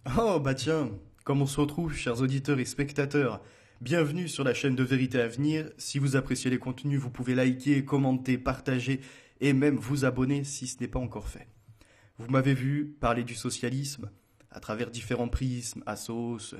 Oh bah tiens, comme on se retrouve, chers auditeurs et spectateurs, bienvenue sur la chaîne de Vérité à venir. Si vous appréciez les contenus, vous pouvez liker, commenter, partager et même vous abonner si ce n'est pas encore fait. Vous m'avez vu parler du socialisme à travers différents prismes, Assos,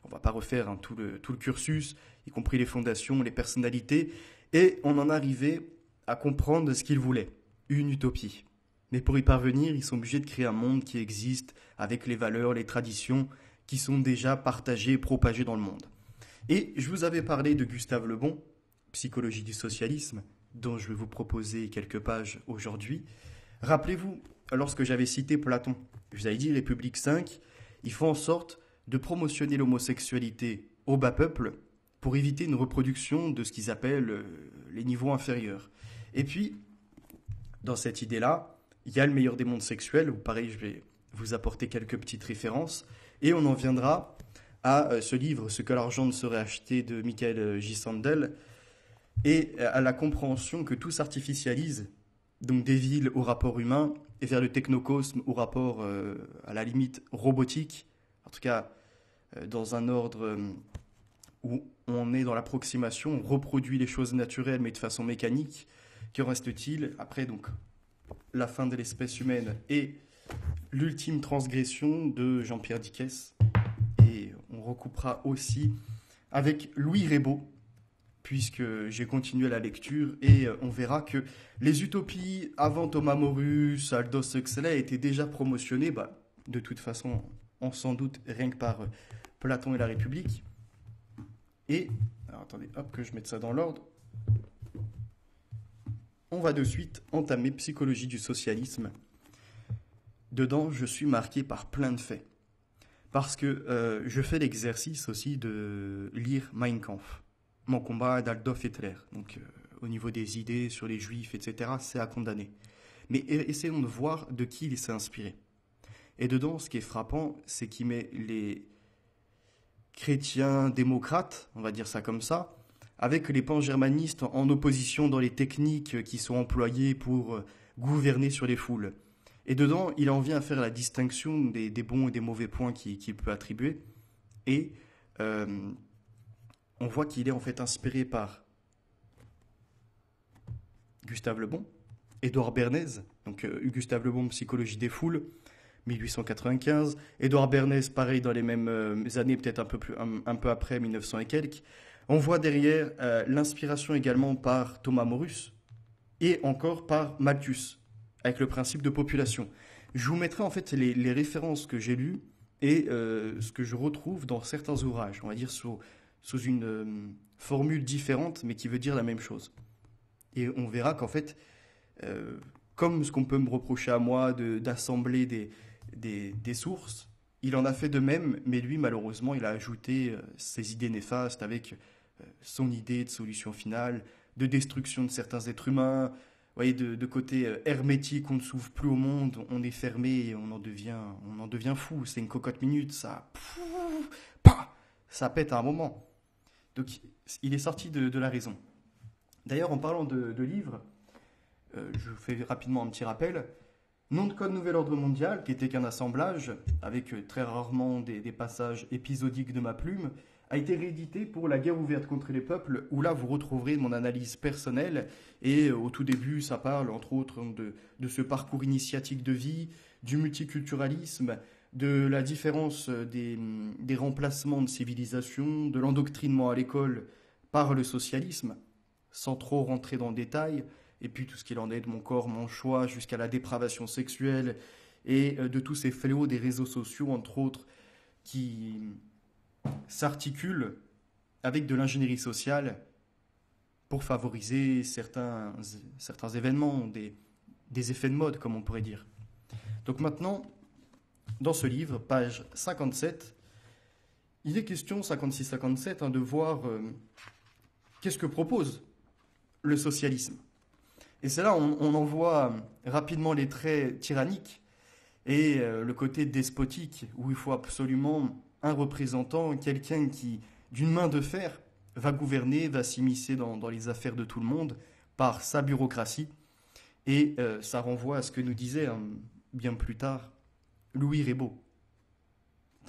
on va pas refaire tout le cursus, y compris les fondations, les personnalités, et on en arrivait à comprendre ce qu'ils voulaient, une utopie. Mais pour y parvenir, ils sont obligés de créer un monde qui existe avec les valeurs, les traditions qui sont déjà partagées et propagées dans le monde. Et je vous avais parlé de Gustave Le Bon, Psychologie du socialisme, dont je vais vous proposer quelques pages aujourd'hui. Rappelez-vous, lorsque j'avais cité Platon, je vous avais dit République 5, il faut en sorte de promotionner l'homosexualité au bas peuple pour éviter une reproduction de ce qu'ils appellent les niveaux inférieurs. Et puis, dans cette idée-là, il y a le meilleur des mondes sexuels, où pareil, je vais vous apporter quelques petites références, et on en viendra à ce livre, Ce que l'argent ne saurait acheter, de Michael J. Sandel, et à la compréhension que tout s'artificialise, donc des villes au rapport humain, et vers le technocosme au rapport, à la limite, robotique, en tout cas dans un ordre où on est dans l'approximation, on reproduit les choses naturelles mais de façon mécanique. Que reste-t-il après donc la fin de l'espèce humaine et l'ultime transgression de Jean-Pierre Dickès? Et on recoupera aussi avec Louis Raybaud, puisque j'ai continué la lecture et on verra que les utopies avant Thomas Morus, Aldous Huxley étaient déjà promotionnées, de toute façon, on s'en doute rien que par Platon et la République. Et, alors attendez, hop, que je mette ça dans l'ordre. On va de suite entamer Psychologie du socialisme. Dedans, je suis marqué par plein de faits. Parce que je fais l'exercice aussi de lire Mein Kampf, mon combat d'Adolf Hitler. Donc, au niveau des idées sur les juifs, etc., c'est à condamner. Mais essayons de voir de qui il s'est inspiré. Et dedans, ce qui est frappant, c'est qu'il met les chrétiens démocrates, on va dire ça comme ça, avec les pan-germanistes en opposition dans les techniques qui sont employées pour gouverner sur les foules. Et dedans, il en vient à faire la distinction des bons et des mauvais points qu'il peut attribuer. Et euh, on voit qu'il est en fait inspiré par Gustave Le Bon, Édouard Bernays, donc Gustave Le Bon, Psychologie des foules, 1895. Édouard Bernays, pareil, dans les mêmes années, peut-être un peu après, 1900 et quelques. On voit derrière l'inspiration également par Thomas Morus et encore par Malthus, avec le principe de population. Je vous mettrai en fait les références que j'ai lues et ce que je retrouve dans certains ouvrages, on va dire sous une formule différente, mais qui veut dire la même chose. Et on verra qu'en fait, euh, comme ce qu'on peut me reprocher à moi d'assembler des sources, il en a fait de même, mais lui, malheureusement, il a ajouté ses idées néfastes avec son idée de solution finale, de destruction de certains êtres humains. Vous voyez, de côté hermétique, on ne s'ouvre plus au monde, on est fermé et on en devient fou. C'est une cocotte minute, ça pète à un moment. Donc, il est sorti de la raison. D'ailleurs, en parlant de livres, je vous fais rapidement un petit rappel. Nom de code Nouvel Ordre Mondial, qui était qu'un assemblage, avec très rarement des passages épisodiques de ma plume, a été réédité pour La guerre ouverte contre les peuples, où là vous retrouverez mon analyse personnelle. Et au tout début, ça parle entre autres de ce parcours initiatique de vie, du multiculturalisme, de la différence des remplacements de civilisation, de l'endoctrinement à l'école par le socialisme, sans trop rentrer dans le détail, et puis tout ce qu'il en est de mon corps, mon choix, jusqu'à la dépravation sexuelle, et de tous ces fléaux des réseaux sociaux, entre autres, qui s'articulent avec de l'ingénierie sociale pour favoriser certains événements, des effets de mode, comme on pourrait dire. Donc maintenant, dans ce livre, page 57, il est question, 56-57, de voir qu'est-ce que propose le socialisme. Et c'est là on en voit rapidement les traits tyranniques et le côté despotique, où il faut absolument un représentant, quelqu'un qui, d'une main de fer, va gouverner, va s'immiscer dans les affaires de tout le monde par sa bureaucratie. Et ça renvoie à ce que nous disait bien plus tard Louis Raybaud.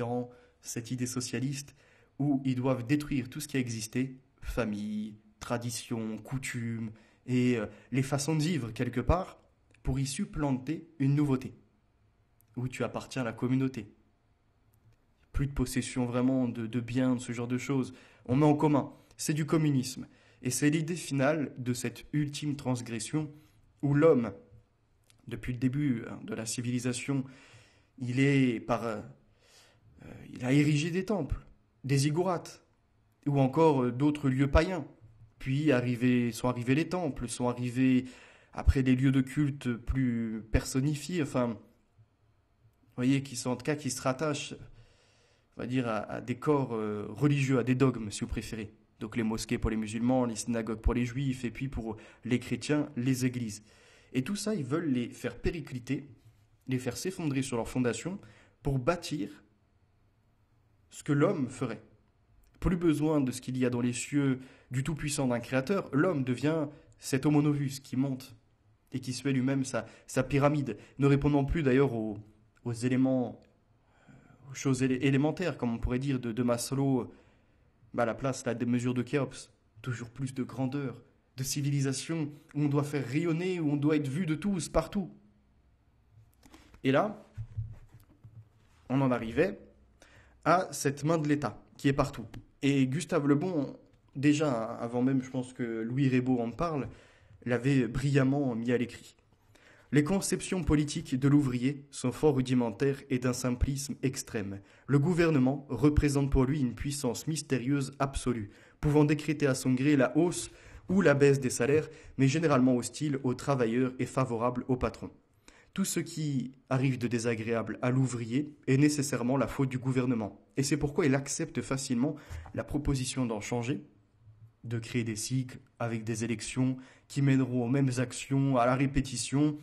dans cette idée socialiste où ils doivent détruire tout ce qui a existé, famille, tradition, coutumes et les façons de vivre quelque part, pour y supplanter une nouveauté, où tu appartiens à la communauté. Plus de possession vraiment de biens, de ce genre de choses. On met en commun. C'est du communisme. Et c'est l'idée finale de cette ultime transgression où l'homme, depuis le début de la civilisation, il a érigé des temples, des ziggourats, ou encore d'autres lieux païens. Puis sont arrivés les temples, sont arrivés après des lieux de culte plus personnifiés, enfin, vous voyez, qui sont en tout cas qui se rattachent, on va dire, à des corps religieux, à des dogmes, si vous préférez. Donc les mosquées pour les musulmans, les synagogues pour les juifs, et puis pour les chrétiens, les églises. Et tout ça, ils veulent les faire péricliter, les faire s'effondrer sur leurs fondations pour bâtir ce que l'homme ferait. Plus besoin de ce qu'il y a dans les cieux du tout-puissant d'un créateur, l'homme devient cet homo novus qui monte et qui se fait lui-même sa pyramide, ne répondant plus d'ailleurs aux éléments, aux choses élémentaires, comme on pourrait dire, de Maslow, à la place là, des mesures de Khéops. Toujours plus de grandeur, de civilisation, où on doit faire rayonner, où on doit être vu de tous, partout. Et là, on en arrivait à cette main de l'État, qui est partout. Et Gustave Le Bon, déjà, avant même, je pense que Louis Reybaud en parle, l'avait brillamment mis à l'écrit. Les conceptions politiques de l'ouvrier sont fort rudimentaires et d'un simplisme extrême. Le gouvernement représente pour lui une puissance mystérieuse absolue, pouvant décréter à son gré la hausse ou la baisse des salaires, mais généralement hostile aux travailleurs et favorable aux patrons. Tout ce qui arrive de désagréable à l'ouvrier est nécessairement la faute du gouvernement. Et c'est pourquoi il accepte facilement la proposition d'en changer, de créer des cycles avec des élections qui mèneront aux mêmes actions, à la répétition,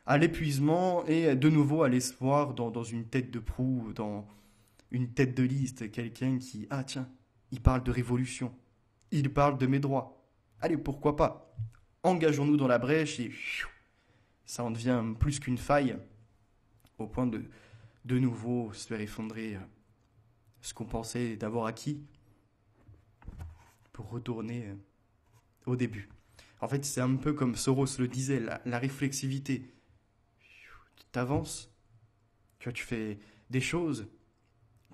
à l'épuisement et de nouveau à l'espoir dans une tête de proue, dans une tête de liste, quelqu'un qui, ah tiens, il parle de révolution, il parle de mes droits. Allez, pourquoi pas? Engageons-nous dans la brèche et ça en devient plus qu'une faille, au point de nouveau se faire effondrer ce qu'on pensait d'avoir acquis pour retourner au début. En fait, c'est un peu comme Soros le disait, la réflexivité. Tu t'avances, tu fais des choses,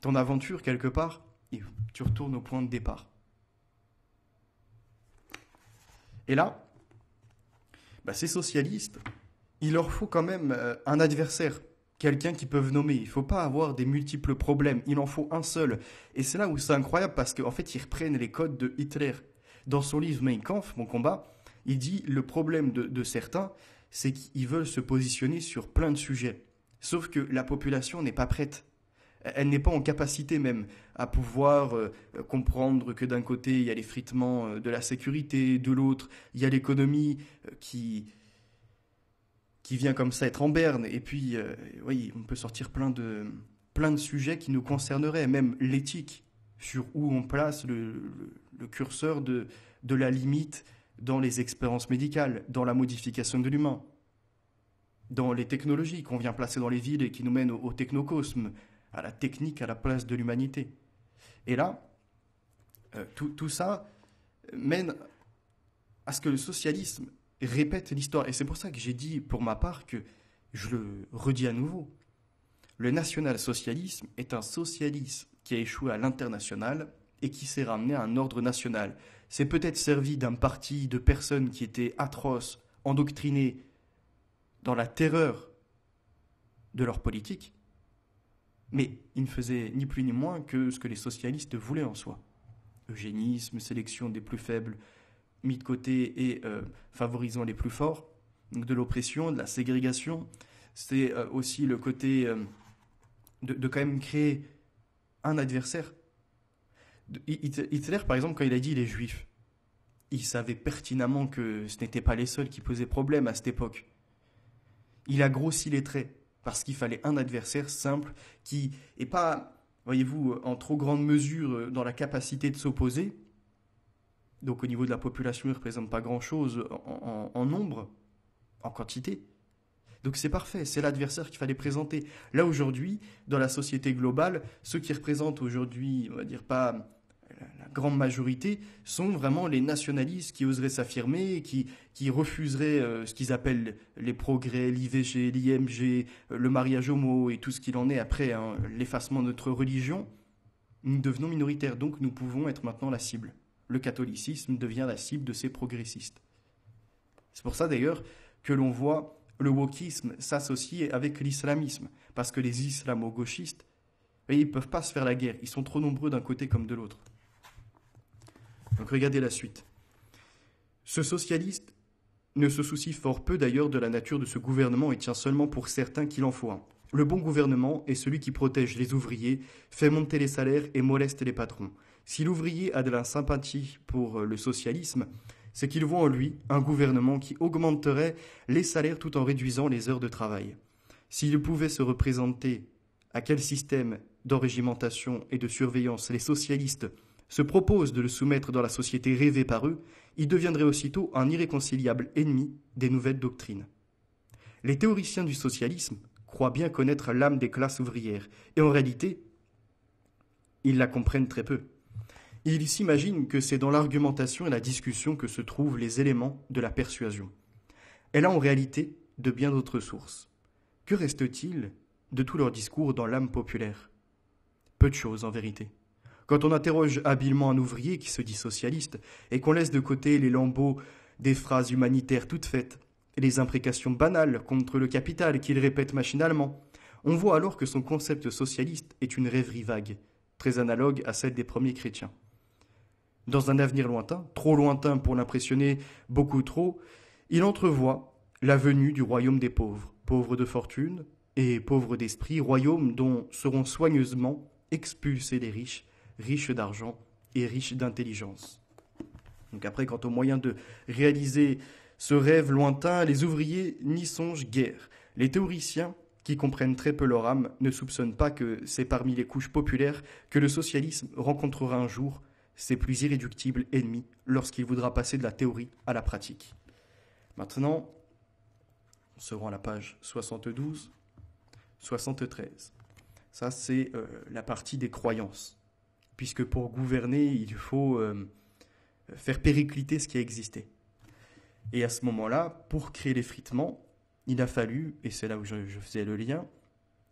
ton aventure quelque part, et tu retournes au point de départ. Et là, ces socialistes, il leur faut quand même un adversaire, quelqu'un qu'ils peuvent nommer. Il ne faut pas avoir des multiples problèmes, il en faut un seul. Et c'est là où c'est incroyable parce qu'en fait, ils reprennent les codes de Hitler. Dans son livre Mein Kampf, Mon combat, il dit le problème de certains, c'est qu'ils veulent se positionner sur plein de sujets. Sauf que la population n'est pas prête. Elle n'est pas en capacité même à pouvoir comprendre que d'un côté, il y a l'effritement de la sécurité, de l'autre, il y a l'économie qui vient comme ça être en berne. Et puis, oui, on peut sortir plein de sujets qui nous concerneraient, même l'éthique, sur où on place le curseur de la limite dans les expériences médicales, dans la modification de l'humain, dans les technologies qu'on vient placer dans les villes et qui nous mènent au technocosme, à la technique à la place de l'humanité. Et là, tout ça mène à ce que le socialisme répète l'histoire. Et c'est pour ça que j'ai dit, pour ma part, que je le redis à nouveau, le national-socialisme est un socialisme qui a échoué à l'international et qui s'est ramené à un ordre national. C'est peut-être servi d'un parti de personnes qui étaient atroces, endoctrinées dans la terreur de leur politique, mais ils ne faisaient ni plus ni moins que ce que les socialistes voulaient en soi. Eugénisme, sélection des plus faibles mis de côté et favorisant les plus forts, donc de l'oppression, de la ségrégation. C'est aussi le côté de quand même créer un adversaire. Hitler, par exemple, quand il a dit les juifs, il savait pertinemment que ce n'étaient pas les seuls qui posaient problème à cette époque. Il a grossi les traits parce qu'il fallait un adversaire simple qui n'est pas, voyez-vous, en trop grande mesure dans la capacité de s'opposer. Donc au niveau de la population, il ne représente pas grand-chose en nombre, en quantité. Donc c'est parfait, c'est l'adversaire qu'il fallait présenter. Là aujourd'hui, dans la société globale, ceux qui représentent aujourd'hui, on va dire pas la grande majorité, sont vraiment les nationalistes qui oseraient s'affirmer, qui refuseraient ce qu'ils appellent les progrès, l'IVG, l'IMG, le mariage homo et tout ce qu'il en est après, hein, l'effacement de notre religion. Nous devenons minoritaires, donc nous pouvons être maintenant la cible. Le catholicisme devient la cible de ces progressistes. C'est pour ça d'ailleurs que l'on voit le wokisme s'associer avec l'islamisme, parce que les islamo-gauchistes, ils ne peuvent pas se faire la guerre, ils sont trop nombreux d'un côté comme de l'autre. Donc regardez la suite. Ce socialiste ne se soucie fort peu d'ailleurs de la nature de ce gouvernement et tient seulement pour certain qu'il en faut un. Le bon gouvernement est celui qui protège les ouvriers, fait monter les salaires et moleste les patrons. Si l'ouvrier a de la sympathie pour le socialisme, c'est qu'il voit en lui un gouvernement qui augmenterait les salaires tout en réduisant les heures de travail. S'il pouvait se représenter à quel système d'enrégimentation et de surveillance les socialistes se proposent de le soumettre dans la société rêvée par eux, il deviendrait aussitôt un irréconciliable ennemi des nouvelles doctrines. Les théoriciens du socialisme croient bien connaître l'âme des classes ouvrières, et en réalité, ils la comprennent très peu. Ils s'imaginent que c'est dans l'argumentation et la discussion que se trouvent les éléments de la persuasion. Elle a en réalité de bien d'autres sources. Que reste-t-il de tout leur discours dans l'âme populaire ? Peu de choses en vérité. Quand on interroge habilement un ouvrier qui se dit socialiste et qu'on laisse de côté les lambeaux des phrases humanitaires toutes faites et les imprécations banales contre le capital qu'il répète machinalement, on voit alors que son concept socialiste est une rêverie vague, très analogue à celle des premiers chrétiens. Dans un avenir lointain, trop lointain pour l'impressionner, beaucoup trop, il entrevoit la venue du royaume des pauvres, pauvres de fortune et pauvres d'esprit, royaume dont seront soigneusement expulsés les riches, riches d'argent et riches d'intelligence. Donc après, quant aux moyens de réaliser ce rêve lointain, les ouvriers n'y songent guère. Les théoriciens, qui comprennent très peu leur âme, ne soupçonnent pas que c'est parmi les couches populaires que le socialisme rencontrera un jour ses plus irréductibles ennemis lorsqu'il voudra passer de la théorie à la pratique. Maintenant, on se rend à la page 72, 73. Ça, c'est la partie des croyances. Puisque pour gouverner, il faut faire péricliter ce qui a existé. Et à ce moment-là, pour créer l'effritement, il a fallu, et c'est là où je faisais le lien,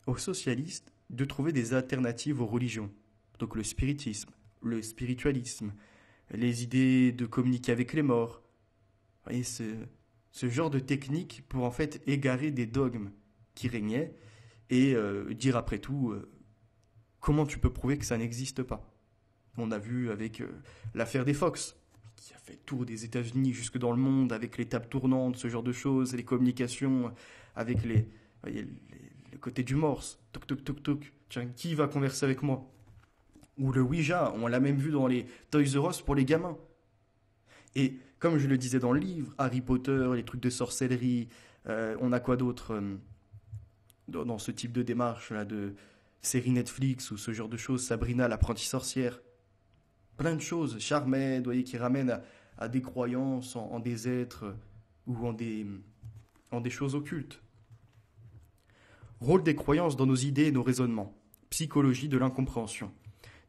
aux socialistes de trouver des alternatives aux religions. Donc le spiritisme, le spiritualisme, les idées de communiquer avec les morts. Vous voyez, ce genre de technique pour en fait égarer des dogmes qui régnaient et dire après tout comment tu peux prouver que ça n'existe pas. On a vu avec l'affaire des Fox, qui a fait le tour des États-Unis jusque dans le monde, avec les tables tournantes, ce genre de choses, les communications, avec le côté du morse. Toc, toc, toc, toc. Tiens, qui va converser avec moi ? Ou le Ouija, on l'a même vu dans les Toys R Us pour les gamins. Et comme je le disais dans le livre, Harry Potter, les trucs de sorcellerie, on a quoi d'autre dans ce type de démarche là, de séries Netflix ou ce genre de choses, Sabrina l'apprentie sorcière. Plein de choses, Charmed, vous voyez, qui ramènent à des croyances en des êtres ou en des choses occultes. Rôle des croyances dans nos idées et nos raisonnements. Psychologie de l'incompréhension.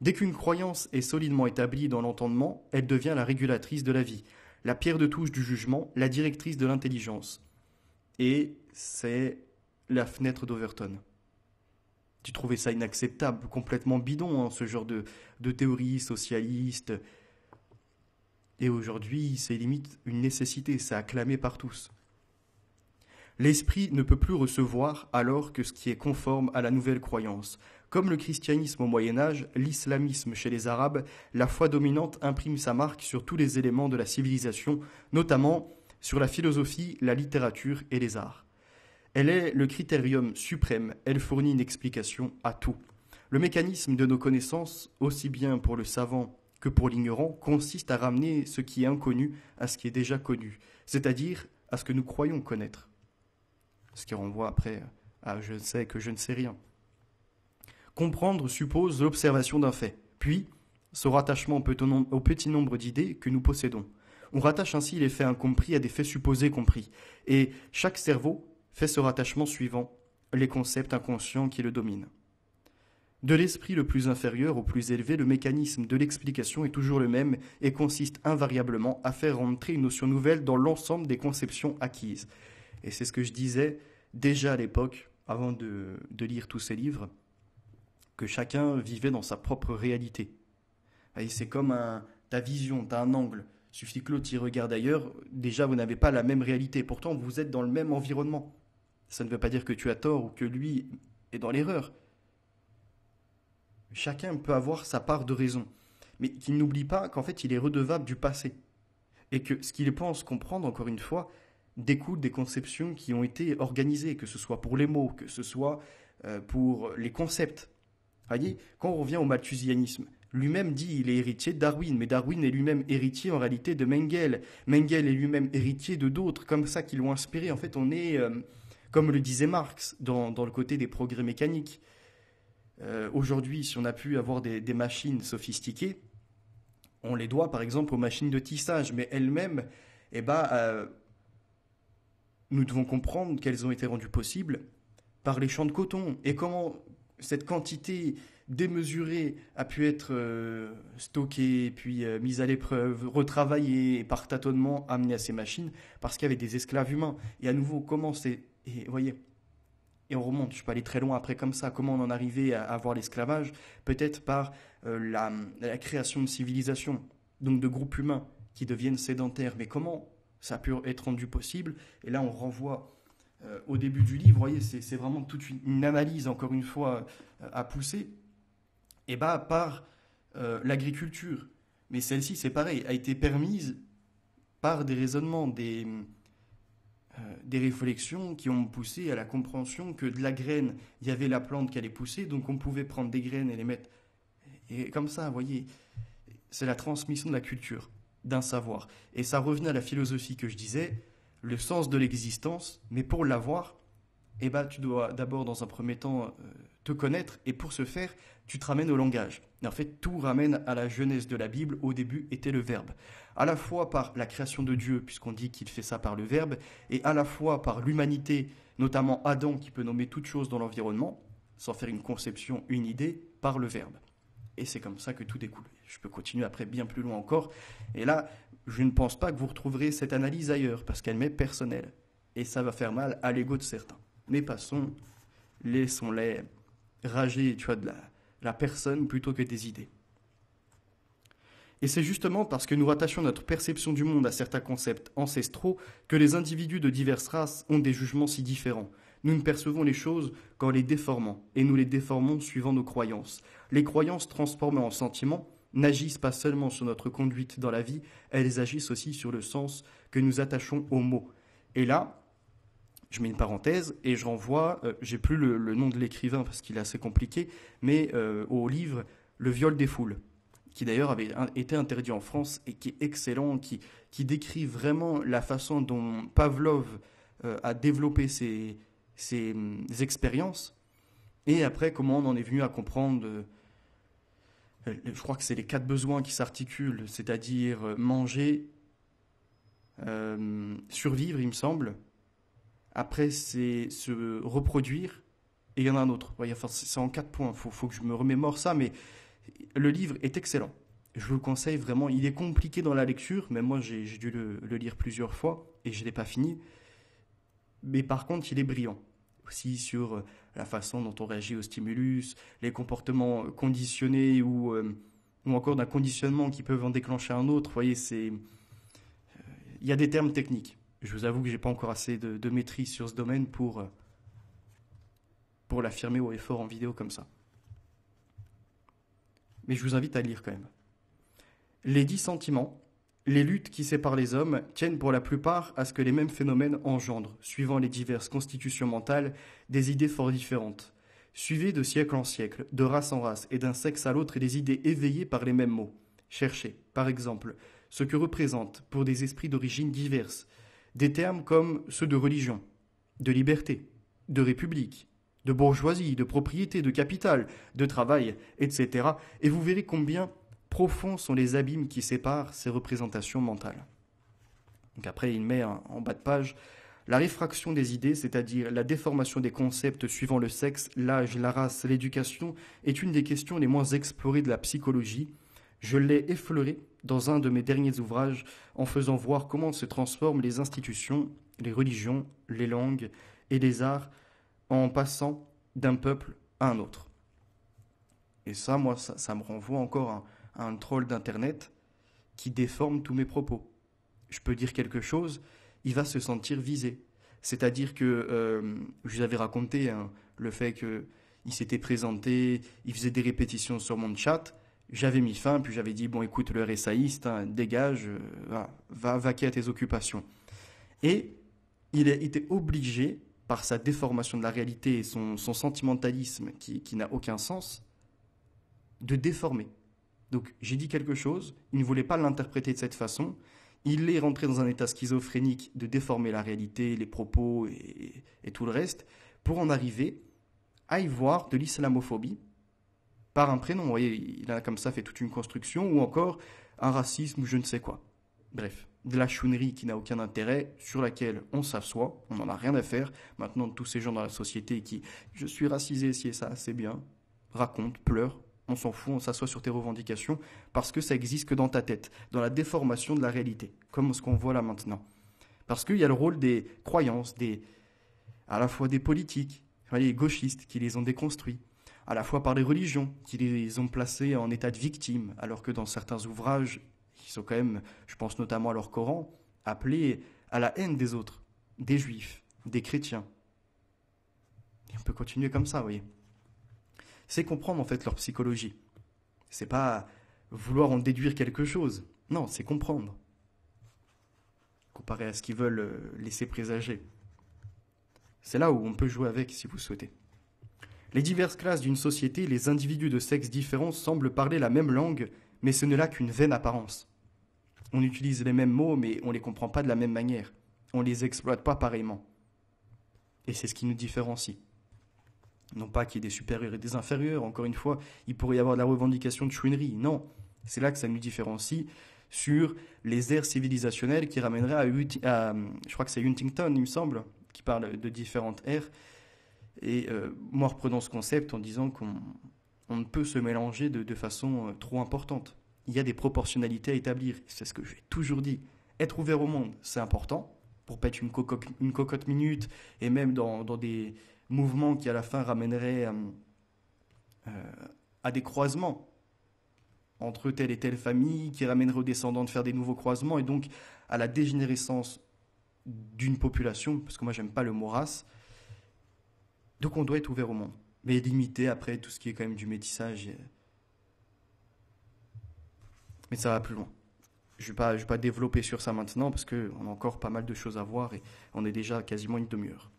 Dès qu'une croyance est solidement établie dans l'entendement, elle devient la régulatrice de la vie, la pierre de touche du jugement, la directrice de l'intelligence. Et c'est la fenêtre d'Overton. Tu trouvais ça inacceptable, complètement bidon, hein, ce genre de théorie socialiste. Et aujourd'hui, c'est limite une nécessité, c'est acclamé par tous. L'esprit ne peut plus recevoir alors que ce qui est conforme à la nouvelle croyance. Comme le christianisme au Moyen-Âge, l'islamisme chez les Arabes, la foi dominante imprime sa marque sur tous les éléments de la civilisation, notamment sur la philosophie, la littérature et les arts. Elle est le critérium suprême, elle fournit une explication à tout. Le mécanisme de nos connaissances, aussi bien pour le savant que pour l'ignorant, consiste à ramener ce qui est inconnu à ce qui est déjà connu, c'est-à-dire à ce que nous croyons connaître. Ce qui renvoie après à « je sais que je ne sais rien ». Comprendre suppose l'observation d'un fait, puis ce rattachement au petit nombre d'idées que nous possédons. On rattache ainsi les faits incompris à des faits supposés compris, et chaque cerveau fait ce rattachement suivant les concepts inconscients qui le dominent. De l'esprit le plus inférieur au plus élevé, le mécanisme de l'explication est toujours le même et consiste invariablement à faire rentrer une notion nouvelle dans l'ensemble des conceptions acquises. Et c'est ce que je disais déjà à l'époque, avant de lire tous ces livres, que chacun vivait dans sa propre réalité. Et c'est comme ta vision, tu as un angle. Il suffit que l'autre y regarde ailleurs, déjà vous n'avez pas la même réalité. Pourtant, vous êtes dans le même environnement. Ça ne veut pas dire que tu as tort ou que lui est dans l'erreur. Chacun peut avoir sa part de raison, mais qu'il n'oublie pas qu'en fait il est redevable du passé. Et que ce qu'il pense comprendre, encore une fois, découle des conceptions qui ont été organisées, que ce soit pour les mots, que ce soit pour les concepts. Voyez, quand on revient au malthusianisme, lui-même dit il est héritier de Darwin, mais Darwin est lui-même héritier en réalité de Mengele. Mengele est lui-même héritier de d'autres comme ça qui l'ont inspiré. En fait, on est, comme le disait Marx, dans le côté des progrès mécaniques. Aujourd'hui, si on a pu avoir des machines sophistiquées, on les doit par exemple aux machines de tissage, mais elles-mêmes, nous devons comprendre qu'elles ont été rendues possibles par les champs de coton. Et comment cette quantité démesurée a pu être stockée, puis mise à l'épreuve, retravaillée, et par tâtonnement amenée à ces machines, parce qu'il y avait des esclaves humains. Et à nouveau, comment c'est... Et voyez, et on remonte, je peux aller très loin après comme ça, comment on en arrivait à avoir l'esclavage, peut-être par la création de civilisations, donc de groupes humains qui deviennent sédentaires. Mais comment ça a pu être rendu possible? Et là, on renvoie au début du livre, vous voyez, c'est vraiment toute une analyse, encore une fois, à pousser, et par l'agriculture. Mais celle-ci, c'est pareil, a été permise par des raisonnements, des réflexions qui ont poussé à la compréhension que de la graine, il y avait la plante qui allait pousser, donc on pouvait prendre des graines et les mettre. Et comme ça, vous voyez, c'est la transmission de la culture, d'un savoir. Et ça revenait à la philosophie que je disais, le sens de l'existence, mais pour l'avoir, tu dois d'abord, dans un premier temps, te connaître, et pour ce faire, tu te ramènes au langage. Et en fait, tout ramène à la genèse de la Bible. Au début était le Verbe. À la fois par la création de Dieu, puisqu'on dit qu'il fait ça par le Verbe, et à la fois par l'humanité, notamment Adam, qui peut nommer toute chose dans l'environnement, sans faire une conception, une idée, par le Verbe. Et c'est comme ça que tout découle. Je peux continuer après bien plus loin encore. Et là, je ne pense pas que vous retrouverez cette analyse ailleurs, parce qu'elle m'est personnelle. Et ça va faire mal à l'ego de certains. Mais passons, laissons-les rager, de la personne plutôt que des idées. Et c'est justement parce que nous rattachons notre perception du monde à certains concepts ancestraux que les individus de diverses races ont des jugements si différents. Nous ne percevons les choses qu'en les déformant, et nous les déformons suivant nos croyances. Les croyances transformées en sentiments n'agissent pas seulement sur notre conduite dans la vie, elles agissent aussi sur le sens que nous attachons aux mots. Et là, je mets une parenthèse et je renvoie, j'ai plus le nom de l'écrivain parce qu'il est assez compliqué, mais au livre Le viol des foules, qui d'ailleurs avait été interdit en France et qui est excellent, qui décrit vraiment la façon dont Pavlov a développé ses expériences, et après comment on en est venu à comprendre, je crois que c'est les 4 besoins qui s'articulent, c'est-à-dire manger, survivre, il me semble. Après, c'est se reproduire, et il y en a un autre. Enfin, c'est en 4 points, faut que je me remémore ça, mais le livre est excellent. Je vous le conseille vraiment. Il est compliqué dans la lecture, même moi j'ai dû le lire plusieurs fois, et je ne l'ai pas fini. Mais par contre, il est brillant. Aussi sur la façon dont on réagit au stimulus, les comportements conditionnés ou encore d'un conditionnement qui peuvent en déclencher un autre. Vous voyez, il y a des termes techniques. Je vous avoue que je n'ai pas encore assez de maîtrise sur ce domaine pour l'affirmer haut et fort en vidéo comme ça. Mais je vous invite à lire quand même. Les 10 sentiments, les luttes qui séparent les hommes, tiennent pour la plupart à ce que les mêmes phénomènes engendrent, suivant les diverses constitutions mentales, des idées fort différentes. Suivez de siècle en siècle, de race en race et d'un sexe à l'autre des idées éveillées par les mêmes mots. Cherchez, par exemple, ce que représentent, pour des esprits d'origine diverses, des termes comme ceux de religion, de liberté, de république, de bourgeoisie, de propriété, de capital, de travail, etc. Et vous verrez combien profonds sont les abîmes qui séparent ces représentations mentales. Donc après, il met en bas de page La réfraction des idées, c'est-à-dire la déformation des concepts suivant le sexe, l'âge, la race, l'éducation, est une des questions les moins explorées de la psychologie. Je l'ai effleurée dans un de mes derniers ouvrages en faisant voir comment se transforment les institutions, les religions, les langues et les arts en passant d'un peuple à un autre. Et ça, moi, ça me renvoie encore à un troll d'Internet qui déforme tous mes propos. Je peux dire quelque chose, il va se sentir visé. C'est-à-dire que je vous avais raconté hein, le fait qu'il s'était présenté, il faisait des répétitions sur mon chat, j'avais mis fin, puis j'avais dit, bon écoute, le RSAiste, hein, dégage, va vaquer à tes occupations. Et il a été obligé, par sa déformation de la réalité et son sentimentalisme qui n'a aucun sens, de déformer. Donc j'ai dit quelque chose, il ne voulait pas l'interpréter de cette façon, il est rentré dans un état schizophrénique de déformer la réalité, les propos et tout le reste, pour en arriver à y voir de l'islamophobie par un prénom. Vous voyez, il a comme ça fait toute une construction, ou encore un racisme ou je ne sais quoi. Bref, de la chouinerie qui n'a aucun intérêt, sur laquelle on s'assoit, on n'en a rien à faire. Maintenant, tous ces gens dans la société qui « je suis racisé, si et ça, c'est bien », racontent, pleurent, on s'en fout, on s'assoit sur tes revendications, parce que ça existe que dans ta tête, dans la déformation de la réalité, comme ce qu'on voit là maintenant. Parce qu'il y a le rôle des croyances, à la fois des politiques, les gauchistes qui les ont déconstruits, à la fois par les religions qui les ont placés en état de victime, alors que dans certains ouvrages, qui sont quand même, je pense notamment à leur Coran, appelés à la haine des autres, des juifs, des chrétiens. Et on peut continuer comme ça, vous voyez. C'est comprendre en fait leur psychologie. C'est pas vouloir en déduire quelque chose. Non, c'est comprendre. Comparé à ce qu'ils veulent laisser présager. C'est là où on peut jouer avec si vous souhaitez. Les diverses classes d'une société, les individus de sexes différents semblent parler la même langue, mais ce n'est là qu'une vaine apparence. On utilise les mêmes mots, mais on ne les comprend pas de la même manière. On ne les exploite pas pareillement. Et c'est ce qui nous différencie. Non pas qu'il y ait des supérieurs et des inférieurs, encore une fois, il pourrait y avoir de la revendication de chouinerie. Non, c'est là que ça nous différencie sur les aires civilisationnelles qui ramèneraient je crois que c'est Huntington, il me semble, qui parle de différentes aires. Et moi, reprenons ce concept en disant qu'on ne peut se mélanger de façon trop importante. Il y a des proportionnalités à établir. C'est ce que j'ai toujours dit. Être ouvert au monde, c'est important, pour pas être une cocotte minute, et même dans des mouvements qui à la fin ramèneraient à des croisements entre telle et telle famille, qui ramèneraient aux descendants de faire des nouveaux croisements, et donc à la dégénérescence d'une population, parce que moi j'aime pas le mot race. Donc on doit être ouvert au monde, mais limiter après tout ce qui est quand même du métissage. Mais ça va plus loin. Je vais pas développer sur ça maintenant, parce qu'on a encore pas mal de choses à voir, et on est déjà à quasiment une demi-heure.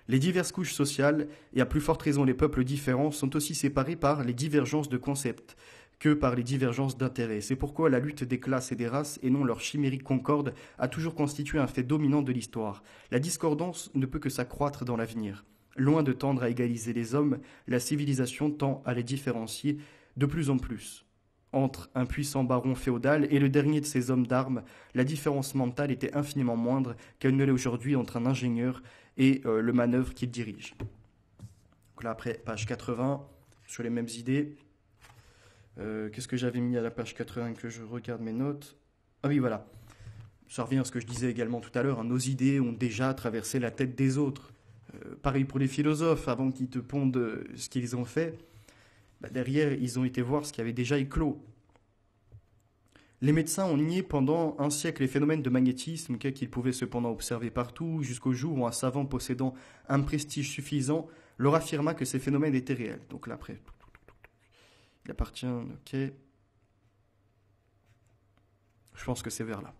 Les diverses couches sociales, et à plus forte raison les peuples différents, sont aussi séparés par les divergences de concepts que par les divergences d'intérêts. C'est pourquoi la lutte des classes et des races, et non leur chimérique concorde, a toujours constitué un fait dominant de l'histoire. La discordance ne peut que s'accroître dans l'avenir. Loin de tendre à égaliser les hommes, la civilisation tend à les différencier de plus en plus. Entre un puissant baron féodal et le dernier de ses hommes d'armes, la différence mentale était infiniment moindre qu'elle ne l'est aujourd'hui entre un ingénieur et le manœuvre qu'il dirige. Donc là, après, page 80, sur les mêmes idées. Qu'est-ce que j'avais mis à la page 80 que je regarde mes notes? Ah oui, voilà. Ça revient à ce que je disais également tout à l'heure. Hein, nos idées ont déjà traversé la tête des autres. Pareil pour les philosophes, avant qu'ils te pondent ce qu'ils ont fait, derrière, ils ont été voir ce qui avait déjà éclos. Les médecins ont nié pendant un siècle les phénomènes de magnétisme qu'ils pouvaient cependant observer partout, jusqu'au jour où un savant possédant un prestige suffisant leur affirma que ces phénomènes étaient réels. Donc là, après, il appartient, ok. Je pense que c'est vers là.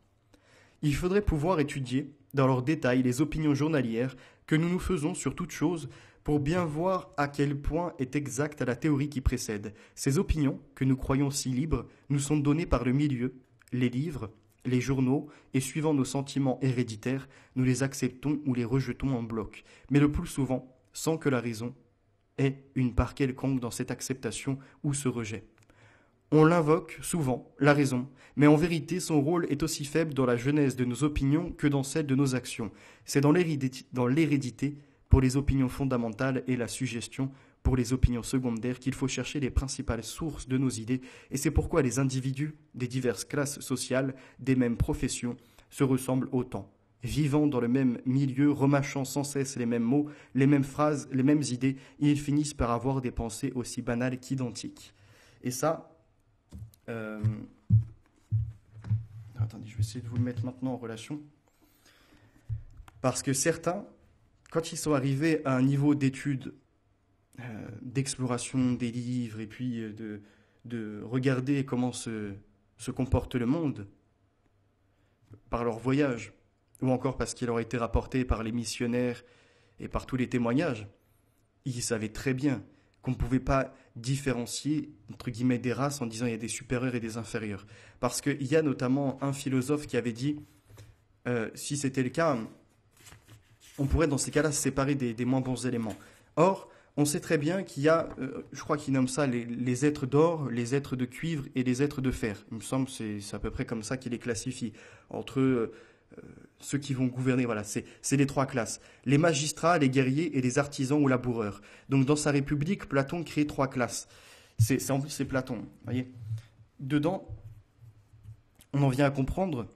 Il faudrait pouvoir étudier, dans leurs détails, les opinions journalières que nous nous faisons sur toute chose pour bien voir à quel point est exacte la théorie qui précède. Ces opinions, que nous croyons si libres, nous sont données par le milieu, les livres, les journaux, et suivant nos sentiments héréditaires, nous les acceptons ou les rejetons en bloc, mais le plus souvent, sans que la raison ait une part quelconque dans cette acceptation ou ce rejet. On l'invoque souvent, la raison, mais en vérité son rôle est aussi faible dans la genèse de nos opinions que dans celle de nos actions. C'est dans l'hérédité pour les opinions fondamentales et la suggestion pour les opinions secondaires qu'il faut chercher les principales sources de nos idées, et c'est pourquoi les individus des diverses classes sociales, des mêmes professions, se ressemblent autant. Vivant dans le même milieu, remâchant sans cesse les mêmes mots, les mêmes phrases, les mêmes idées, ils finissent par avoir des pensées aussi banales qu'identiques. Et ça, attendez, je vais essayer de vous le mettre maintenant en relation. Parce que certains, quand ils sont arrivés à un niveau d'étude, d'exploration des livres, et puis de regarder comment se comporte le monde, par leur voyage, ou encore parce qu'il leur a été rapporté par les missionnaires et par tous les témoignages, ils savaient très bien qu'on ne pouvait pas différencier, entre guillemets, des races en disant il y a des supérieurs et des inférieurs. Parce qu'il y a notamment un philosophe qui avait dit, si c'était le cas, on pourrait dans ces cas-là se séparer des moins bons éléments. Or, on sait très bien qu'il y a, je crois qu'il nomme ça les êtres d'or, les êtres de cuivre et les êtres de fer. Il me semble que c'est à peu près comme ça qu'il les classifie. Entre ceux qui vont gouverner, voilà, c'est les trois classes. Les magistrats, les guerriers et les artisans ou laboureurs. Donc dans sa République, Platon crée trois classes. En plus, c'est Platon, vous voyez. Dedans, on en vient à comprendre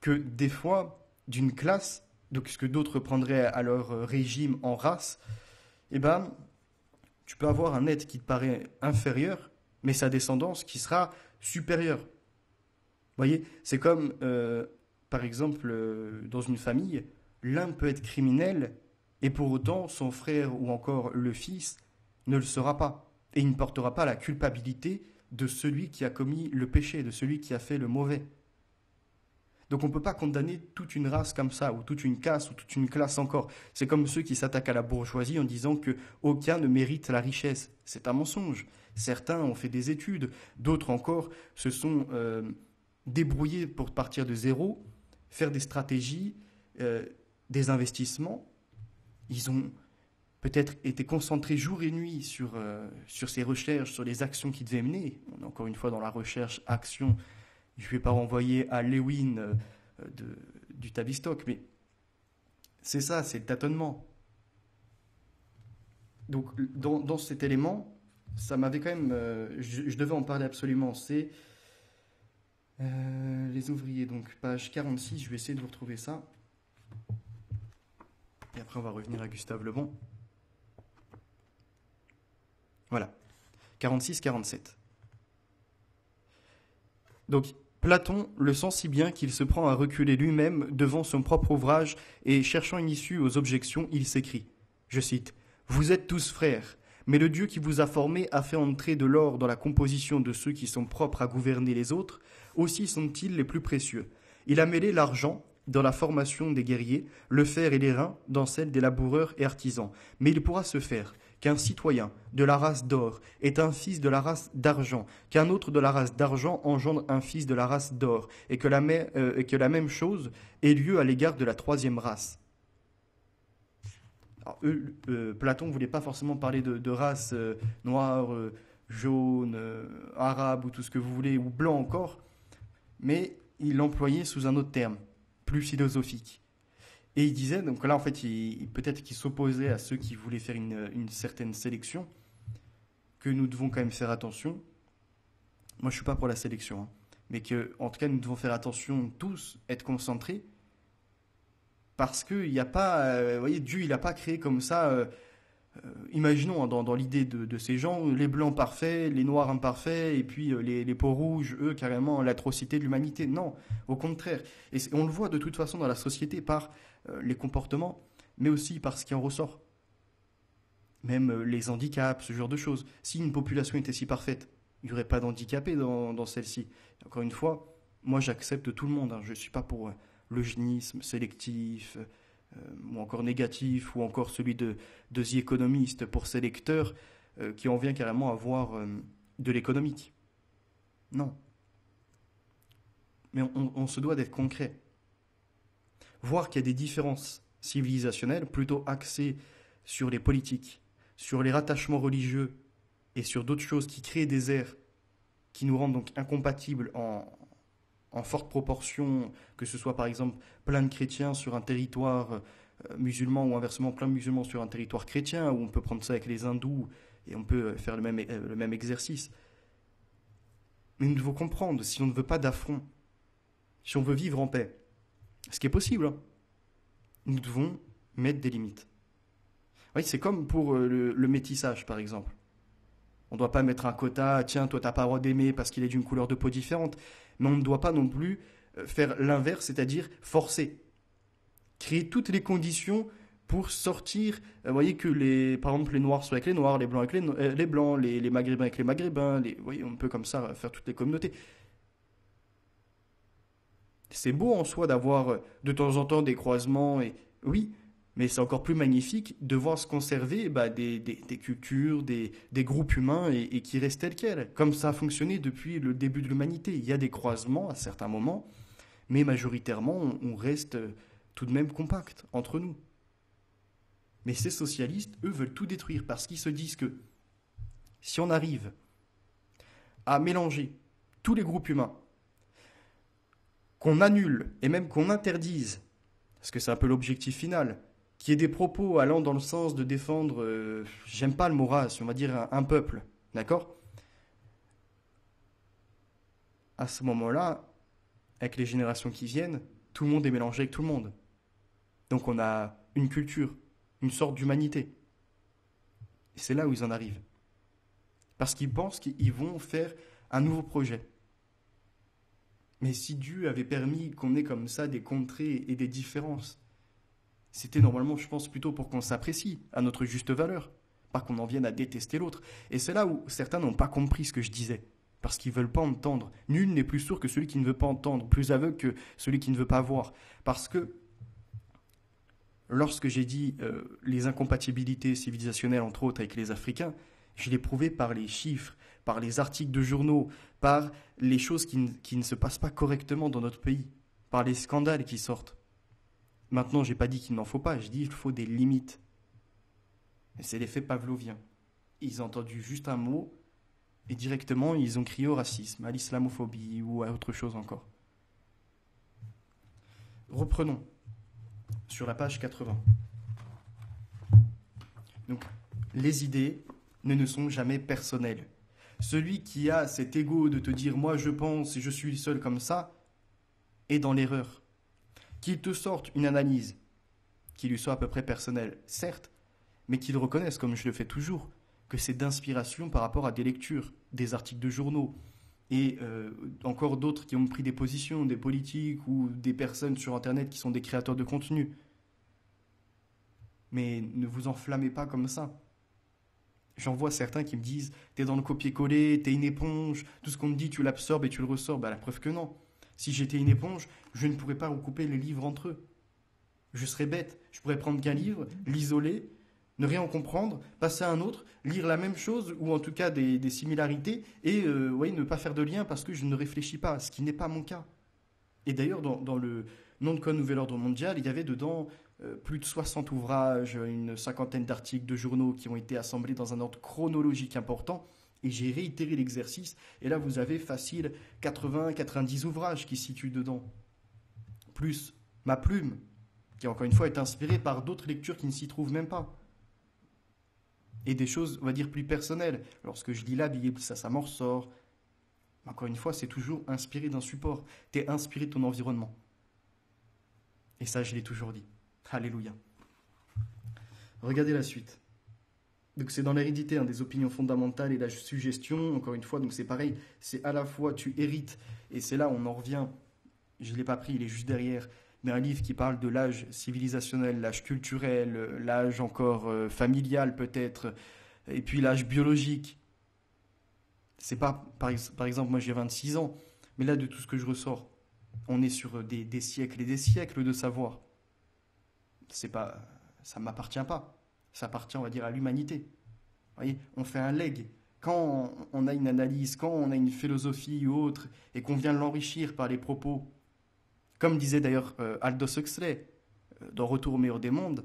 que des fois, d'une classe, donc ce que d'autres prendraient à leur régime en race, eh ben, tu peux avoir un être qui te paraît inférieur, mais sa descendance qui sera supérieure. Vous voyez, c'est comme, par exemple, dans une famille, l'un peut être criminel, et pour autant, son frère ou encore le fils ne le sera pas. Et il ne portera pas la culpabilité de celui qui a commis le péché, de celui qui a fait le mauvais. Donc on ne peut pas condamner toute une race comme ça, ou toute une caste, ou toute une classe encore. C'est comme ceux qui s'attaquent à la bourgeoisie en disant qu'aucun ne mérite la richesse. C'est un mensonge. Certains ont fait des études, d'autres encore se sont débrouillés pour partir de zéro, faire des stratégies, des investissements. Ils ont peut-être été concentrés jour et nuit sur ces recherches, sur les actions qu'ils devaient mener. On est encore une fois dans la recherche, action. Je ne vais pas renvoyer à Lewin du Tavistock, mais c'est ça, c'est le tâtonnement. Donc, dans cet élément, ça m'avait quand même... je devais en parler absolument. C'est les ouvriers, donc page 46, je vais essayer de vous retrouver ça. Et après, on va revenir à Gustave Le Bon. Voilà, 46-47. Donc, Platon le sent si bien qu'il se prend à reculer lui-même devant son propre ouvrage et, cherchant une issue aux objections, il s'écrie, je cite, « Vous êtes tous frères, mais le Dieu qui vous a formés a fait entrer de l'or dans la composition de ceux qui sont propres à gouverner les autres, aussi sont-ils les plus précieux. Il a mêlé l'argent dans la formation des guerriers, le fer et les reins dans celle des laboureurs et artisans. Mais il pourra se faire qu'un citoyen de la race d'or est un fils de la race d'argent, qu'un autre de la race d'argent engendre un fils de la race d'or, et que la même chose ait lieu à l'égard de la troisième race. » Alors, Platon ne voulait pas forcément parler de race noire, jaune, arabe, ou tout ce que vous voulez, ou blanc encore, mais il l'employait sous un autre terme, plus philosophique. Et il disait, donc là en fait, peut-être qu'il s'opposait à ceux qui voulaient faire une certaine sélection, que nous devons quand même faire attention. Moi je ne suis pas pour la sélection, hein, mais que en tout cas nous devons faire attention tous, être concentrés, parce qu'il n'y a pas, vous voyez, Dieu il n'a pas créé comme ça, imaginons hein, dans l'idée de ces gens, les blancs parfaits, les noirs imparfaits, et puis les peaux rouges, eux carrément l'atrocité de l'humanité. Non, au contraire. Et on le voit de toute façon dans la société par les comportements, mais aussi par ce qui en ressort. Même les handicaps, ce genre de choses. Si une population était si parfaite, il n'y aurait pas d'handicapés dans celle-ci. Encore une fois, moi j'accepte tout le monde. Hein. Je ne suis pas pour l'eugénisme sélectif, ou encore négatif, ou encore celui de The Economist pour ses lecteurs, qui en vient carrément à voir de l'économique. Non. Mais on se doit d'être concret. Voir qu'il y a des différences civilisationnelles plutôt axées sur les politiques, sur les rattachements religieux et sur d'autres choses qui créent des aires qui nous rendent donc incompatibles en forte proportion, que ce soit par exemple plein de chrétiens sur un territoire musulman ou inversement plein de musulmans sur un territoire chrétien, ou on peut prendre ça avec les hindous et on peut faire le même exercice. Mais nous devons comprendre, si on ne veut pas d'affront, si on veut vivre en paix, ce qui est possible, hein, nous devons mettre des limites. Oui, c'est comme pour le métissage, par exemple. On ne doit pas mettre un quota, tiens, toi, tu n'as pas le droit d'aimer parce qu'il est d'une couleur de peau différente. Mais on ne doit pas non plus faire l'inverse, c'est-à-dire forcer. Créer toutes les conditions pour sortir. Vous voyez que, par exemple, les Noirs soient avec les Noirs, les Blancs avec les Blancs, les Maghrébins avec les Maghrébins. Vous voyez, on peut comme ça faire toutes les communautés. C'est beau en soi d'avoir de temps en temps des croisements, et oui, mais c'est encore plus magnifique de voir se conserver des cultures, des groupes humains et qui restent tels quels, comme ça a fonctionné depuis le début de l'humanité. Il y a des croisements à certains moments, mais majoritairement, on reste tout de même compact entre nous. Mais ces socialistes, eux, veulent tout détruire parce qu'ils se disent que si on arrive à mélanger tous les groupes humains, qu'on annule et même qu'on interdise, parce que c'est un peu l'objectif final, qu'il y ait des propos allant dans le sens de défendre, j'aime pas le mot race, on va dire un peuple, d'accord? À ce moment-là, avec les générations qui viennent, tout le monde est mélangé avec tout le monde. Donc on a une culture, une sorte d'humanité. Et c'est là où ils en arrivent. Parce qu'ils pensent qu'ils vont faire un nouveau projet. Mais si Dieu avait permis qu'on ait comme ça des contrées et des différences, c'était normalement, je pense, plutôt pour qu'on s'apprécie à notre juste valeur, pas qu'on en vienne à détester l'autre. Et c'est là où certains n'ont pas compris ce que je disais, parce qu'ils ne veulent pas entendre. Nul n'est plus sourd que celui qui ne veut pas entendre, plus aveugle que celui qui ne veut pas voir. Parce que lorsque j'ai dit les incompatibilités civilisationnelles, entre autres, avec les Africains, je l'ai prouvé par les chiffres, par les articles de journaux, par les choses qui ne se passent pas correctement dans notre pays, par les scandales qui sortent. Maintenant, je n'ai pas dit qu'il n'en faut pas, je dis qu'il faut des limites. Et c'est l'effet pavlovien. Ils ont entendu juste un mot et directement ils ont crié au racisme, à l'islamophobie ou à autre chose encore. Reprenons sur la page 80. Donc, les idées ne sont jamais personnelles. Celui qui a cet ego de te dire « moi je pense et je suis seul comme ça » est dans l'erreur. Qu'il te sorte une analyse qui lui soit à peu près personnelle, certes, mais qu'il reconnaisse, comme je le fais toujours, que c'est d'inspiration par rapport à des lectures, des articles de journaux, et encore d'autres qui ont pris des positions, des politiques ou des personnes sur Internet qui sont des créateurs de contenu. Mais ne vous enflammez pas comme ça. J'en vois certains qui me disent « t'es dans le copier-coller, t'es une éponge, tout ce qu'on me dit tu l'absorbes et tu le ressors ». Bah, la preuve que non. Si j'étais une éponge, je ne pourrais pas recouper les livres entre eux. Je serais bête. Je pourrais prendre qu'un livre, l'isoler, ne rien en comprendre, passer à un autre, lire la même chose, ou en tout cas des similarités, et ne pas faire de lien parce que je ne réfléchis pas, ce qui n'est pas mon cas. Et d'ailleurs, dans le nom de code Nouvel Ordre Mondial, il y avait dedans plus de 60 ouvrages, une cinquantaine d'articles de journaux qui ont été assemblés dans un ordre chronologique important. Et j'ai réitéré l'exercice. Et là, vous avez facile 80-90 ouvrages qui se situent dedans. Plus ma plume, qui encore une fois est inspirée par d'autres lectures qui ne s'y trouvent même pas. Et des choses, on va dire, plus personnelles. Lorsque je lis la Bible, ça m'en ressort. Encore une fois, c'est toujours inspiré d'un support. Tu es inspiré de ton environnement. Et ça, je l'ai toujours dit. Alléluia. Regardez la suite. Donc c'est dans l'hérédité, des opinions fondamentales et la suggestion, encore une fois, donc c'est pareil, c'est à la fois tu hérites, et c'est là où on en revient, je ne l'ai pas pris, il est juste derrière, mais un livre qui parle de l'âge civilisationnel, l'âge culturel, l'âge encore familial peut-être, et puis l'âge biologique. C'est pas, par exemple, moi j'ai 26 ans, mais là de tout ce que je ressors, on est sur des siècles et des siècles de savoir. C'est pas, ça ne m'appartient pas. Ça appartient, on va dire, à l'humanité. Vous voyez, on fait un legs. Quand on a une analyse, quand on a une philosophie ou autre, et qu'on vient l'enrichir par les propos, comme disait d'ailleurs Aldous Huxley, dans Retour au meilleur des mondes,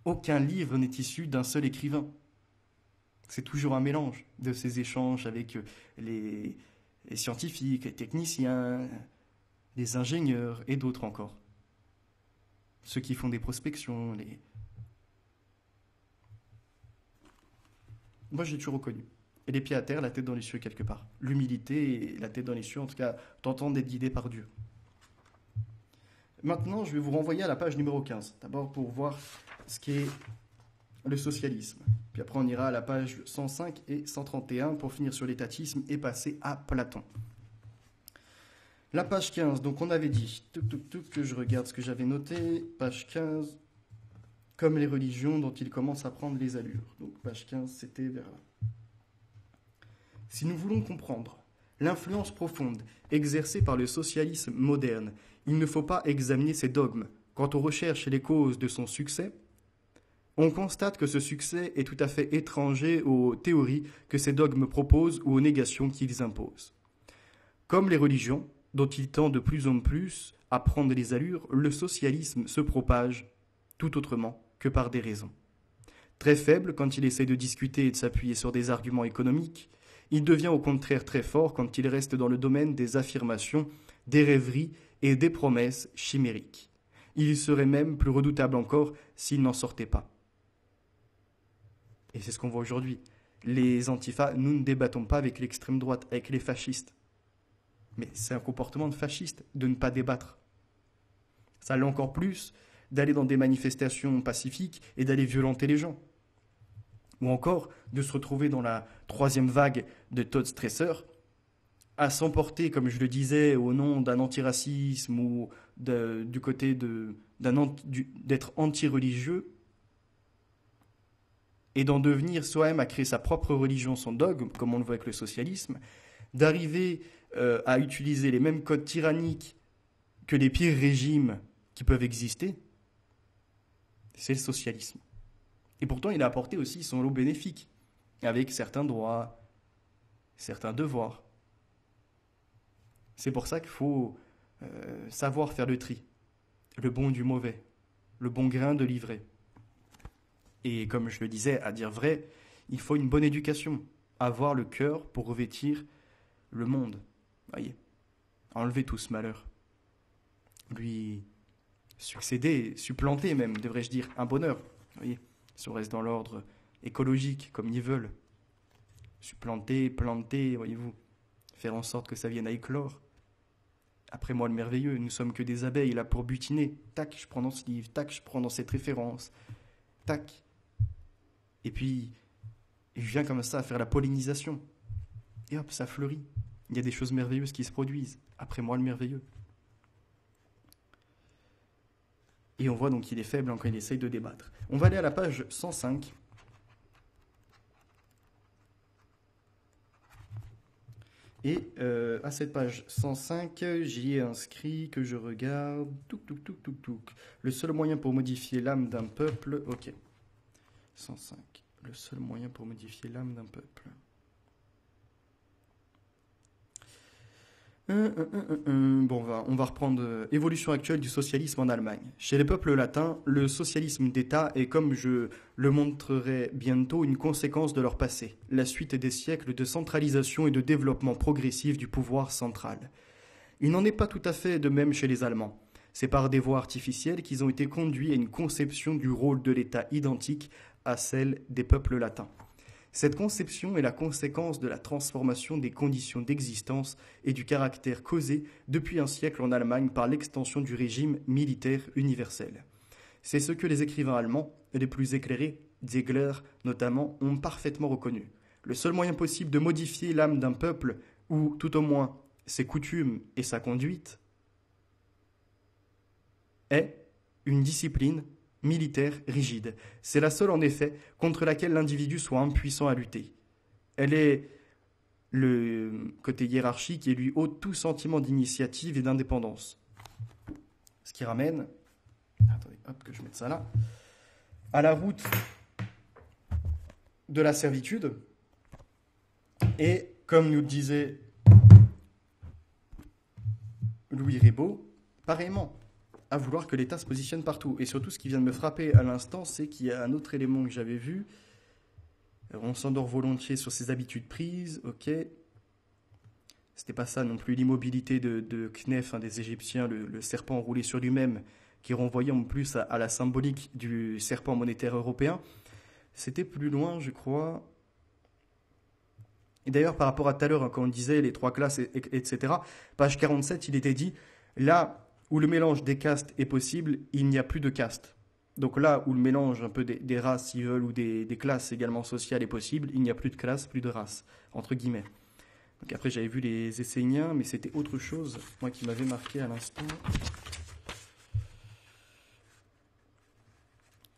aucun livre n'est issu d'un seul écrivain. C'est toujours un mélange de ces échanges avec les scientifiques, les techniciens, les ingénieurs et d'autres encore. Ceux qui font des prospections, Moi, j'ai toujours reconnu. Et les pieds à terre, la tête dans les cieux quelque part. L'humilité et la tête dans les cieux, en tout cas, t'entendre d'être guidé par Dieu. Maintenant, je vais vous renvoyer à la page numéro 15. D'abord pour voir ce qu'est le socialisme. Puis après, on ira à la page 105 et 131 pour finir sur l'étatisme et passer à Platon. La page 15, donc on avait dit, que je regarde ce que j'avais noté, page 15, comme les religions dont il commence à prendre les allures. Donc page 15, c'était vers là. Si nous voulons comprendre l'influence profonde exercée par le socialisme moderne, il ne faut pas examiner ses dogmes. Quand on recherche les causes de son succès, on constate que ce succès est tout à fait étranger aux théories que ces dogmes proposent ou aux négations qu'ils imposent. Comme les religions, dont il tend de plus en plus à prendre les allures, le socialisme se propage tout autrement que par des raisons. Très faible quand il essaie de discuter et de s'appuyer sur des arguments économiques, il devient au contraire très fort quand il reste dans le domaine des affirmations, des rêveries et des promesses chimériques. Il serait même plus redoutable encore s'il n'en sortait pas. Et c'est ce qu'on voit aujourd'hui. Les antifas, nous ne débattons pas avec l'extrême droite, avec les fascistes. Mais c'est un comportement de fasciste de ne pas débattre. Ça l'est encore plus d'aller dans des manifestations pacifiques et d'aller violenter les gens. Ou encore de se retrouver dans la troisième vague de Todd Stresser, à s'emporter, comme je le disais, au nom d'un antiracisme ou du côté d'être anti-religieux, et d'en devenir soi-même à créer sa propre religion, son dogme, comme on le voit avec le socialisme, d'arriver à utiliser les mêmes codes tyranniques que les pires régimes qui peuvent exister, c'est le socialisme. Et pourtant, il a apporté aussi son lot bénéfique, avec certains droits, certains devoirs. C'est pour ça qu'il faut savoir faire le tri, le bon du mauvais, le bon grain de l'ivraie. Et comme je le disais, à dire vrai, il faut une bonne éducation, avoir le cœur pour revêtir le monde. Voyez, enlever tout ce malheur. Lui succéder, supplanter même, devrais-je dire, un bonheur. Voyez, si on reste dans l'ordre écologique, comme ils veulent. Supplanter, planter, voyez-vous, faire en sorte que ça vienne à éclore. Après moi le merveilleux, nous sommes que des abeilles là pour butiner. Tac, je prends dans ce livre, tac, je prends dans cette référence. Tac. Et puis, je viens comme ça à faire la pollinisation. Et hop, ça fleurit. Il y a des choses merveilleuses qui se produisent. Après moi, le merveilleux. Et on voit donc qu'il est faible quand il essaye de débattre. On va aller à la page 105. Et à cette page 105, j'y ai inscrit que je regarde. Le seul moyen pour modifier l'âme d'un peuple. Ok. 105. Le seul moyen pour modifier l'âme d'un peuple. Bon, on va reprendre évolution actuelle du socialisme en Allemagne. Chez les peuples latins, le socialisme d'État est, comme je le montrerai bientôt, une conséquence de leur passé, la suite des siècles de centralisation et de développement progressif du pouvoir central. Il n'en est pas tout à fait de même chez les Allemands. C'est par des voies artificielles qu'ils ont été conduits à une conception du rôle de l'État identique à celle des peuples latins. Cette conception est la conséquence de la transformation des conditions d'existence et du caractère causé depuis un siècle en Allemagne par l'extension du régime militaire universel. C'est ce que les écrivains allemands, les plus éclairés, Ziegler notamment, ont parfaitement reconnu. Le seul moyen possible de modifier l'âme d'un peuple, ou tout au moins ses coutumes et sa conduite, est une discipline militaire rigide. C'est la seule, en effet, contre laquelle l'individu soit impuissant à lutter. Elle est le côté hiérarchique et lui ôte tout sentiment d'initiative et d'indépendance. Ce qui ramène, attendez, hop, que je mette ça là, à la route de la servitude. Et, comme nous le disait Louis Ribot, pareillement, à vouloir que l'État se positionne partout. Et surtout, ce qui vient de me frapper à l'instant, c'est qu'il y a un autre élément que j'avais vu. On s'endort volontiers sur ses habitudes prises, ok. C'était pas ça non plus l'immobilité de Knef, des Égyptiens, le serpent roulé sur lui-même, qui renvoyait en plus à la symbolique du serpent monétaire européen. C'était plus loin, je crois. Et d'ailleurs, par rapport à tout à l'heure, quand on disait les trois classes, etc., page 47, il était dit, là où le mélange des castes est possible, il n'y a plus de caste. Donc là où le mélange un peu des races, s'ils veulent, ou des classes également sociales est possible, il n'y a plus de classe, plus de race, entre guillemets. Donc après, j'avais vu les Esséniens, mais c'était autre chose, moi, qui m'avait marqué à l'instant.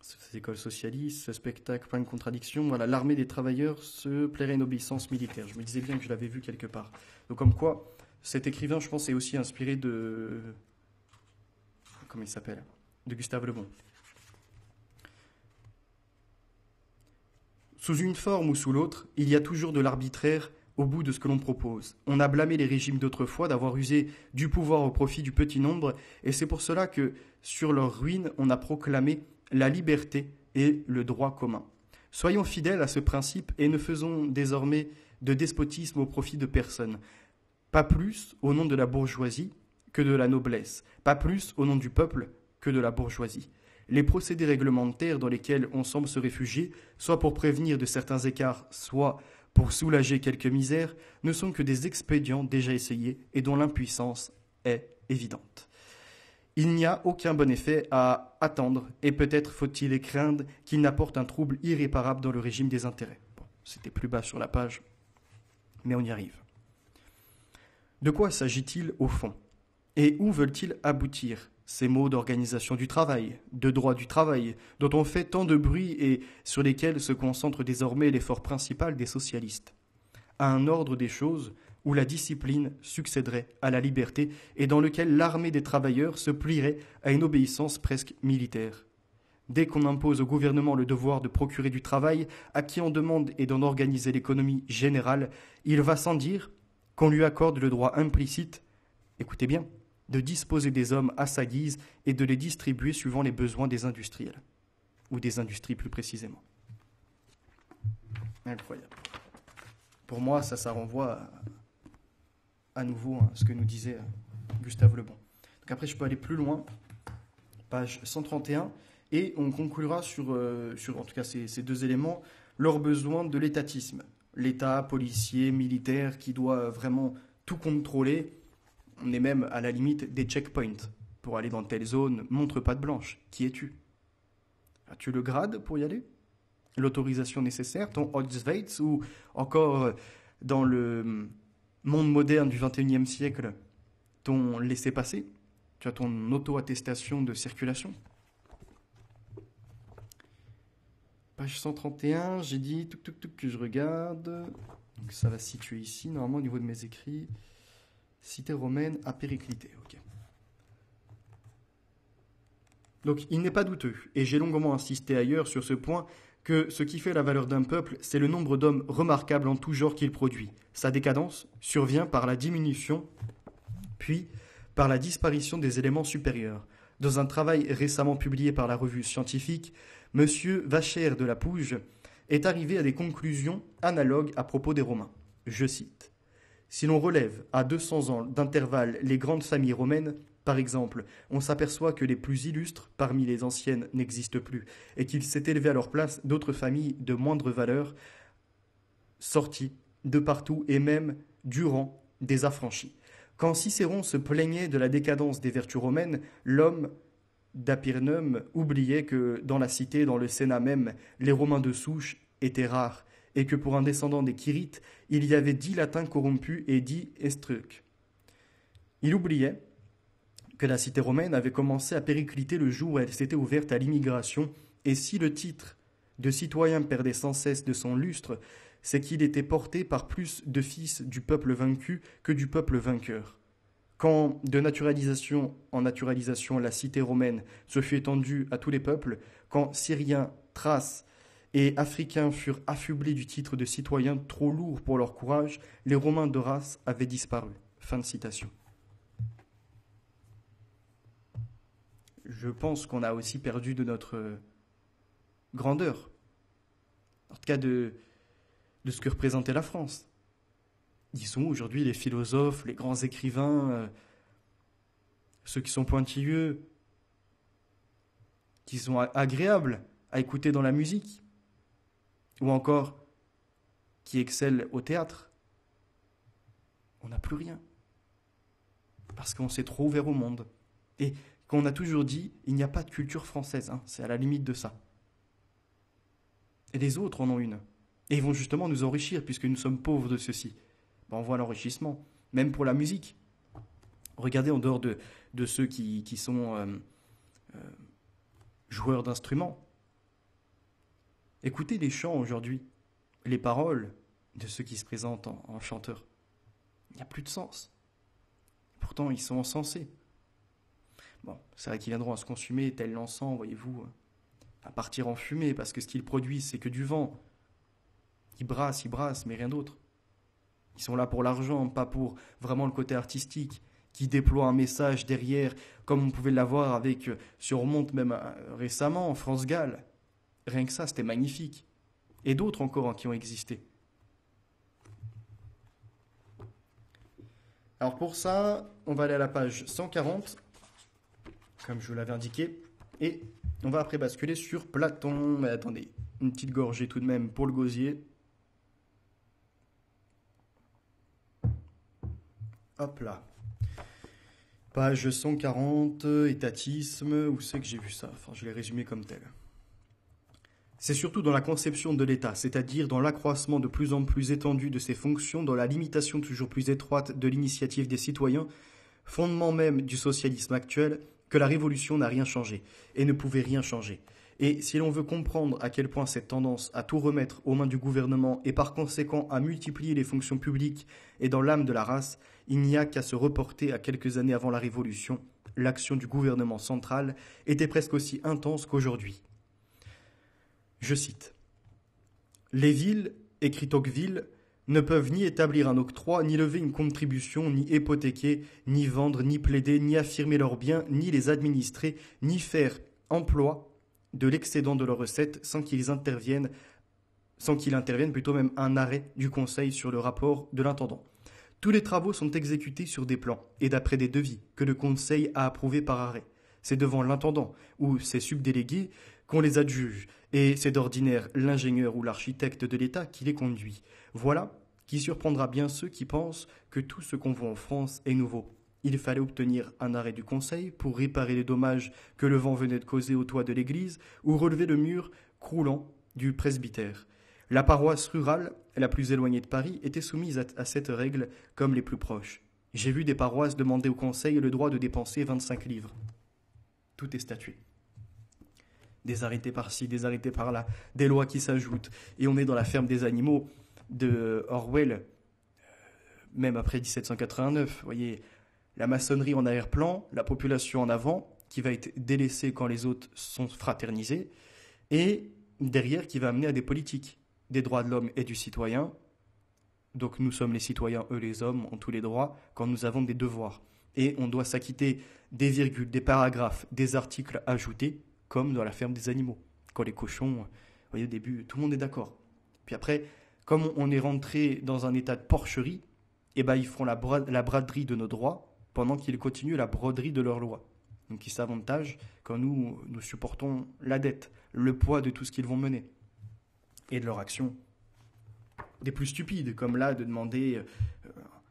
Ces écoles socialistes, ce spectacle plein de contradictions. Voilà, l'armée des travailleurs se plairait une obéissance militaire. Je me disais bien que je l'avais vu quelque part. Donc comme quoi, cet écrivain, je pense, est aussi inspiré de... Comment il s'appelle? De Gustave Le Bon. Sous une forme ou sous l'autre, il y a toujours de l'arbitraire au bout de ce que l'on propose. On a blâmé les régimes d'autrefois d'avoir usé du pouvoir au profit du petit nombre, et c'est pour cela que, sur leur ruine, on a proclamé la liberté et le droit commun. Soyons fidèles à ce principe et ne faisons désormais de despotisme au profit de personne. Pas plus au nom de la bourgeoisie que de la noblesse, pas plus au nom du peuple que de la bourgeoisie. Les procédés réglementaires dans lesquels on semble se réfugier, soit pour prévenir de certains écarts, soit pour soulager quelques misères, ne sont que des expédients déjà essayés et dont l'impuissance est évidente. Il n'y a aucun bon effet à attendre, et peut-être faut-il les craindre qu'ils n'apportent un trouble irréparable dans le régime des intérêts. Bon, c'était plus bas sur la page, mais on y arrive. De quoi s'agit-il au fond? Et où veulent-ils aboutir? Ces mots d'organisation du travail, de droit du travail, dont on fait tant de bruit et sur lesquels se concentre désormais l'effort principal des socialistes. À un ordre des choses où la discipline succéderait à la liberté et dans lequel l'armée des travailleurs se plierait à une obéissance presque militaire. Dès qu'on impose au gouvernement le devoir de procurer du travail, à qui on demande et d'en organiser l'économie générale, il va sans dire qu'on lui accorde le droit implicite, écoutez bien, de disposer des hommes à sa guise et de les distribuer suivant les besoins des industriels, ou des industries plus précisément. Incroyable. Pour moi, ça renvoie à nouveau à ce que nous disait Gustave Le Bon. Donc après, je peux aller plus loin, page 131, et on conclura sur en tout cas ces deux éléments, leurs besoins de l'étatisme. L'État policier, militaire, qui doit vraiment tout contrôler. On est même à la limite des checkpoints. Pour aller dans telle zone, montre patte blanche. Qui es-tu? As-tu le grade pour y aller? L'autorisation nécessaire, ton Holzweitz, ou encore dans le monde moderne du XXIe siècle, ton laissez-passer? Tu as ton auto-attestation de circulation? Page 131, j'ai dit que je regarde. Donc ça va se situer ici, normalement au niveau de mes écrits. Cité romaine à Périclité, ok. Donc il n'est pas douteux, et j'ai longuement insisté ailleurs sur ce point, que ce qui fait la valeur d'un peuple, c'est le nombre d'hommes remarquables en tout genre qu'il produit. Sa décadence survient par la diminution, puis par la disparition des éléments supérieurs. Dans un travail récemment publié par la revue scientifique, M. Vacher de la Pouge est arrivé à des conclusions analogues à propos des Romains. Je cite. Si l'on relève à 200 ans d'intervalle les grandes familles romaines, par exemple, on s'aperçoit que les plus illustres parmi les anciennes n'existent plus, et qu'il s'est élevé à leur place d'autres familles de moindre valeur, sorties de partout et même du rang des affranchis. Quand Cicéron se plaignait de la décadence des vertus romaines, l'homme d'Apirnum oubliait que dans la cité, dans le Sénat même, les Romains de souche étaient rares, et que pour un descendant des Quirites, il y avait 10 latins corrompus et 10 estrucs. Il oubliait que la cité romaine avait commencé à péricliter le jour où elle s'était ouverte à l'immigration, et si le titre de citoyen perdait sans cesse de son lustre, c'est qu'il était porté par plus de fils du peuple vaincu que du peuple vainqueur. Quand, de naturalisation en naturalisation, la cité romaine se fut étendue à tous les peuples, quand Syriens, Thraces et Africains furent affublés du titre de citoyens trop lourd pour leur courage, les Romains de race avaient disparu. Fin de citation. Je pense qu'on a aussi perdu de notre grandeur, en tout cas de ce que représentait la France. Disons aujourd'hui les philosophes, les grands écrivains, ceux qui sont pointilleux, qui sont agréables à écouter dans la musique, ou encore qui excellent au théâtre. On n'a plus rien. Parce qu'on s'est trop ouvert au monde. Et qu'on a toujours dit, il n'y a pas de culture française, hein, c'est à la limite de ça. Et les autres en ont une. Et ils vont justement nous enrichir, puisque nous sommes pauvres de ceci. Ben, on voit l'enrichissement, même pour la musique. Regardez en dehors de ceux qui sont joueurs d'instruments. Écoutez les chants aujourd'hui, les paroles de ceux qui se présentent en chanteurs. Il n'y a plus de sens. Pourtant, ils sont encensés. Bon, c'est vrai qu'ils viendront à se consumer tel l'encens, voyez-vous, à partir en fumée, parce que ce qu'ils produisent, c'est que du vent. Ils brassent, mais rien d'autre. Ils sont là pour l'argent, pas pour vraiment le côté artistique, qui déploie un message derrière, comme on pouvait l'avoir avec, si on remonte même récemment, France Gall. Rien que ça, c'était magnifique. Et d'autres encore qui ont existé. Alors pour ça, on va aller à la page 140, comme je vous l'avais indiqué, et on va après basculer sur Platon. Mais attendez, une petite gorgée tout de même pour le gosier. Hop là. Page 140, étatisme, où c'est que j'ai vu ça? Enfin, je l'ai résumé comme tel. C'est surtout dans la conception de l'État, c'est-à-dire dans l'accroissement de plus en plus étendu de ses fonctions, dans la limitation toujours plus étroite de l'initiative des citoyens, fondement même du socialisme actuel, que la Révolution n'a rien changé, et ne pouvait rien changer. Et si l'on veut comprendre à quel point cette tendance à tout remettre aux mains du gouvernement et par conséquent à multiplier les fonctions publiques est dans l'âme de la race, il n'y a qu'à se reporter à quelques années avant la Révolution. L'action du gouvernement central était presque aussi intense qu'aujourd'hui. Je cite. « Les villes, écrit Tocqueville, ne peuvent ni établir un octroi, ni lever une contribution, ni hypothéquer, ni vendre, ni plaider, ni affirmer leurs biens, ni les administrer, ni faire emploi de l'excédent de leurs recettes sans qu'il intervienne plutôt même un arrêt du Conseil sur le rapport de l'intendant. Tous les travaux sont exécutés sur des plans et d'après des devis que le Conseil a approuvés par arrêt. C'est devant l'intendant ou ses subdélégués qu'on les adjuge, et c'est d'ordinaire l'ingénieur ou l'architecte de l'État qui les conduit. Voilà qui surprendra bien ceux qui pensent que tout ce qu'on voit en France est nouveau. Il fallait obtenir un arrêt du Conseil pour réparer les dommages que le vent venait de causer au toit de l'église ou relever le mur croulant du presbytère. La paroisse rurale, la plus éloignée de Paris, était soumise à cette règle comme les plus proches. J'ai vu des paroisses demander au Conseil le droit de dépenser 25 livres. Tout est statué. Des arrêtés par-ci, des arrêtés par-là, des lois qui s'ajoutent. Et on est dans la ferme des animaux de Orwell, même après 1789. Vous voyez, la maçonnerie en arrière-plan, la population en avant, qui va être délaissée quand les autres sont fraternisés, et derrière qui va amener à des politiques, des droits de l'homme et du citoyen. Donc nous sommes les citoyens, eux les hommes, ont tous les droits, quand nous avons des devoirs. Et on doit s'acquitter des virgules, des paragraphes, des articles ajoutés, comme dans la ferme des animaux. Quand les cochons, vous voyez au début, tout le monde est d'accord. Puis après, comme on est rentré dans un état de porcherie, eh ben, ils feront la braderie de nos droits pendant qu'ils continuent la broderie de leurs lois. Donc ils s'avantagent quand nous supportons la dette, le poids de tout ce qu'ils vont mener et de leur action. Des plus stupides, comme là de demander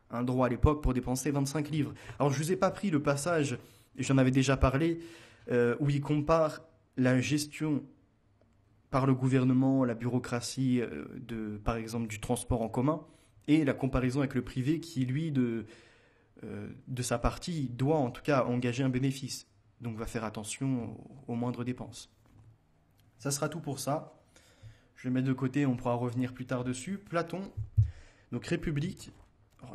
un droit à l'époque pour dépenser 25 livres. Alors je ne vous ai pas pris le passage, j'en avais déjà parlé, où il compare la gestion par le gouvernement, la bureaucratie par exemple du transport en commun, et la comparaison avec le privé qui, lui, de sa partie, doit en tout cas engager un bénéfice. Donc va faire attention aux moindres dépenses. Ça sera tout pour ça. Je vais le mettre de côté, on pourra revenir plus tard dessus. Platon, donc République.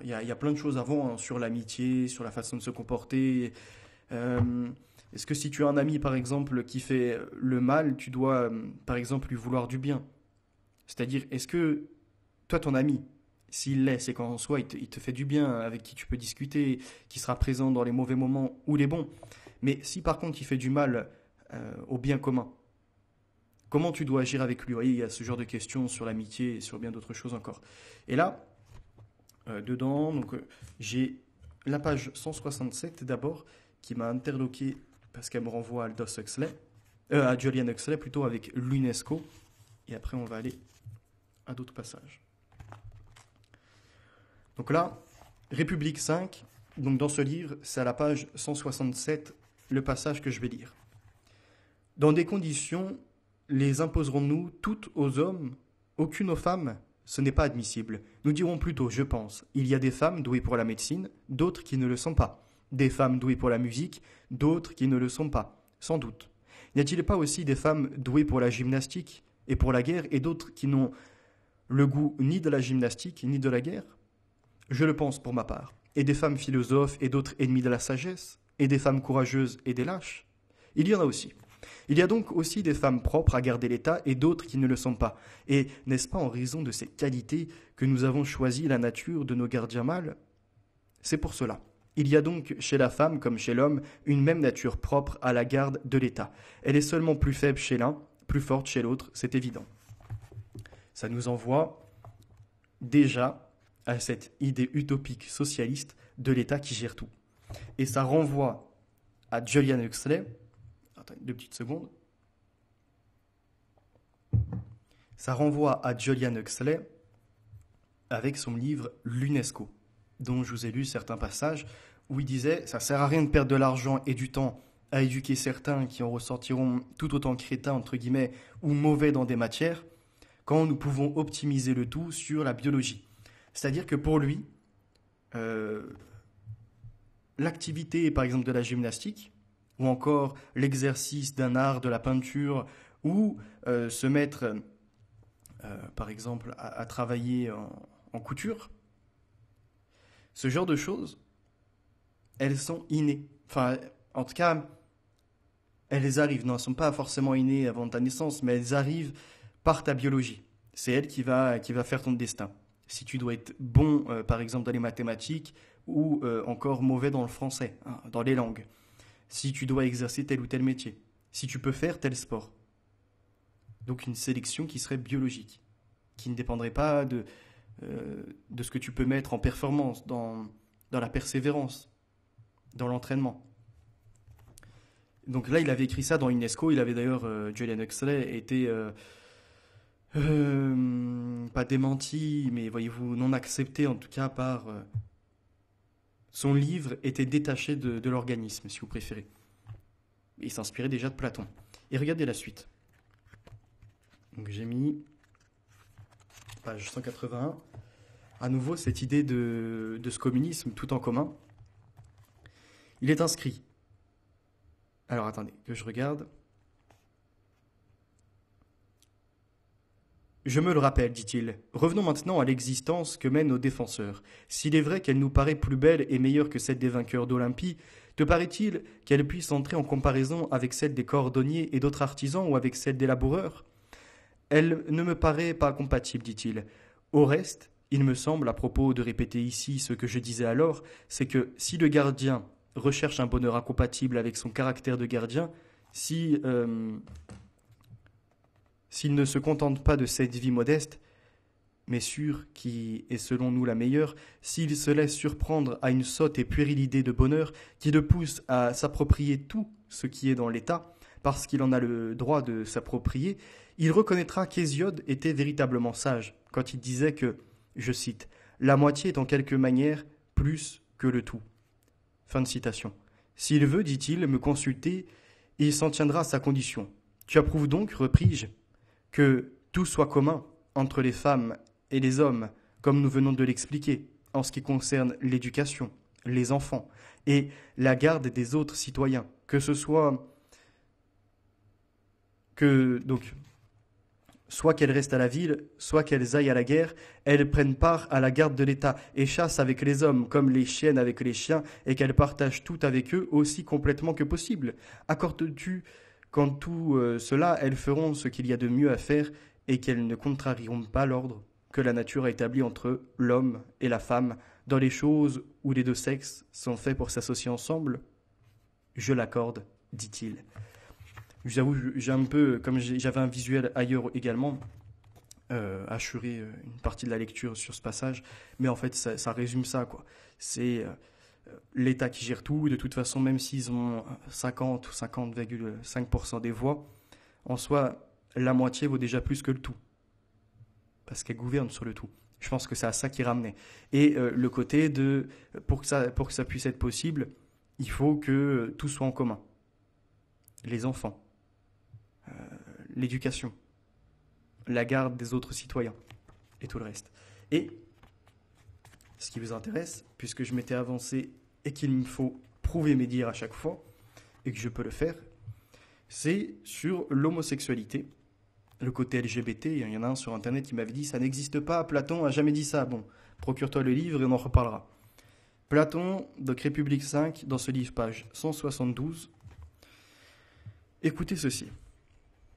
Il y a plein de choses avant, hein, sur l'amitié, sur la façon de se comporter. Est-ce que si tu as un ami, par exemple, qui fait le mal, tu dois, par exemple, lui vouloir du bien? C'est-à-dire, est-ce que toi, ton ami, s'il l'est, c'est qu'en soi, il te fait du bien, avec qui tu peux discuter, qui sera présent dans les mauvais moments ou les bons. Mais si, par contre, il fait du mal au bien commun, comment tu dois agir avec lui? Vous voyez, il y a ce genre de questions sur l'amitié et sur bien d'autres choses encore. Et là, dedans. Donc, j'ai la page 167 d'abord, qui m'a interloqué parce qu'elle me renvoie à Aldous Huxley, à Julian Huxley plutôt, avec l'UNESCO. Et après, on va aller à d'autres passages. Donc là, République 5, donc dans ce livre, c'est à la page 167, le passage que je vais lire. Dans des conditions, les imposerons-nous toutes aux hommes, aucune aux femmes? Ce n'est pas admissible. Nous dirons plutôt, je pense, il y a des femmes douées pour la médecine, d'autres qui ne le sont pas. Des femmes douées pour la musique, d'autres qui ne le sont pas, sans doute. N'y a-t-il pas aussi des femmes douées pour la gymnastique et pour la guerre, et d'autres qui n'ont le goût ni de la gymnastique ni de la guerre? Je le pense pour ma part. Et des femmes philosophes et d'autres ennemies de la sagesse, et des femmes courageuses et des lâches? Il y en a aussi. Il y a donc aussi des femmes propres à garder l'État et d'autres qui ne le sont pas. Et n'est-ce pas en raison de ces qualités que nous avons choisi la nature de nos gardiens mâles? C'est pour cela. Il y a donc chez la femme comme chez l'homme une même nature propre à la garde de l'État. Elle est seulement plus faible chez l'un, plus forte chez l'autre, c'est évident. Ça nous envoie déjà à cette idée utopique socialiste de l'État qui gère tout. Et ça renvoie à Julian Huxley. Attends, 2 petites secondes. Ça renvoie à Julian Huxley avec son livre L'UNESCO, dont je vous ai lu certains passages où il disait « ça sert à rien de perdre de l'argent et du temps à éduquer certains qui en ressortiront tout autant crétins, entre guillemets, ou mauvais dans des matières, quand nous pouvons optimiser le tout sur la biologie. » C'est-à-dire que pour lui, l'activité, par exemple, de la gymnastique, ou encore l'exercice d'un art, de la peinture, ou se mettre, par exemple, à travailler en couture, ce genre de choses, elles sont innées. Enfin, en tout cas, elles arrivent. Non, elles ne sont pas forcément innées avant ta naissance, mais elles arrivent par ta biologie. C'est elle qui va faire ton destin. Si tu dois être bon, par exemple, dans les mathématiques, ou encore mauvais dans le français, hein, dans les langues. Si tu dois exercer tel ou tel métier. Si tu peux faire tel sport. Donc une sélection qui serait biologique, qui ne dépendrait pas de ce que tu peux mettre en performance, dans la persévérance, dans l'entraînement. Donc là, il avait écrit ça dans l'UNESCO. Il avait d'ailleurs, Julian Huxley, été pas démenti, mais voyez-vous, non accepté en tout cas par... son livre était détaché de l'organisme, si vous préférez. Il s'inspirait déjà de Platon. Et regardez la suite. Donc j'ai mis page 181. À nouveau, cette idée de ce communisme tout en commun. Il est inscrit. Alors attendez, que je regarde. Je me le rappelle, dit-il. Revenons maintenant à l'existence que mènent nos défenseurs. S'il est vrai qu'elle nous paraît plus belle et meilleure que celle des vainqueurs d'Olympie, te paraît-il qu'elle puisse entrer en comparaison avec celle des cordonniers et d'autres artisans ou avec celle des laboureurs? Elle ne me paraît pas compatible, dit-il. Au reste, il me semble, à propos de répéter ici ce que je disais alors, c'est que si le gardien recherche un bonheur incompatible avec son caractère de gardien, s'il ne se contente pas de cette vie modeste, mais sûre qui est selon nous la meilleure, s'il se laisse surprendre à une sotte et puérile idée de bonheur qui le pousse à s'approprier tout ce qui est dans l'État, parce qu'il en a le droit de s'approprier, il reconnaîtra qu'Hésiode était véritablement sage quand il disait que, je cite, « la moitié est en quelque manière plus que le tout ». Fin de citation. S'il veut, dit-il, me consulter, il s'en tiendra à sa condition. Tu approuves donc, repris-je, que tout soit commun entre les femmes et les hommes, comme nous venons de l'expliquer, en ce qui concerne l'éducation, les enfants et la garde des autres citoyens, que ce soit soit qu'elles restent à la ville, soit qu'elles aillent à la guerre, elles prennent part à la garde de l'État et chassent avec les hommes comme les chiennes avec les chiens, et qu'elles partagent tout avec eux aussi complètement que possible. Accordes-tu qu'en tout cela, elles feront ce qu'il y a de mieux à faire et qu'elles ne contrarieront pas l'ordre que la nature a établi entre l'homme et la femme dans les choses où les deux sexes sont faits pour s'associer ensemble? Je l'accorde, dit-il. J'avoue, j'ai un peu, comme j'avais un visuel ailleurs également, achever une partie de la lecture sur ce passage, mais en fait ça résume ça, quoi. C'est l'État qui gère tout, de toute façon même s'ils ont 50 ou 50,5% des voix, en soi la moitié vaut déjà plus que le tout, parce qu'elle gouverne sur le tout. Je pense que c'est à ça qui ramenait. Et le côté de, pour que ça puisse être possible, il faut que tout soit en commun. Les enfants, l'éducation, la garde des autres citoyens et tout le reste. Et ce qui vous intéresse, puisque je m'étais avancé et qu'il me faut prouver mes dires à chaque fois, et que je peux le faire, c'est sur l'homosexualité, le côté LGBT. Il y en a un sur Internet qui m'avait dit « ça n'existe pas, Platon a jamais dit ça ». Bon, procure-toi le livre et on en reparlera. Platon, donc République 5, dans ce livre, page 172. Écoutez ceci.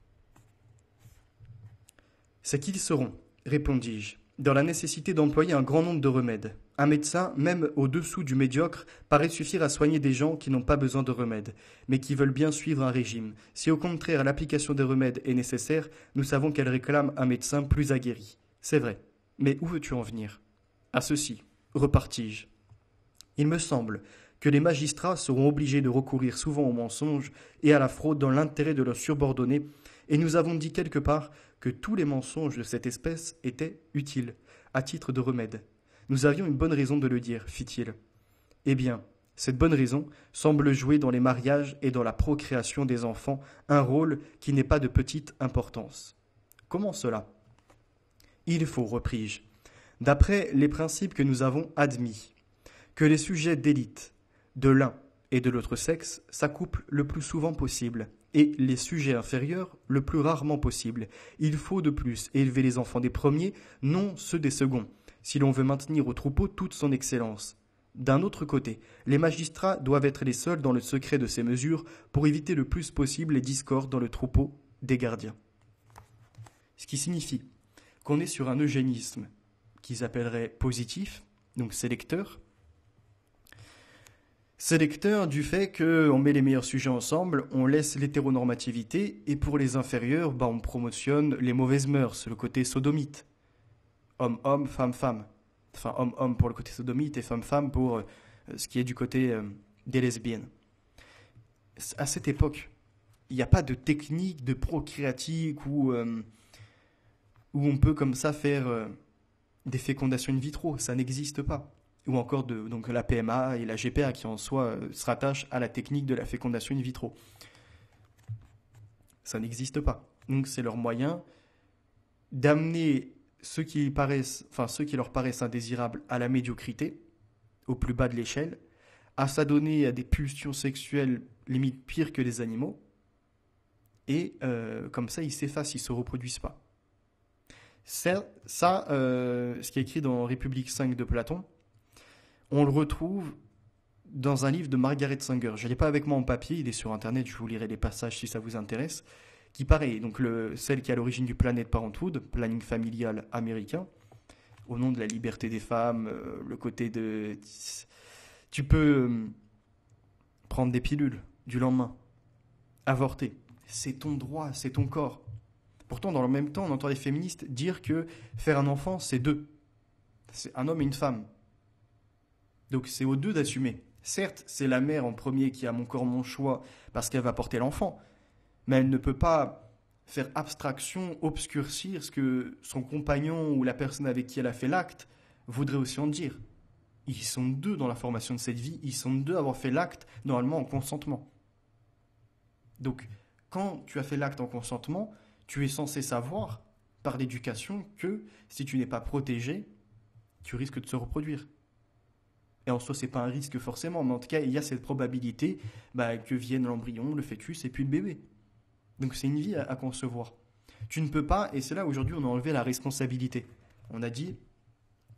« C'est qu'ils seront, répondis-je, dans la nécessité d'employer un grand nombre de remèdes. Un médecin, même au-dessous du médiocre, paraît suffire à soigner des gens qui n'ont pas besoin de remèdes, mais qui veulent bien suivre un régime. Si au contraire l'application des remèdes est nécessaire, nous savons qu'elle réclame un médecin plus aguerri. C'est vrai. Mais où veux-tu en venir ? À ceci, repartis-je. Il me semble que les magistrats seront obligés de recourir souvent au mensonge et à la fraude dans l'intérêt de leurs subordonnés, et nous avons dit quelque part que tous les mensonges de cette espèce étaient utiles, à titre de remède. Nous avions une bonne raison de le dire, fit-il. Eh bien, cette bonne raison semble jouer dans les mariages et dans la procréation des enfants un rôle qui n'est pas de petite importance. Comment cela ? Il faut, repris-je, d'après les principes que nous avons admis, que les sujets d'élite, de l'un et de l'autre sexe, s'accouplent le plus souvent possible, et les sujets inférieurs le plus rarement possible. Il faut de plus élever les enfants des premiers, non ceux des seconds, si l'on veut maintenir au troupeau toute son excellence. D'un autre côté, les magistrats doivent être les seuls dans le secret de ces mesures pour éviter le plus possible les discordes dans le troupeau des gardiens. Ce qui signifie qu'on est sur un eugénisme qu'ils appelleraient positif, donc sélecteur. Sélecteur du fait qu'on met les meilleurs sujets ensemble, on laisse l'hétéronormativité, et pour les inférieurs, on promotionne les mauvaises mœurs, le côté sodomite. Homme-homme, femme-femme. Enfin, homme-homme pour le côté sodomite et femme-femme pour ce qui est du côté des lesbiennes. À cette époque, il n'y a pas de technique de procréatique où on peut comme ça faire des fécondations in vitro. Ça n'existe pas. Ou encore donc la PMA et la GPA qui en soi se rattachent à la technique de la fécondation in vitro. Ça n'existe pas. Donc c'est leur moyen d'amener ceux qui leur paraissent indésirables à la médiocrité, au plus bas de l'échelle, à s'adonner à des pulsions sexuelles limite pires que les animaux, et comme ça ils s'effacent, ils ne se reproduisent pas. Ça, ce qui est écrit dans République 5 de Platon, on le retrouve dans un livre de Margaret Sanger. Je ne l'ai pas avec moi en papier, il est sur Internet, je vous lirai les passages si ça vous intéresse. Qui pareil, donc celle qui est à l'origine du Planned Parenthood, planning familial américain, au nom de la liberté des femmes, le côté de... Tu peux prendre des pilules du lendemain, avorter, c'est ton droit, c'est ton corps. Pourtant, dans le même temps, on entend les féministes dire que faire un enfant, c'est deux. C'est un homme et une femme. Donc c'est aux deux d'assumer. Certes, c'est la mère en premier qui a mon corps, mon choix, parce qu'elle va porter l'enfant. Mais elle ne peut pas faire abstraction, obscurcir ce que son compagnon ou la personne avec qui elle a fait l'acte voudrait aussi en dire. Ils sont deux dans la formation de cette vie, ils sont deux à avoir fait l'acte, normalement en consentement. Donc, quand tu as fait l'acte en consentement, tu es censé savoir, par l'éducation, que si tu n'es pas protégé, tu risques de se reproduire. Et en soi, ce n'est pas un risque forcément, mais en tout cas, il y a cette probabilité que vienne l'embryon, le fœtus et puis le bébé. Donc c'est une vie à concevoir. Tu ne peux pas, et c'est là aujourd'hui on a enlevé la responsabilité. On a dit,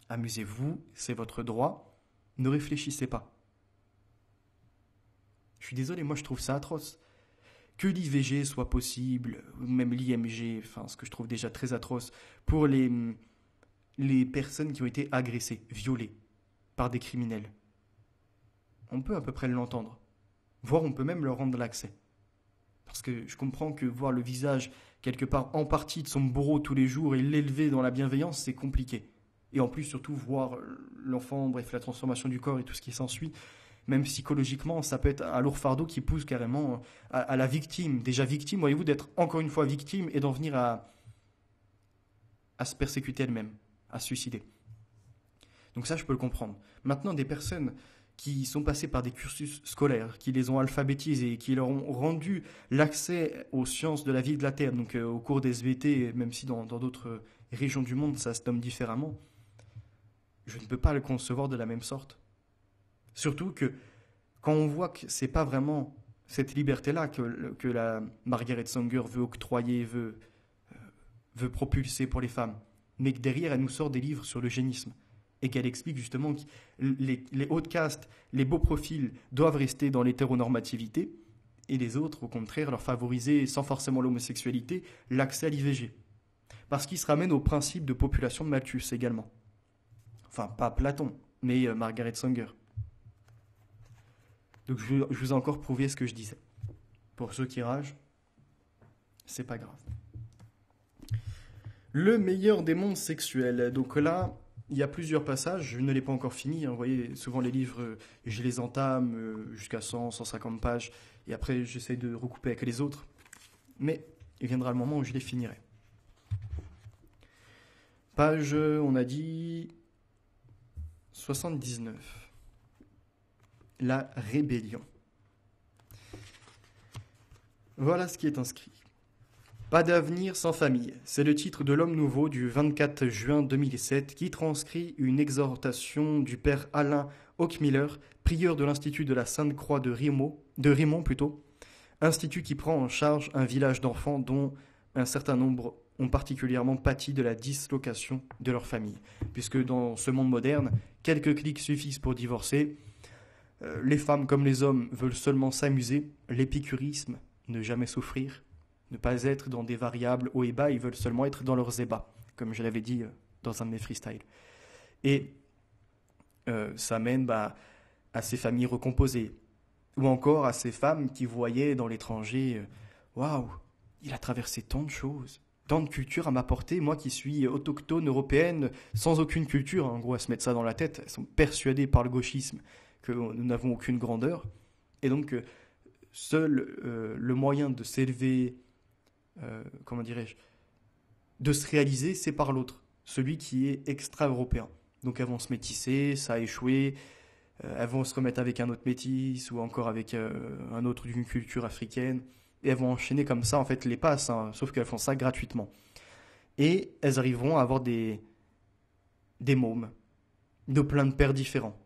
amusez-vous, c'est votre droit, ne réfléchissez pas. Je suis désolé, moi je trouve ça atroce. Que l'IVG soit possible, même l'IMG, ce que je trouve déjà très atroce, pour les personnes qui ont été agressées, violées par des criminels. On peut à peu près l'entendre. Voire on peut même leur rendre l'accès. Parce que je comprends que voir le visage quelque part en partie de son bourreau tous les jours et l'élever dans la bienveillance, c'est compliqué. Et en plus, surtout, voir l'enfant, bref, la transformation du corps et tout ce qui s'ensuit, même psychologiquement, ça peut être un lourd fardeau qui pousse carrément à la victime. Déjà victime, voyez-vous, d'être encore une fois victime et d'en venir à se persécuter elle-même, à se suicider. Donc ça, je peux le comprendre. Maintenant, des personnes qui sont passées par des cursus scolaires, qui les ont alphabétisés, qui leur ont rendu l'accès aux sciences de la vie et de la Terre, donc au cours des SVT, même si dans d'autres régions du monde, ça se nomme différemment, je ne peux pas le concevoir de la même sorte. Surtout que quand on voit que c'est pas vraiment cette liberté-là que la Margaret Sanger veut octroyer, veut propulser pour les femmes, mais que derrière elle nous sort des livres sur l'eugénisme et qu'elle explique justement que les hautes castes, les beaux profils doivent rester dans l'hétéronormativité et les autres, au contraire, leur favoriser, sans forcément l'homosexualité, l'accès à l'IVG. Parce qu'il se ramène au principe de population de Malthus également. Enfin, pas Platon, mais Margaret Sanger. Donc je vous ai encore prouvé ce que je disais. Pour ceux qui ragent, c'est pas grave. Le meilleur des mondes sexuels. Donc là, il y a plusieurs passages, je ne l'ai pas encore fini. Vous voyez, souvent les livres, je les entame jusqu'à 100, 150 pages, et après j'essaie de recouper avec les autres. Mais il viendra le moment où je les finirai. Page, on a dit 79. La rébellion. Voilà ce qui est inscrit. Pas d'avenir sans famille. C'est le titre de l'Homme Nouveau du 24 juin 2007 qui transcrit une exhortation du père Alain Hochmiller, prieur de l'Institut de la Sainte-Croix de Rimont, institut qui prend en charge un village d'enfants dont un certain nombre ont particulièrement pâti de la dislocation de leur famille. Puisque dans ce monde moderne, quelques clics suffisent pour divorcer. Les femmes comme les hommes veulent seulement s'amuser, l'épicurisme, ne jamais souffrir, ne pas être dans des variables hauts et bas, ils veulent seulement être dans leurs ébats, comme je l'avais dit dans un de mes freestyles. Et ça mène à ces familles recomposées, ou encore à ces femmes qui voyaient dans l'étranger « Waouh, il a traversé tant de choses, tant de cultures à m'apporter, moi qui suis autochtone, européenne, sans aucune culture, en gros, à se mettre ça dans la tête, elles sont persuadées par le gauchisme que nous n'avons aucune grandeur. Et donc, seul le moyen de s'élever, comment dirais-je, de se réaliser, c'est par l'autre, celui qui est extra-européen. Donc elles vont se métisser, ça a échoué, elles vont se remettre avec un autre métis ou encore avec un autre d'une culture africaine, et elles vont enchaîner comme ça, en fait, les passes, hein, sauf qu'elles font ça gratuitement. Et elles arriveront à avoir des mômes de plein de pères différents,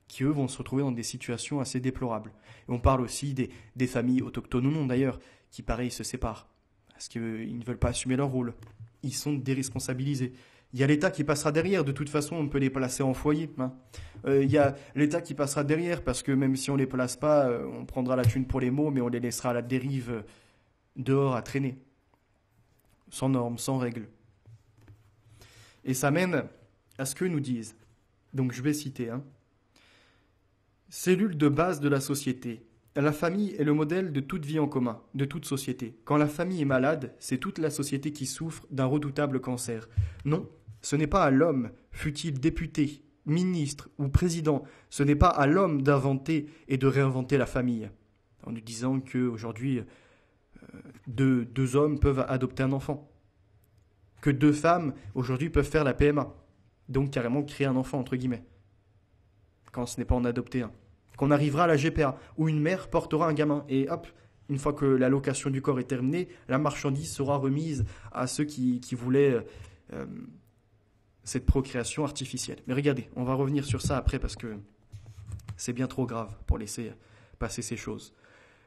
qui eux vont se retrouver dans des situations assez déplorables. Et on parle aussi des familles autochtones ou non d'ailleurs, qui pareil se séparent, parce qu'ils ne veulent pas assumer leur rôle. Ils sont déresponsabilisés. Il y a l'État qui passera derrière, de toute façon on peut les placer en foyer. Hein. Il y a l'État qui passera derrière, parce que même si on ne les place pas, on prendra la thune pour les mots, mais on les laissera à la dérive dehors à traîner. Sans normes, sans règles. Et ça mène à ce que nous disent. Donc je vais citer, cellule de base de la société. La famille est le modèle de toute vie en commun, de toute société. Quand la famille est malade, c'est toute la société qui souffre d'un redoutable cancer. Non, ce n'est pas à l'homme, fût-il député, ministre ou président, ce n'est pas à l'homme d'inventer et de réinventer la famille. En nous disant qu'aujourd'hui, deux hommes peuvent adopter un enfant. Que 2 femmes, aujourd'hui, peuvent faire la PMA. Donc carrément créer un enfant, entre guillemets. Quand ce n'est pas en adopter un. Qu'on arrivera à la GPA, où une mère portera un gamin. Et hop, une fois que la location du corps est terminée, la marchandise sera remise à ceux qui voulaient cette procréation artificielle. Mais regardez, on va revenir sur ça après parce que c'est bien trop grave pour laisser passer ces choses.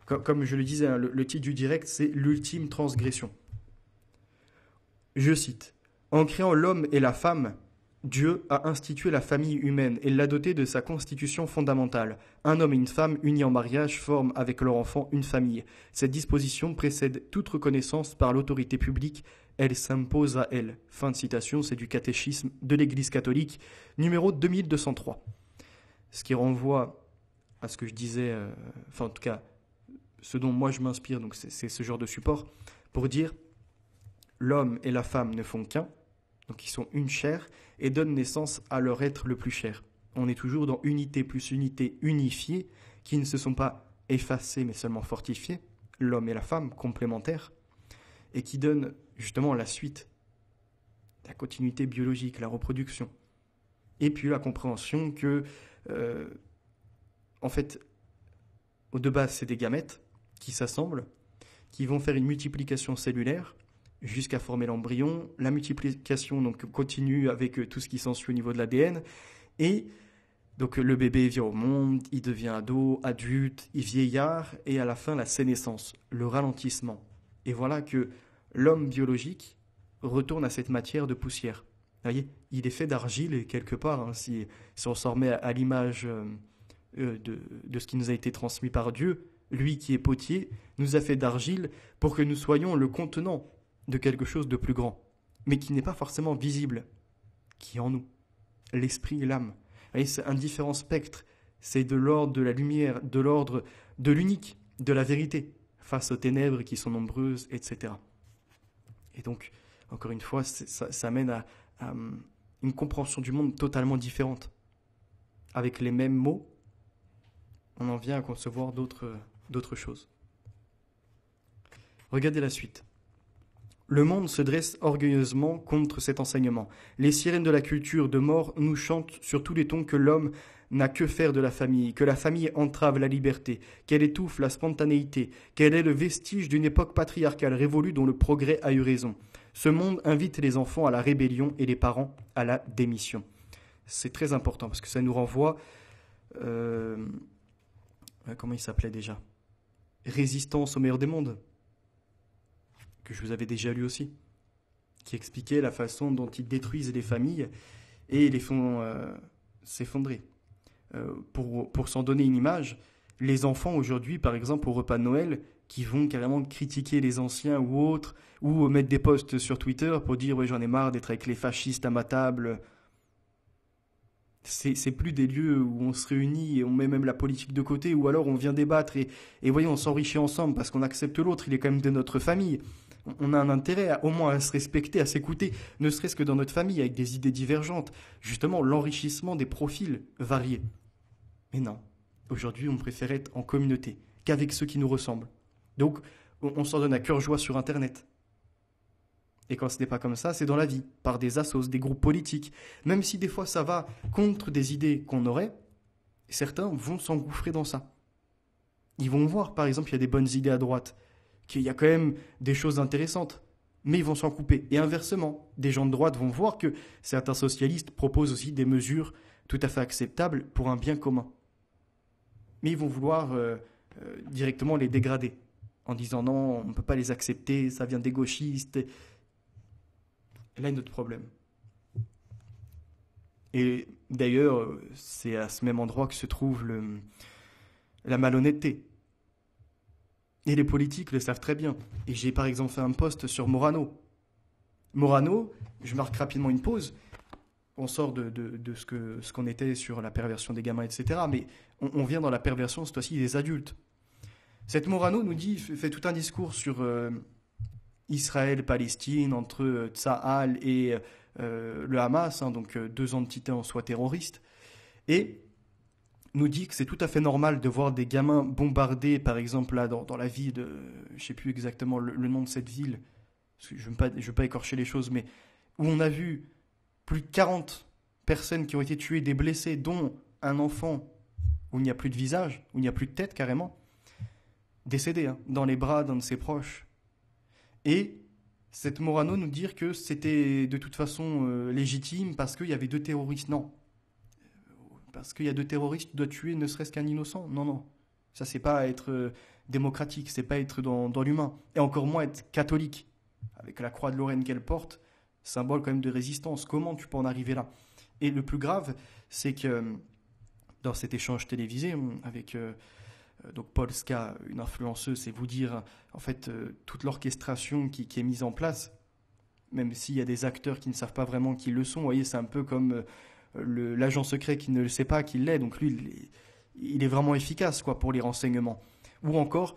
Comme je le disais, le titre du direct, c'est « L'ultime transgression ». Je cite, « En créant l'homme et la femme, Dieu a institué la famille humaine et l'a dotée de sa constitution fondamentale. Un homme et une femme unis en mariage forment avec leur enfant une famille. Cette disposition précède toute reconnaissance par l'autorité publique. Elle s'impose à elle. » Fin de citation, c'est du catéchisme de l'Église catholique, numéro 2203. Ce qui renvoie à ce que je disais, enfin en tout cas, ce dont moi je m'inspire, donc c'est ce genre de support, pour dire l'homme et la femme ne font qu'un, donc ils sont une chair, et donnent naissance à leur être le plus cher. On est toujours dans unité plus unité unifiée, qui ne se sont pas effacées mais seulement fortifiées, l'homme et la femme complémentaires, et qui donnent justement la suite, la continuité biologique, la reproduction. Et puis la compréhension que, en fait, de base, c'est des gamètes qui s'assemblent, qui vont faire une multiplication cellulaire jusqu'à former l'embryon. La multiplication donc, continue avec tout ce qui s'ensuit au niveau de l'ADN. Et donc le bébé vient au monde, il devient ado, adulte, il vieillard, et à la fin, la sénescence, le ralentissement. Et voilà que l'homme biologique retourne à cette matière de poussière. Vous voyez, il est fait d'argile, et quelque part, hein, si on s'en remet à l'image de ce qui nous a été transmis par Dieu, lui qui est potier, nous a fait d'argile pour que nous soyons le contenant de quelque chose de plus grand, mais qui n'est pas forcément visible, qui est en nous, l'esprit et l'âme. Vous voyez, c'est un différent spectre, c'est de l'ordre de la lumière, de l'ordre de l'unique, de la vérité, face aux ténèbres qui sont nombreuses, etc. Et donc, encore une fois, ça amène à une compréhension du monde totalement différente. Avec les mêmes mots, on en vient à concevoir d'autres choses. Regardez la suite. Le monde se dresse orgueilleusement contre cet enseignement. Les sirènes de la culture de mort nous chantent sur tous les tons que l'homme n'a que faire de la famille, que la famille entrave la liberté, qu'elle étouffe la spontanéité, qu'elle est le vestige d'une époque patriarcale révolue dont le progrès a eu raison. Ce monde invite les enfants à la rébellion et les parents à la démission. C'est très important parce que ça nous renvoie... comment il s'appelait déjà ? Résistance au meilleur des mondes, que je vous avais déjà lu aussi, qui expliquait la façon dont ils détruisent les familles et les font s'effondrer. Pour s'en donner une image, les enfants aujourd'hui, par exemple au repas de Noël, qui vont carrément critiquer les anciens ou autres, ou mettre des posts sur Twitter pour dire « ouais, j'en ai marre d'être avec les fascistes à ma table », c'est plus des lieux où on se réunit et on met même la politique de côté, ou alors on vient débattre et voyez, on s'enrichit ensemble parce qu'on accepte l'autre, il est quand même de notre famille. On a un intérêt au moins à se respecter, à s'écouter, ne serait-ce que dans notre famille, avec des idées divergentes. Justement, l'enrichissement des profils variés. Mais non, aujourd'hui, on préfère être en communauté qu'avec ceux qui nous ressemblent. Donc, on s'en donne à cœur joie sur Internet. Et quand ce n'est pas comme ça, c'est dans la vie, par des assos, des groupes politiques. Même si des fois ça va contre des idées qu'on aurait, certains vont s'engouffrer dans ça. Ils vont voir, par exemple, il y a des bonnes idées à droite, qu'il y a quand même des choses intéressantes, mais ils vont s'en couper. Et inversement, des gens de droite vont voir que certains socialistes proposent aussi des mesures tout à fait acceptables pour un bien commun. Mais ils vont vouloir directement les dégrader, en disant non, on ne peut pas les accepter, ça vient des gauchistes. Et là, il y a notre problème. Et d'ailleurs, c'est à ce même endroit que se trouve la malhonnêteté. Et les politiques le savent très bien. Et j'ai par exemple fait un post sur Morano. Morano, je marque rapidement une pause. On sort de ce qu'on était sur la perversion des gamins, etc. Mais on vient dans la perversion, cette fois-ci, des adultes. Cette Morano nous dit, fait tout un discours sur... Israël-Palestine, entre Tsahal et le Hamas, donc deux entités en soi terroristes, et nous dit que c'est tout à fait normal de voir des gamins bombardés, par exemple là dans la ville de, je ne sais plus exactement le nom de cette ville, parce que je ne veux pas écorcher les choses, mais où on a vu plus de 40 personnes qui ont été tuées, des blessés, dont un enfant où il n'y a plus de visage, où il n'y a plus de tête carrément, décédé dans les bras d'un de ses proches. Et cette Morano nous dire que c'était de toute façon légitime parce qu'il y avait deux terroristes. Non. Parce qu'il y a deux terroristes, tu dois tuer ne serait-ce qu'un innocent. Non, non. Ça, c'est pas être démocratique, c'est pas être dans l'humain. Et encore moins être catholique. Avec la croix de Lorraine qu'elle porte, symbole quand même de résistance. Comment tu peux en arriver là ? Et le plus grave, c'est que dans cet échange télévisé avec... donc Polska, une influenceuse, c'est vous dire en fait toute l'orchestration qui est mise en place, même s'il y a des acteurs qui ne savent pas vraiment qu'ils le sont. Vous voyez, c'est un peu comme l'agent secret qui ne le sait pas qu'il l'est, donc lui il est vraiment efficace quoi pour les renseignements. Ou encore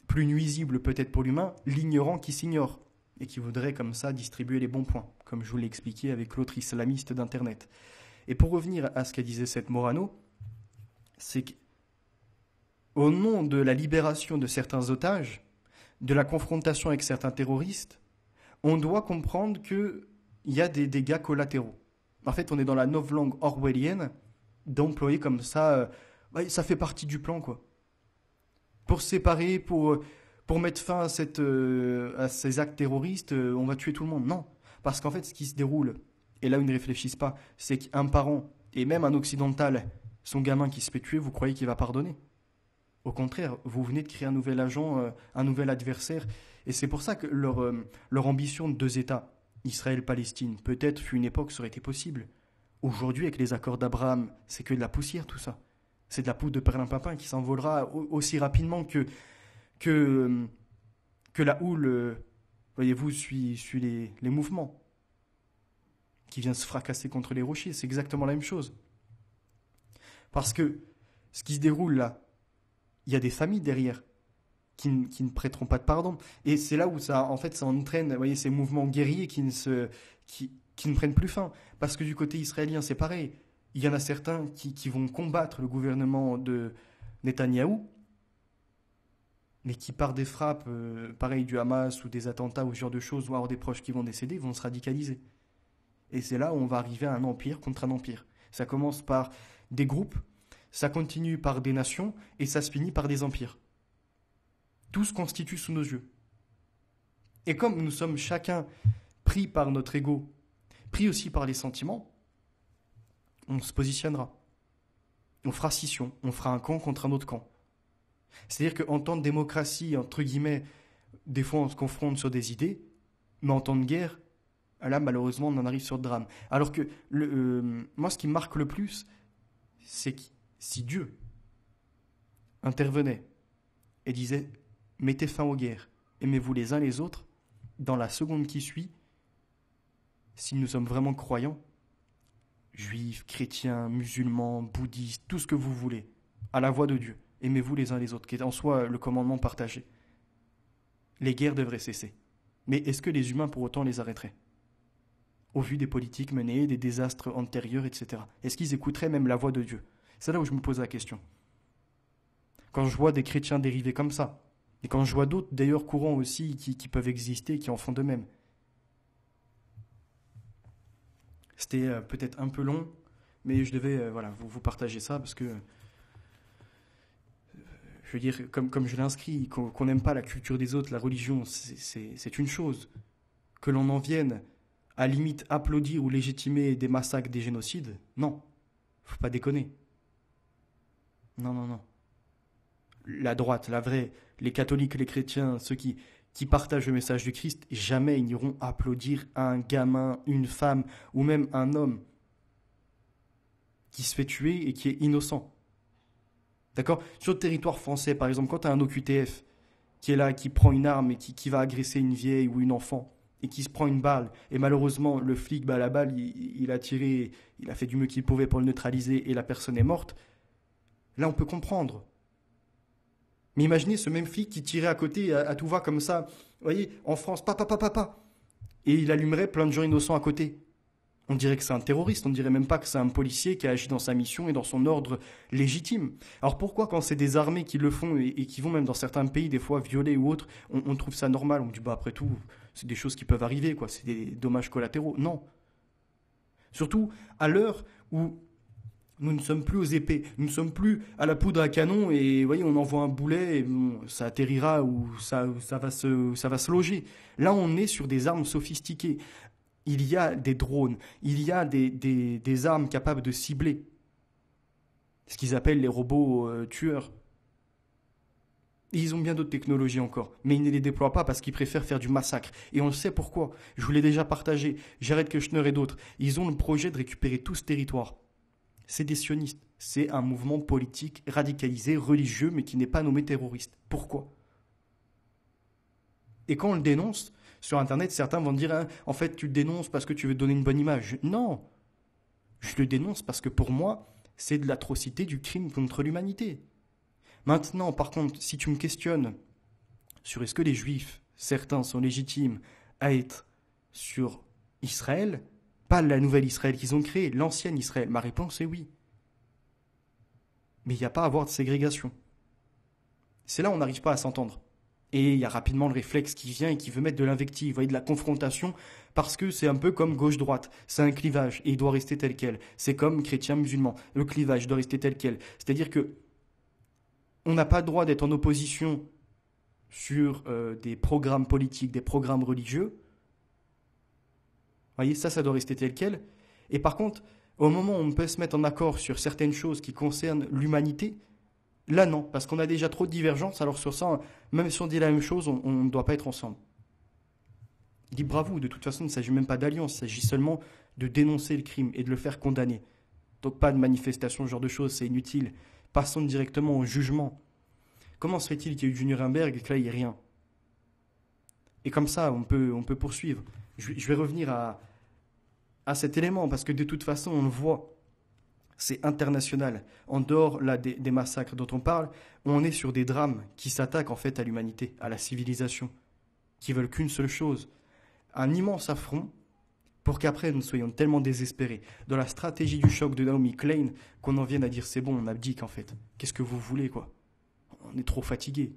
plus nuisible peut-être pour l'humain, l'ignorant qui s'ignore et qui voudrait comme ça distribuer les bons points, comme je vous l'ai expliqué avec l'autre islamiste d'Internet. Et pour revenir à ce qu'a disait cette Morano, c'est qu'au nom de la libération de certains otages, de la confrontation avec certains terroristes, on doit comprendre qu'il y a des dégâts collatéraux. En fait, on est dans la novlangue orwellienne d'employer comme ça, ça fait partie du plan, quoi. Pour se séparer, pour mettre fin à ces actes terroristes, on va tuer tout le monde. Non. Parce qu'en fait, ce qui se déroule, et là où ils ne réfléchissent pas, c'est qu'un parent, et même un occidental, son gamin qui se fait tuer, vous croyez qu'il va pardonner? Au contraire, vous venez de créer un nouvel agent, un nouvel adversaire. Et c'est pour ça que leur ambition de 2 États, Israël-Palestine, peut-être fut une époque, ça aurait été possible. Aujourd'hui, avec les accords d'Abraham, c'est que de la poussière tout ça. C'est de la poudre de perlimpinpin qui s'envolera aussi rapidement que la houle, voyez-vous, suit les mouvements, qui vient se fracasser contre les rochers. C'est exactement la même chose. Parce que ce qui se déroule là, il y a des familles derrière qui ne prêteront pas de pardon. Et c'est là où ça entraîne, vous voyez, ces mouvements guerriers qui ne prennent plus fin. Parce que du côté israélien, c'est pareil. Il y en a certains qui vont combattre le gouvernement de Netanyahou, mais qui, par des frappes, pareil, du Hamas ou des attentats ou ce genre de choses, ou alors des proches qui vont décéder, vont se radicaliser. Et c'est là où on va arriver à un empire contre un empire. Ça commence par des groupes, ça continue par des nations, et ça se finit par des empires. Tout se constitue sous nos yeux. Et comme nous sommes chacun pris par notre ego, pris aussi par les sentiments, on se positionnera. On fera scission, on fera un camp contre un autre camp. C'est-à-dire qu'en temps de démocratie, entre guillemets, des fois on se confronte sur des idées, mais en temps de guerre, là malheureusement on en arrive sur le drame. Alors que moi ce qui me marque le plus, c'est que si Dieu intervenait et disait « mettez fin aux guerres, aimez-vous les uns les autres », dans la seconde qui suit, si nous sommes vraiment croyants, juifs, chrétiens, musulmans, bouddhistes, tout ce que vous voulez, à la voix de Dieu, aimez-vous les uns les autres, qui est en soi le commandement partagé. Les guerres devraient cesser. Mais est-ce que les humains pour autant les arrêteraient? Au vu des politiques menées, des désastres antérieurs, etc. Est-ce qu'ils écouteraient même la voix de Dieu? C'est là où je me pose la question. Quand je vois des chrétiens dériver comme ça, et quand je vois d'autres d'ailleurs courants aussi qui peuvent exister, qui en font de même. C'était peut-être un peu long, mais je devais vous partager ça parce que, je veux dire, comme je l'ai inscrit, qu'on n'aime pas la culture des autres, la religion, c'est une chose. Que l'on en vienne à limite applaudir ou légitimer des massacres, des génocides, non, faut pas déconner. Non, non, non. La droite, la vraie, les catholiques, les chrétiens, ceux qui partagent le message du Christ, jamais ils n'iront applaudir un gamin, une femme ou même un homme qui se fait tuer et qui est innocent. D'accord? Sur le territoire français, par exemple, quand tu as un OQTF qui est là, qui prend une arme et qui va agresser une vieille ou une enfant et qui se prend une balle, et malheureusement, le flic, la balle, il a tiré, il a fait du mieux qu'il pouvait pour le neutraliser et la personne est morte, là on peut comprendre. Mais imaginez ce même flic qui tirait à côté à tout va comme ça, vous voyez, en France, papa, et il allumerait plein de gens innocents à côté. On dirait que c'est un terroriste, on dirait même pas que c'est un policier qui a agi dans sa mission et dans son ordre légitime. Alors pourquoi quand c'est des armées qui le font et qui vont même dans certains pays des fois violer ou autre, on trouve ça normal, on dit après tout, c'est des choses qui peuvent arriver, quoi, c'est des dommages collatéraux. Non. Surtout à l'heure où nous ne sommes plus aux épées, nous ne sommes plus à la poudre à canon et voyez, on envoie un boulet et bon, ça atterrira ou ça va se loger. Là, on est sur des armes sophistiquées. Il y a des drones, il y a des armes capables de cibler. Ce qu'ils appellent les robots tueurs. Et ils ont bien d'autres technologies encore, mais ils ne les déploient pas parce qu'ils préfèrent faire du massacre. Et on le sait pourquoi. Je vous l'ai déjà partagé. Jared Kushner et d'autres. Ils ont le projet de récupérer tout ce territoire. C'est des sionistes. C'est un mouvement politique radicalisé, religieux, mais qui n'est pas nommé terroriste. Pourquoi? Et quand on le dénonce, sur Internet, certains vont dire hein, en fait, tu le dénonces parce que tu veux donner une bonne image. Non. Je le dénonce parce que pour moi, c'est de l'atrocité, du crime contre l'humanité. Maintenant, par contre, si tu me questionnes sur est-ce que les Juifs, certains sont légitimes à être sur Israël, pas la nouvelle Israël qu'ils ont créée, l'ancienne Israël. Ma réponse est oui. Mais il n'y a pas à avoir de ségrégation. C'est là où on n'arrive pas à s'entendre. Et il y a rapidement le réflexe qui vient et qui veut mettre de l'invective, vous voyez, de la confrontation, parce que c'est un peu comme gauche-droite. C'est un clivage et il doit rester tel quel. C'est comme chrétien-musulman. Le clivage doit rester tel quel. C'est-à-dire que on n'a pas le droit d'être en opposition sur des programmes politiques, des programmes religieux. Vous voyez, ça doit rester tel quel. Et par contre, au moment où on peut se mettre en accord sur certaines choses qui concernent l'humanité, là non, parce qu'on a déjà trop de divergences, alors sur ça, même si on dit la même chose, on ne doit pas être ensemble. Libre à vous, de toute façon, il ne s'agit même pas d'alliance, il s'agit seulement de dénoncer le crime et de le faire condamner. Donc pas de manifestation, ce genre de choses, c'est inutile. Passons directement au jugement. Comment se fait-il qu'il y ait eu du Nuremberg et que là, il n'y ait rien? Et comme ça, on peut poursuivre. Je vais revenir à cet élément, parce que de toute façon, on le voit. C'est international. En dehors là, des massacres dont on parle, on est sur des drames qui s'attaquent en fait à l'humanité, à la civilisation, qui veulent qu'une seule chose, un immense affront pour qu'après nous soyons tellement désespérés dans la stratégie du choc de Naomi Klein qu'on en vienne à dire c'est bon, on abdique en fait. Qu'est-ce que vous voulez quoi? On est trop fatigués.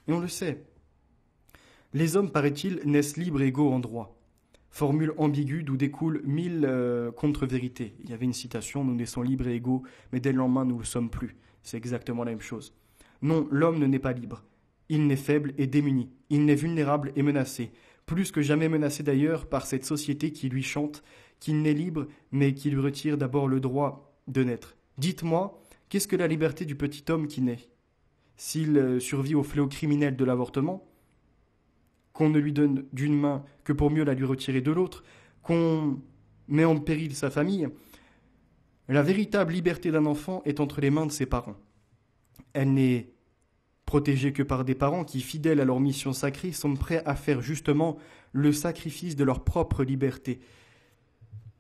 Et on le sait. Les hommes, paraît-il, naissent libres et égaux en droit. Formule ambiguë d'où découlent 1000 contre-vérités. Il y avait une citation, nous naissons libres et égaux, mais dès le lendemain, nous ne le sommes plus. C'est exactement la même chose. Non, l'homme ne naît pas libre. Il naît faible et démuni. Il naît vulnérable et menacé. Plus que jamais menacé d'ailleurs par cette société qui lui chante qu'il naît libre, mais qui lui retire d'abord le droit de naître. Dites-moi, qu'est-ce que la liberté du petit homme qui naît? S'il survit au fléau criminel de l'avortement, qu'on ne lui donne d'une main que pour mieux la lui retirer de l'autre, qu'on met en péril sa famille, la véritable liberté d'un enfant est entre les mains de ses parents. Elle n'est protégée que par des parents qui, fidèles à leur mission sacrée, sont prêts à faire justement le sacrifice de leur propre liberté,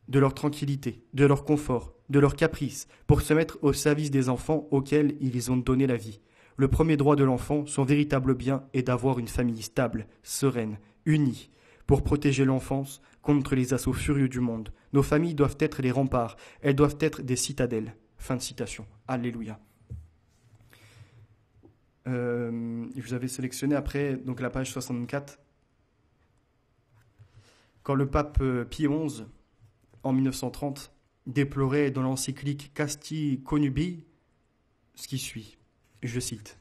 de leur tranquillité, de leur confort, de leur caprice, pour se mettre au service des enfants auxquels ils ont donné la vie. Le premier droit de l'enfant, son véritable bien, est d'avoir une famille stable, sereine, unie, pour protéger l'enfance contre les assauts furieux du monde. Nos familles doivent être les remparts, elles doivent être des citadelles. Fin de citation. Alléluia. Je vous avais sélectionné après donc la page 64. Quand le pape Pie XI, en 1930, déplorait dans l'encyclique Casti Connubii ce qui suit. Je cite.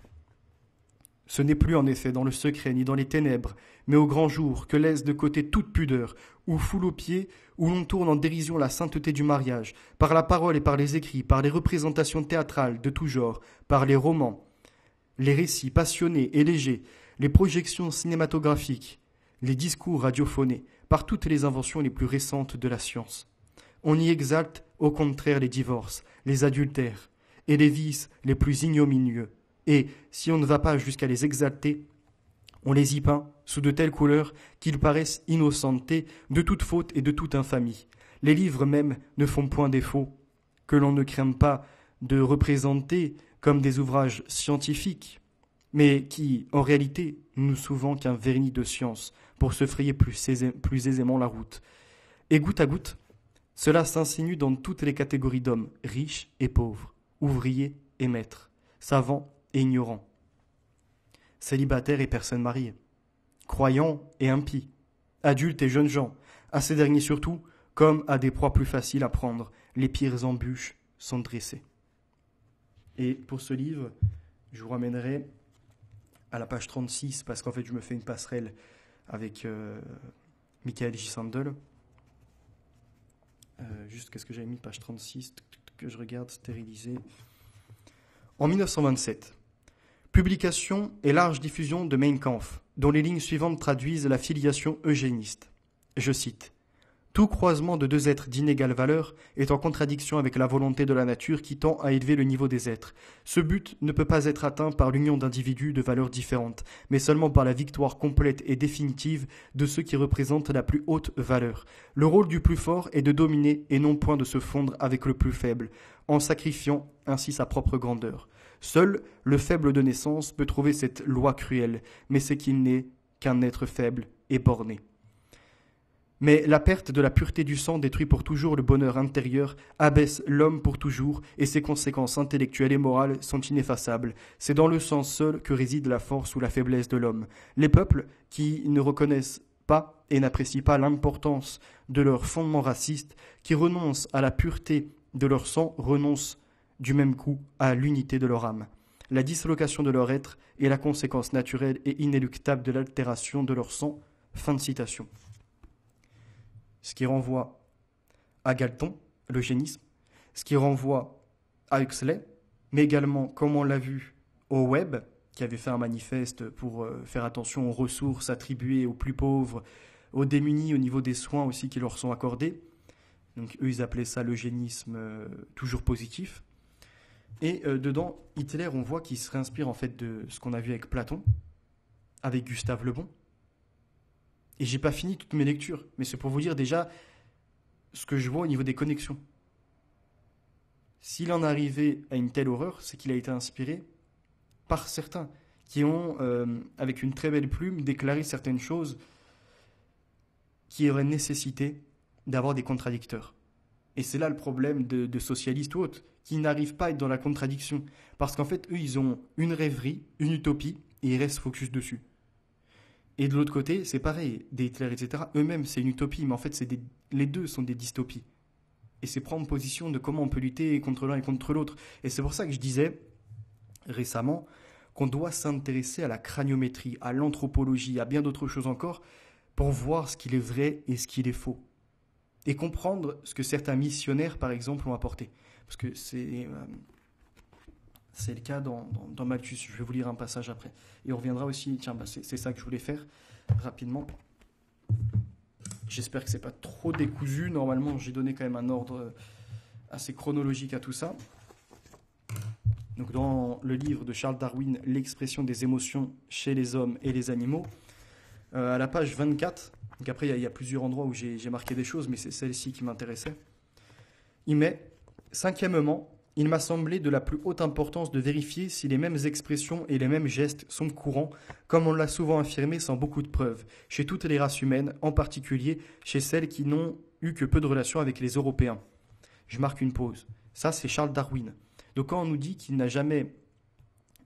« Ce n'est plus en effet dans le secret ni dans les ténèbres, mais au grand jour que laisse de côté toute pudeur, où foule aux pieds, où l'on tourne en dérision la sainteté du mariage, par la parole et par les écrits, par les représentations théâtrales de tout genre, par les romans, les récits passionnés et légers, les projections cinématographiques, les discours radiophonés, par toutes les inventions les plus récentes de la science. On y exalte au contraire les divorces, les adultères, et les vices les plus ignominieux. Et, si on ne va pas jusqu'à les exalter, on les y peint sous de telles couleurs qu'ils paraissent innocentés de toute faute et de toute infamie. Les livres même ne font point défaut, que l'on ne craint pas de représenter comme des ouvrages scientifiques, mais qui, en réalité, nous souvent qu'un vernis de science pour se frayer plus aisément la route. Et goutte à goutte, cela s'insinue dans toutes les catégories d'hommes, riches et pauvres, ouvriers et maîtres, savants et ignorants, célibataires et personnes mariées, croyants et impies, adultes et jeunes gens, à ces derniers surtout, comme à des proies plus faciles à prendre, les pires embûches sont dressées. Et pour ce livre, je vous ramènerai à la page 36, parce qu'en fait je me fais une passerelle avec Michael J. Sandel. Juste qu'est-ce que j'avais mis, page 36, que je regarde, stérilisé. En 1927, publication et large diffusion de Mein Kampf, dont les lignes suivantes traduisent la filiation eugéniste. Je cite. Tout croisement de deux êtres d'inégale valeur est en contradiction avec la volonté de la nature qui tend à élever le niveau des êtres. Ce but ne peut pas être atteint par l'union d'individus de valeurs différentes, mais seulement par la victoire complète et définitive de ceux qui représentent la plus haute valeur. Le rôle du plus fort est de dominer et non point de se fondre avec le plus faible, en sacrifiant ainsi sa propre grandeur. Seul le faible de naissance peut trouver cette loi cruelle, mais c'est qu'il n'est qu'un être faible et borné. Mais la perte de la pureté du sang détruit pour toujours le bonheur intérieur, abaisse l'homme pour toujours, et ses conséquences intellectuelles et morales sont ineffaçables. C'est dans le sang seul que réside la force ou la faiblesse de l'homme. Les peuples qui ne reconnaissent pas et n'apprécient pas l'importance de leur fondement raciste, qui renoncent à la pureté de leur sang, renoncent du même coup à l'unité de leur âme. La dislocation de leur être est la conséquence naturelle et inéluctable de l'altération de leur sang. Fin de citation. Ce qui renvoie à Galton, l'eugénisme, ce qui renvoie à Huxley, mais également, comme on l'a vu, au Webb, qui avait fait un manifeste pour faire attention aux ressources attribuées aux plus pauvres, aux démunis au niveau des soins aussi qui leur sont accordés. Donc eux, ils appelaient ça l'eugénisme toujours positif. Et dedans, Hitler, on voit qu'il se réinspire en fait de ce qu'on a vu avec Platon, avec Gustave Le Bon. Et j'ai pas fini toutes mes lectures, mais c'est pour vous dire déjà ce que je vois au niveau des connexions. S'il en est arrivé à une telle horreur, c'est qu'il a été inspiré par certains qui ont, avec une très belle plume, déclaré certaines choses qui auraient nécessité d'avoir des contradicteurs. Et c'est là le problème de socialistes ou autres, qui n'arrivent pas à être dans la contradiction. Parce qu'en fait, eux, ils ont une rêverie, une utopie, et ils restent focus dessus. Et de l'autre côté, c'est pareil, des Hitler, etc. Eux-mêmes, c'est une utopie, mais en fait, les deux sont des dystopies. Et c'est prendre position de comment on peut lutter contre l'un et contre l'autre. Et c'est pour ça que je disais récemment qu'on doit s'intéresser à la craniométrie, à l'anthropologie, à bien d'autres choses encore, pour voir ce qu'il est vrai et ce qu'il est faux. Et comprendre ce que certains missionnaires, par exemple, ont apporté. Parce que c'est le cas dans Malthus. Je vais vous lire un passage après. Et on reviendra aussi, tiens, c'est ça que je voulais faire rapidement. J'espère que c'est pas trop décousu. Normalement, j'ai donné quand même un ordre assez chronologique à tout ça. Donc dans le livre de Charles Darwin, L'expression des émotions chez les hommes et les animaux, à la page 24, donc après il y a plusieurs endroits où j'ai marqué des choses, mais c'est celle-ci qui m'intéressait. Il met, cinquièmement, il m'a semblé de la plus haute importance de vérifier si les mêmes expressions et les mêmes gestes sont courants, comme on l'a souvent affirmé sans beaucoup de preuves, chez toutes les races humaines, en particulier chez celles qui n'ont eu que peu de relations avec les Européens. Je marque une pause. Ça, c'est Charles Darwin. Donc quand on nous dit qu'il n'a jamais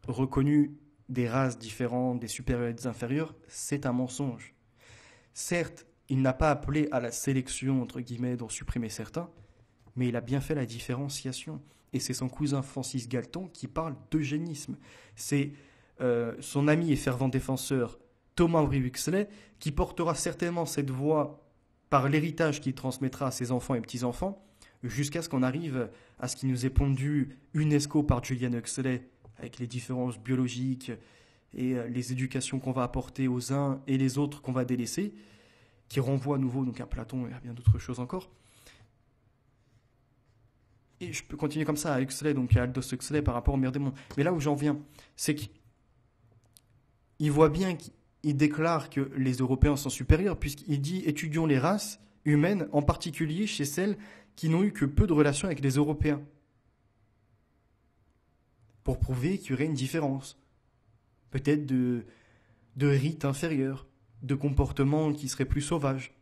reconnu des races différentes, des supérieurs et des inférieurs, c'est un mensonge. Certes, il n'a pas appelé à la sélection, entre guillemets, d'en supprimer certains, mais il a bien fait la différenciation. Et c'est son cousin Francis Galton qui parle d'eugénisme. C'est son ami et fervent défenseur Thomas-Henri Huxley qui portera certainement cette voix par l'héritage qu'il transmettra à ses enfants et petits-enfants, jusqu'à ce qu'on arrive à ce qui nous est pondu UNESCO par Julian Huxley, avec les différences biologiques et les éducations qu'on va apporter aux uns et les autres qu'on va délaisser, qui renvoie à nouveau donc à Platon et à bien d'autres choses encore. Et je peux continuer comme ça à Huxley, donc à Aldous Huxley par rapport au meilleur des mondes. Mais là où j'en viens, c'est qu'il voit bien qu'il déclare que les Européens sont supérieurs, puisqu'il dit « étudions les races humaines, en particulier chez celles qui n'ont eu que peu de relations avec les Européens ». Pour prouver qu'il y aurait une différence. Peut-être de rites inférieurs, de comportements qui seraient plus sauvages,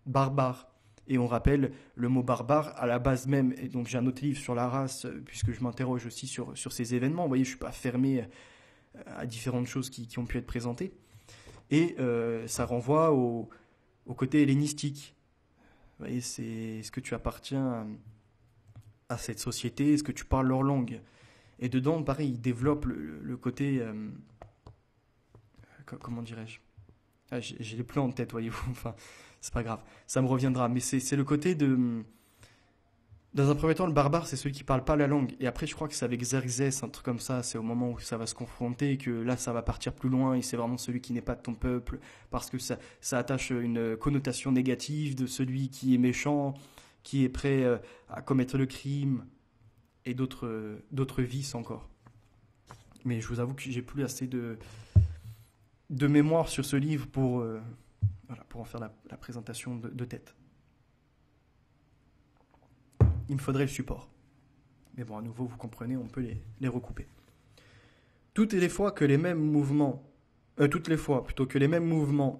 barbares. Et on rappelle le mot barbare à la base même. Et donc j'ai un autre livre sur la race, puisque je m'interroge aussi sur ces événements. Vous voyez, je ne suis pas fermé à différentes choses qui ont pu être présentées. Et ça renvoie au côté hellénistique. Vous voyez, c'est est-ce que tu appartiens à cette société, est-ce que tu parles leur langue. Et dedans, pareil, il développe le côté... comment dirais-je, j'ai les plans en tête, voyez-vous. Enfin, c'est pas grave, ça me reviendra. Mais c'est le côté de Dans un premier temps, le barbare, c'est celui qui parle pas la langue. Et après, je crois que c'est avec Xerxès, un truc comme ça. C'est au moment où ça va se confronter que là, ça va partir plus loin. Et c'est vraiment celui qui n'est pas de ton peuple. Parce que ça attache une connotation négative de celui qui est méchant, qui est prêt à commettre le crime et d'autres vices encore. Mais je vous avoue que j'ai plus assez de mémoire sur ce livre pour en faire la présentation de tête. Il me faudrait le support. Mais bon, à nouveau, vous comprenez, on peut les recouper. Toutes les fois que les mêmes mouvements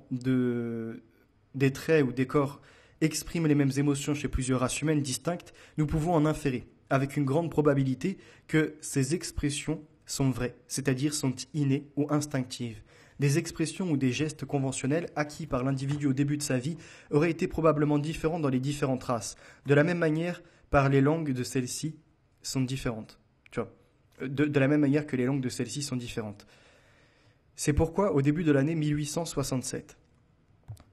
des traits ou des corps expriment les mêmes émotions chez plusieurs races humaines distinctes, nous pouvons en inférer, avec une grande probabilité, que ces expressions sont vraies, c'est-à-dire sont innées ou instinctives. Des expressions ou des gestes conventionnels acquis par l'individu au début de sa vie auraient été probablement différents dans les différentes races. De la même manière, par les langues de celles-ci sont différentes. Tu vois, de la même manière que les langues de celles-ci sont différentes. C'est pourquoi, au début de l'année 1867,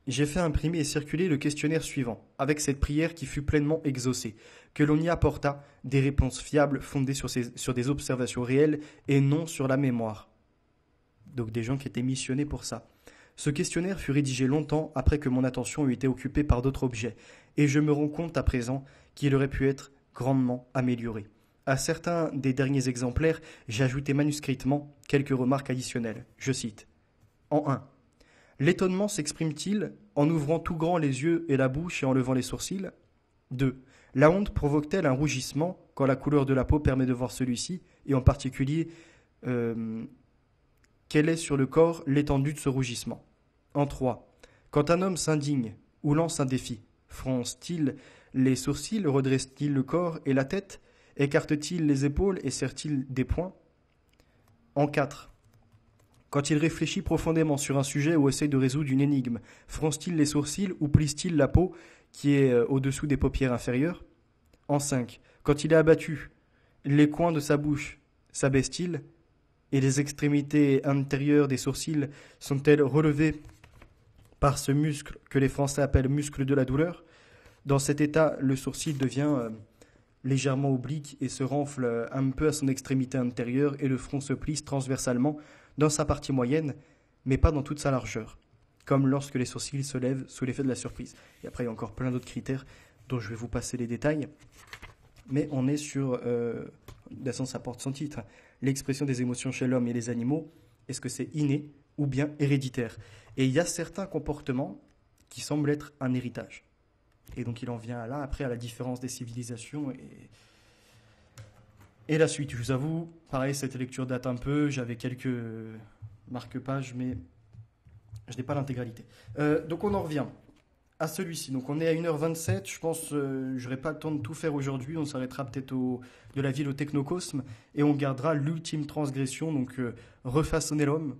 j'ai fait imprimer et circuler le questionnaire suivant, avec cette prière qui fut pleinement exaucée, que l'on y apporta des réponses fiables fondées sur des observations réelles et non sur la mémoire. Donc des gens qui étaient missionnés pour ça. Ce questionnaire fut rédigé longtemps après que mon attention eut été occupée par d'autres objets, et je me rends compte à présent qu'il aurait pu être grandement amélioré. À certains des derniers exemplaires, j'ai ajouté manuscritement quelques remarques additionnelles. Je cite. En 1. L'étonnement s'exprime-t-il en ouvrant tout grand les yeux et la bouche et en levant les sourcils ? 2. La honte provoque-t-elle un rougissement quand la couleur de la peau permet de voir celui-ci, et en particulier, quelle est sur le corps l'étendue de ce rougissement ? En 3. Quand un homme s'indigne ou lance un défi, fronce-t-il les sourcils, redresse-t-il le corps et la tête, écarte-t-il les épaules et serre-t-il des poings ? En 4. Quand il réfléchit profondément sur un sujet ou essaie de résoudre une énigme, fronce-t-il les sourcils ou plisse-t-il la peau qui est au-dessous des paupières inférieures ? En 5. Quand il est abattu, les coins de sa bouche s'abaissent-ils et les extrémités intérieures des sourcils sont-elles relevées par ce muscle que les Français appellent muscle de la douleur ? Dans cet état, le sourcil devient légèrement oblique et se renfle un peu à son extrémité intérieure et le front se plisse transversalement dans sa partie moyenne, mais pas dans toute sa largeur, comme lorsque les sourcils se lèvent sous l'effet de la surprise. Et après, il y a encore plein d'autres critères dont je vais vous passer les détails, mais on est sur, ça porte son titre, l'expression des émotions chez l'homme et les animaux, est-ce que c'est inné ou bien héréditaire ? Et il y a certains comportements qui semblent être un héritage. Et donc il en vient là, après, à la différence des civilisations et la suite. Je vous avoue, pareil, cette lecture date un peu, j'avais quelques marque-pages, mais je n'ai pas l'intégralité. Donc on en revient à celui-ci. Donc on est à 1h27, je pense je n'aurai pas le temps de tout faire aujourd'hui, on s'arrêtera peut-être de la ville au technocosme, et on gardera l'ultime transgression, donc refaçonner l'homme,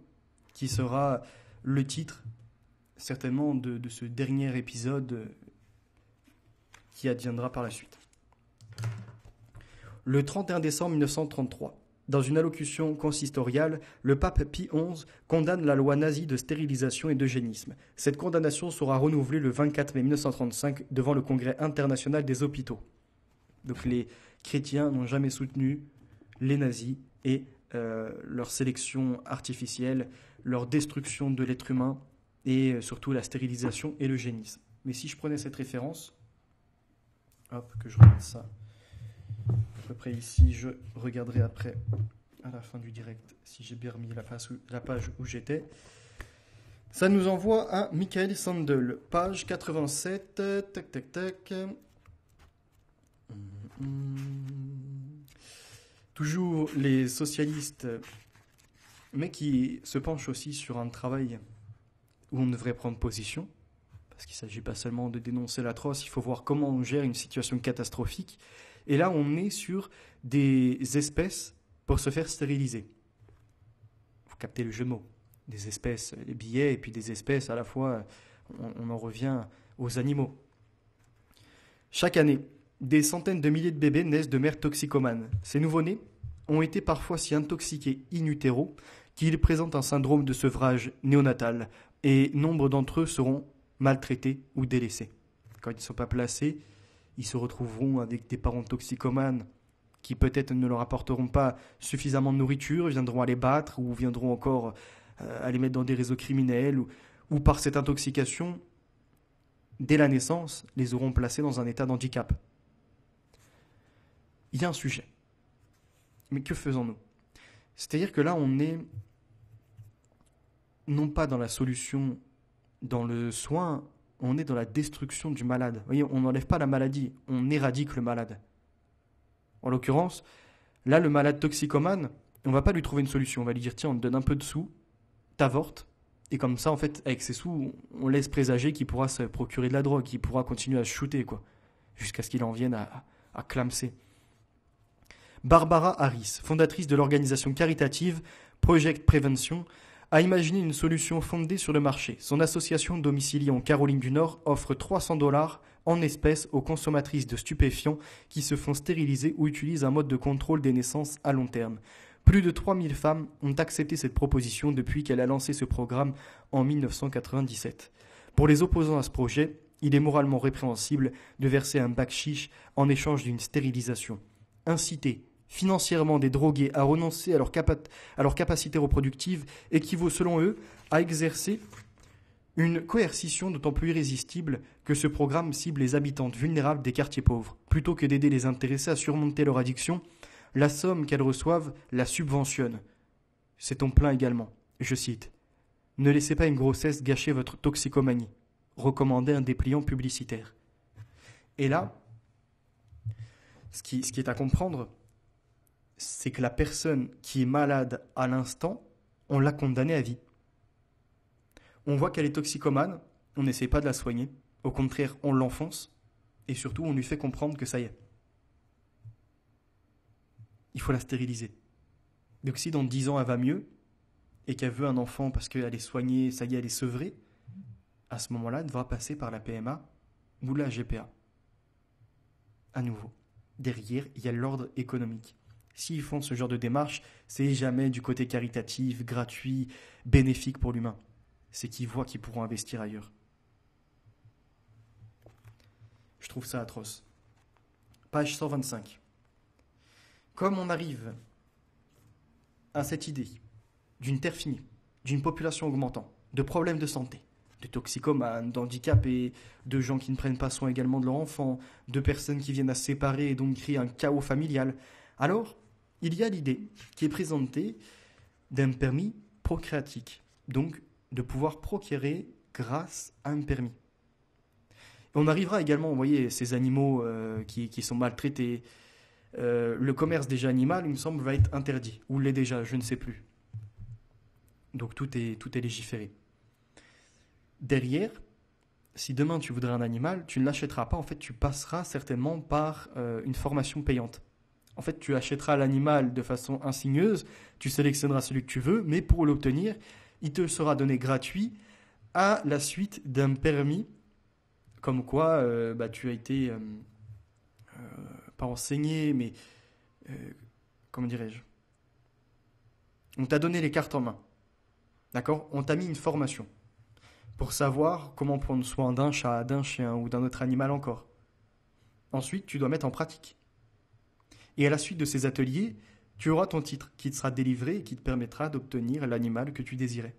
qui sera le titre, certainement, de ce dernier épisode qui adviendra par la suite. Le 31 décembre 1933, dans une allocution consistoriale, le pape Pie XI condamne la loi nazie de stérilisation et d'eugénisme. Cette condamnation sera renouvelée le 24 mai 1935 devant le Congrès international des hôpitaux. Donc les chrétiens n'ont jamais soutenu les nazis et leur sélection artificielle, leur destruction de l'être humain et surtout la stérilisation et l'eugénisme. Mais si je prenais cette référence, hop, que je regarde ça à peu près ici, je regarderai après, à la fin du direct, si j'ai bien remis la page où j'étais. Ça nous envoie à Michael Sandel, page 87, tac. Toujours les socialistes, mais qui se penchent aussi sur un travail où on devrait prendre position, parce qu'il ne s'agit pas seulement de dénoncer l'atroce, il faut voir comment on gère une situation catastrophique. Et là, on est sur des espèces pour se faire stériliser. Vous captez le jeu de mots. Des espèces, les billets, et puis des espèces, à la fois, on en revient aux animaux. Chaque année, des centaines de milliers de bébés naissent de mères toxicomanes. Ces nouveau-nés ont été parfois si intoxiqués in utero qu'ils présentent un syndrome de sevrage néonatal, et nombre d'entre eux seront maltraités ou délaissés. Quand ils ne sont pas placés, ils se retrouveront avec des parents toxicomanes qui peut-être ne leur apporteront pas suffisamment de nourriture, viendront à les battre ou viendront encore à les mettre dans des réseaux criminels ou par cette intoxication, dès la naissance, les auront placés dans un état d'handicap. Il y a un sujet. Mais que faisons-nous? C'est-à-dire que là, on est non pas dans la solution, dans le soin, on est dans la destruction du malade. Vous voyez, on n'enlève pas la maladie, on éradique le malade. En l'occurrence, là, le malade toxicomane, on ne va pas lui trouver une solution. On va lui dire, tiens, on te donne un peu de sous, t'avortes, et comme ça, en fait, avec ces sous, on laisse présager qu'il pourra se procurer de la drogue, qu'il pourra continuer à se shooter, quoi, jusqu'à ce qu'il en vienne à clamser. Barbara Harris, fondatrice de l'organisation caritative Project Prevention, a imaginé une solution fondée sur le marché. Son association domiciliée en Caroline du Nord offre $300 en espèces aux consommatrices de stupéfiants qui se font stériliser ou utilisent un mode de contrôle des naissances à long terme. Plus de 3000 femmes ont accepté cette proposition depuis qu'elle a lancé ce programme en 1997. Pour les opposants à ce projet, il est moralement répréhensible de verser un bakshish en échange d'une stérilisation. Inciter financièrement des drogués à renoncer à leur capacité reproductive équivaut selon eux à exercer une coercition d'autant plus irrésistible que ce programme cible les habitantes vulnérables des quartiers pauvres. Plutôt que d'aider les intéressés à surmonter leur addiction, la somme qu'elles reçoivent la subventionne. C'est ton plein également. Je cite. « Ne laissez pas une grossesse gâcher votre toxicomanie », recommandait un dépliant publicitaire. Et là, ce qui est à comprendre, c'est que la personne qui est malade à l'instant, on l'a condamnée à vie. On voit qu'elle est toxicomane, on n'essaie pas de la soigner. Au contraire, on l'enfonce et surtout, on lui fait comprendre que ça y est. Il faut la stériliser. Donc si dans 10 ans, elle va mieux et qu'elle veut un enfant parce qu'elle est soignée, ça y est, elle est sevrée, à ce moment-là, elle devra passer par la PMA ou la GPA. À nouveau, derrière, il y a l'ordre économique. S'ils font ce genre de démarche, c'est jamais du côté caritatif, gratuit, bénéfique pour l'humain. C'est qu'ils voient qu'ils pourront investir ailleurs. Je trouve ça atroce. Page 125. Comme on arrive à cette idée d'une terre finie, d'une population augmentant, de problèmes de santé, de toxicomanes, d'handicapés, et de gens qui ne prennent pas soin également de leurs enfants, de personnes qui viennent à se séparer et donc créer un chaos familial, alors il y a l'idée qui est présentée d'un permis procréatique, donc de pouvoir procréer grâce à un permis. Et on arrivera également, vous voyez, ces animaux qui sont maltraités. Le commerce déjà animal, il me semble, va être interdit. Ou l'est déjà, je ne sais plus. Donc tout est légiféré. Derrière, si demain tu voudrais un animal, tu ne l'achèteras pas. En fait, tu passeras certainement par une formation payante. En fait, tu achèteras l'animal de façon insigneuse, tu sélectionneras celui que tu veux, mais pour l'obtenir, il te sera donné gratuit à la suite d'un permis, comme quoi tu as été, pas enseigné, mais comment dirais-je, on t'a donné les cartes en main, d'accord? On t'a mis une formation pour savoir comment prendre soin d'un chat, d'un chien ou d'un autre animal encore. Ensuite, tu dois mettre en pratique. Et à la suite de ces ateliers, tu auras ton titre qui te sera délivré et qui te permettra d'obtenir l'animal que tu désirais.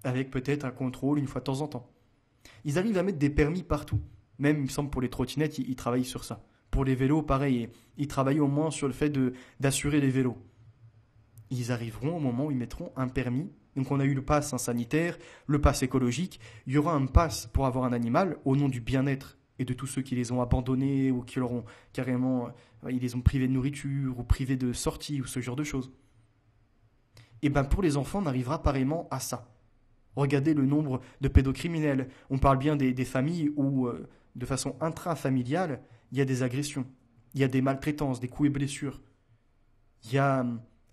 Avec peut-être un contrôle une fois de temps en temps. Ils arrivent à mettre des permis partout. Même, il me semble, pour les trottinettes, ils travaillent sur ça. Pour les vélos, pareil. Ils travaillent au moins sur le fait d'assurer les vélos. Ils arriveront au moment où ils mettront un permis. Donc on a eu le pass sanitaire, le pass écologique. Il y aura un pass pour avoir un animal au nom du bien-être et de tous ceux qui les ont abandonnés ou qui leur ont carrément, ils les ont privés de nourriture ou privés de sortie ou ce genre de choses. Et bien pour les enfants, on arrivera pareillement à ça. Regardez le nombre de pédocriminels. On parle bien des familles où, de façon intrafamiliale, il y a des agressions, il y a des maltraitances, des coups et blessures. Il y a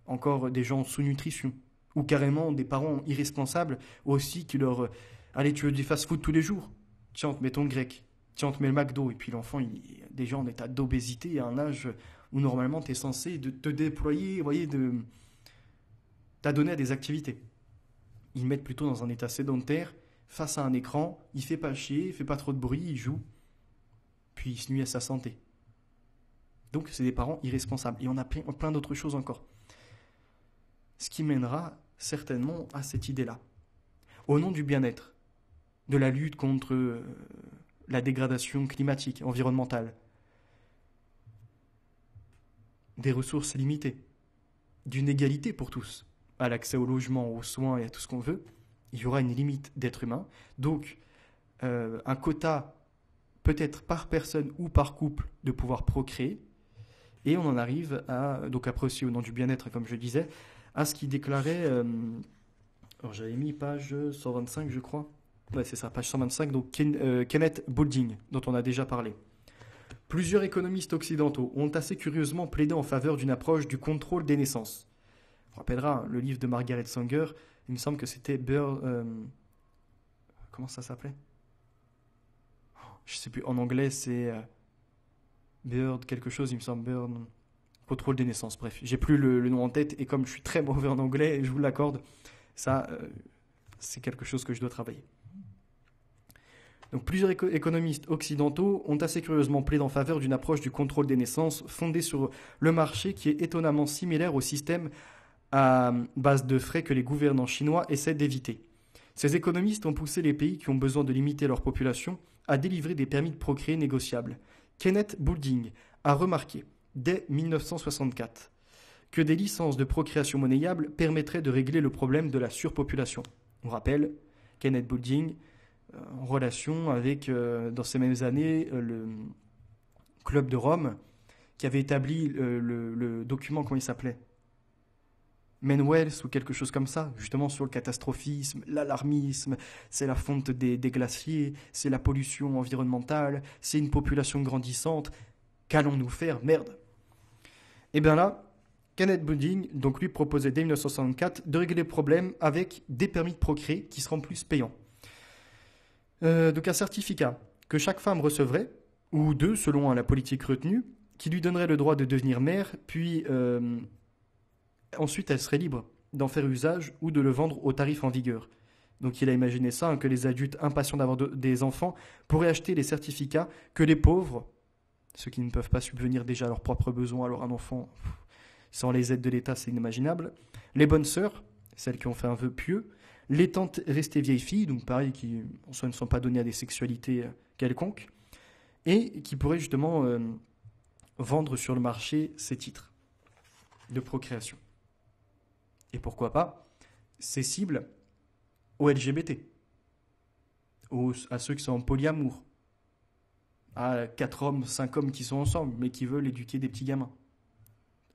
encore des gens sous nutrition ou carrément des parents irresponsables aussi qui leur... Allez, tu veux du fast-food tous les jours? Tiens, on te met ton grec. Tiens, on te met le McDo. Et puis l'enfant, il est déjà en état d'obésité à un âge où normalement tu es censé te déployer, vous voyez, t'adonner à des activités. Ils mettent plutôt dans un état sédentaire, face à un écran, il fait pas chier, il fait pas trop de bruit, il joue. puis il se nuit à sa santé. Donc c'est des parents irresponsables. Et on a plein d'autres choses encore. Ce qui mènera certainement à cette idée-là. Au nom du bien-être, de la lutte contre la dégradation climatique, environnementale, des ressources limitées, d'une égalité pour tous, à l'accès au logement, aux soins et à tout ce qu'on veut, il y aura une limite d'être humain. Donc, un quota, peut-être par personne ou par couple, de pouvoir procréer. Et on en arrive à, donc après aussi au nom du bien-être, comme je disais, à ce qui déclarait, alors j'avais mis page 125, je crois. Ouais, c'est ça, page 125, donc Kenneth Boulding, dont on a déjà parlé. Plusieurs économistes occidentaux ont assez curieusement plaidé en faveur d'une approche du contrôle des naissances. On rappellera le livre de Margaret Sanger, il me semble que c'était comment ça s'appelait ? Je sais plus, en anglais c'est Bird quelque chose, il me semble, Bird contrôle des naissances, bref, j'ai plus le nom en tête, et comme je suis très mauvais en anglais, je vous l'accorde, ça c'est quelque chose que je dois travailler. Donc plusieurs économistes occidentaux ont assez curieusement plaidé en faveur d'une approche du contrôle des naissances fondée sur le marché qui est étonnamment similaire au système à base de frais que les gouvernants chinois essaient d'éviter. Ces économistes ont poussé les pays qui ont besoin de limiter leur population à délivrer des permis de procréer négociables. Kenneth Boulding a remarqué, dès 1964, que des licences de procréation monnayables permettraient de régler le problème de la surpopulation. On rappelle, Kenneth Boulding, en relation avec, dans ces mêmes années, le Club de Rome, qui avait établi le document, comment il s'appelait ? Manuels ou quelque chose comme ça, justement sur le catastrophisme, l'alarmisme, c'est la fonte des glaciers, c'est la pollution environnementale, c'est une population grandissante, qu'allons-nous faire, merde ? Et bien là, Kenneth Boulding, donc lui proposait dès 1964 de régler le problème avec des permis de procréer qui seront plus payants. Donc un certificat que chaque femme recevrait, ou deux selon la politique retenue, qui lui donnerait le droit de devenir mère, puis ensuite elle serait libre d'en faire usage ou de le vendre au tarif en vigueur. Donc il a imaginé ça, que les adultes impatients d'avoir des enfants pourraient acheter les certificats que les pauvres, ceux qui ne peuvent pas subvenir déjà à leurs propres besoins, alors un enfant, sans les aides de l'État, c'est inimaginable, les bonnes sœurs, celles qui ont fait un vœu pieux, les tantes restées vieilles filles, donc pareil, qui en soi ne sont pas données à des sexualités quelconques, et qui pourraient justement vendre sur le marché ces titres de procréation. Et pourquoi pas ces cibles aux LGBT, à ceux qui sont en polyamour, à 4 hommes, 5 hommes qui sont ensemble, mais qui veulent éduquer des petits gamins.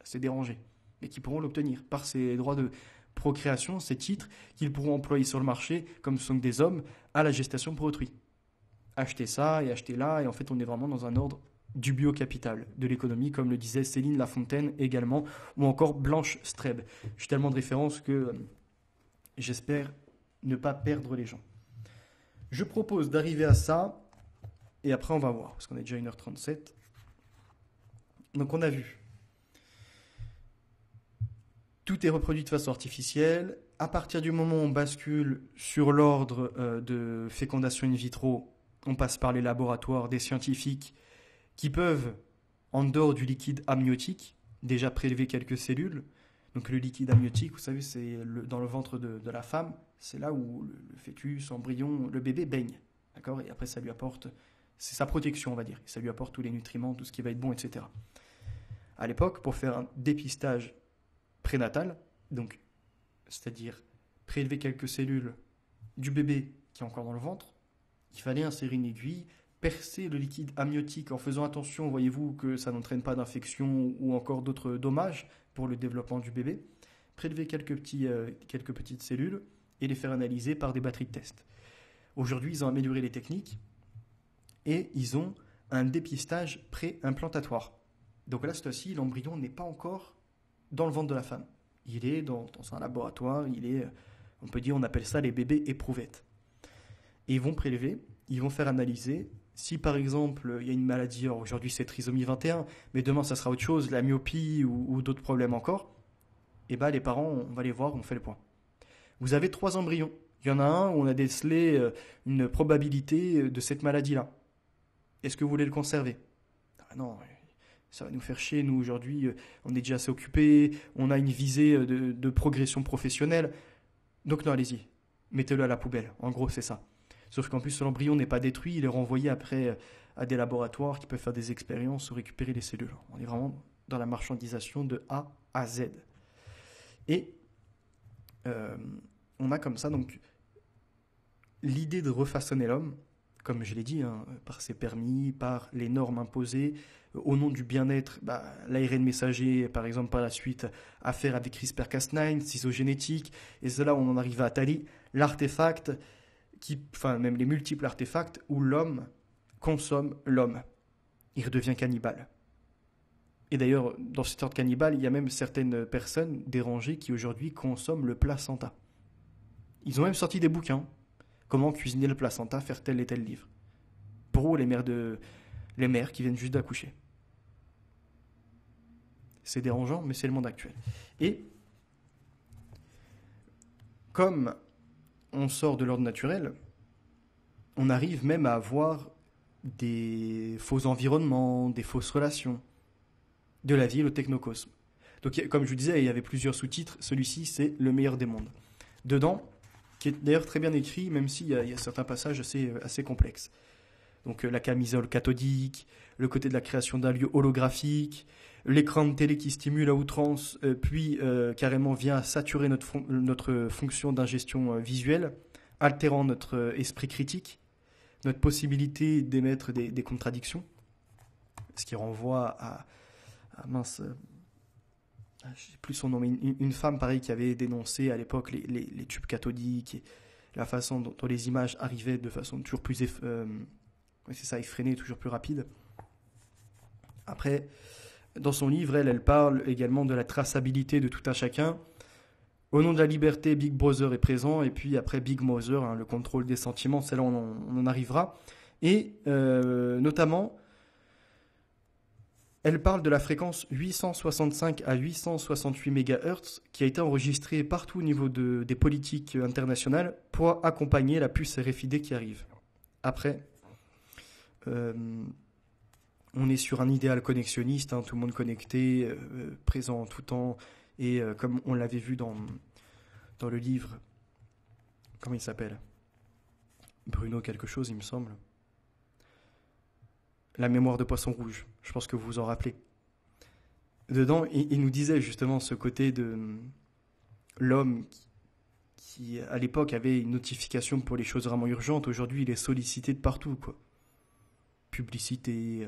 C'est dérangé, mais qui pourront l'obtenir par ces droits de procréation, ces titres qu'ils pourront employer sur le marché, comme ce sont des hommes, à la gestation pour autrui. Acheter ça et acheter là, et en fait on est vraiment dans un ordre du biocapital, de l'économie, comme le disait Céline Lafontaine également, ou encore Blanche Streb. J'ai tellement de références que j'espère ne pas perdre les gens. Je propose d'arriver à ça, et après on va voir, parce qu'on est déjà à 1h37. Donc on a vu. Tout est reproduit de façon artificielle. À partir du moment où on bascule sur l'ordre de fécondation in vitro, on passe par les laboratoires des scientifiques qui peuvent, en dehors du liquide amniotique, déjà prélever quelques cellules. Donc le liquide amniotique, vous savez, c'est dans le ventre de la femme, c'est là où le fœtus, l'embryon, le bébé baigne. D'accord ? Et après, ça lui apporte, c'est sa protection, on va dire. Ça lui apporte tous les nutriments, tout ce qui va être bon, etc. À l'époque, pour faire un dépistage prénatal, donc, c'est-à-dire prélever quelques cellules du bébé qui est encore dans le ventre, il fallait insérer une aiguille, percer le liquide amniotique en faisant attention, voyez-vous, que ça n'entraîne pas d'infection ou encore d'autres dommages pour le développement du bébé, prélever quelques petites cellules et les faire analyser par des batteries de tests. Aujourd'hui, ils ont amélioré les techniques et ils ont un dépistage pré-implantatoire. Donc là, cette fois-ci, l'embryon n'est pas encore dans le ventre de la femme. Il est dans un laboratoire, on peut dire, on appelle ça les bébés éprouvettes. Et ils vont prélever, ils vont faire analyser. Si par exemple, il y a une maladie, alors aujourd'hui c'est trisomie 21, mais demain ça sera autre chose, la myopie ou d'autres problèmes encore, et bien les parents, on va les voir, on fait le point. Vous avez 3 embryons. Il y en a un où on a décelé une probabilité de cette maladie-là. Est-ce que vous voulez le conserver? Ah non, ça va nous faire chier, nous aujourd'hui, on est déjà assez occupés, on a une visée de progression professionnelle. Donc non, allez-y, mettez-le à la poubelle. En gros, c'est ça. Sauf qu'en plus, l'embryon n'est pas détruit, il est renvoyé après à des laboratoires qui peuvent faire des expériences ou récupérer les cellules. On est vraiment dans la marchandisation de A à Z. Et euh, on a comme ça donc l'idée de refaçonner l'homme, comme je l'ai dit, hein, par ses permis, par les normes imposées, au nom du bien-être, l'ARN messager, par exemple, par la suite, affaire avec CRISPR-Cas9, ciseaux-génétique, et c'est là où on en arrive à Tali, l'artefact, enfin même les multiples artefacts où l'homme consomme l'homme. Il redevient cannibale. Et d'ailleurs, dans cet ordre cannibale, il y a même certaines personnes dérangées qui aujourd'hui consomment le placenta. Ils ont même sorti des bouquins. Comment cuisiner le placenta, faire tel et tel livre. Pour eux, les mères qui viennent juste d'accoucher. C'est dérangeant, mais c'est le monde actuel. Et comme on sort de l'ordre naturel, on arrive même à avoir des faux environnements, des fausses relations, de la vie et le technocosme. Donc, comme je vous disais, il y avait plusieurs sous-titres. Celui-ci, c'est le meilleur des mondes. Dedans, qui est d'ailleurs très bien écrit, même s'il y a certains passages assez complexes. Donc la camisole cathodique, le côté de la création d'un lieu holographique, l'écran de télé qui stimule à outrance, puis carrément vient saturer notre fonction d'ingestion visuelle, altérant notre esprit critique, notre possibilité d'émettre des contradictions, ce qui renvoie à mince, je ne sais plus son nom, mais une femme pareil qui avait dénoncé à l'époque les tubes cathodiques et la façon dont les images arrivaient de façon toujours plus c'est ça, effrénée, toujours plus rapide. Après, dans son livre, elle parle également de la traçabilité de tout un chacun. Au nom de la liberté, Big Brother est présent, et puis après Big Mother, hein, le contrôle des sentiments, c'est là où on en arrivera. Et notamment, elle parle de la fréquence 865 à 868 MHz qui a été enregistrée partout au niveau des politiques internationales pour accompagner la puce RFID qui arrive. Après, on est sur un idéal connexionniste, hein, tout le monde connecté, présent en tout temps, et comme on l'avait vu dans le livre, comment il s'appelle? Bruno quelque chose, il me semble. La mémoire de Poisson Rouge, je pense que vous vous en rappelez. Dedans, il nous disait justement ce côté de l'homme qui à l'époque avait une notification pour les choses vraiment urgentes. Aujourd'hui, il est sollicité de partout, quoi. Publicité,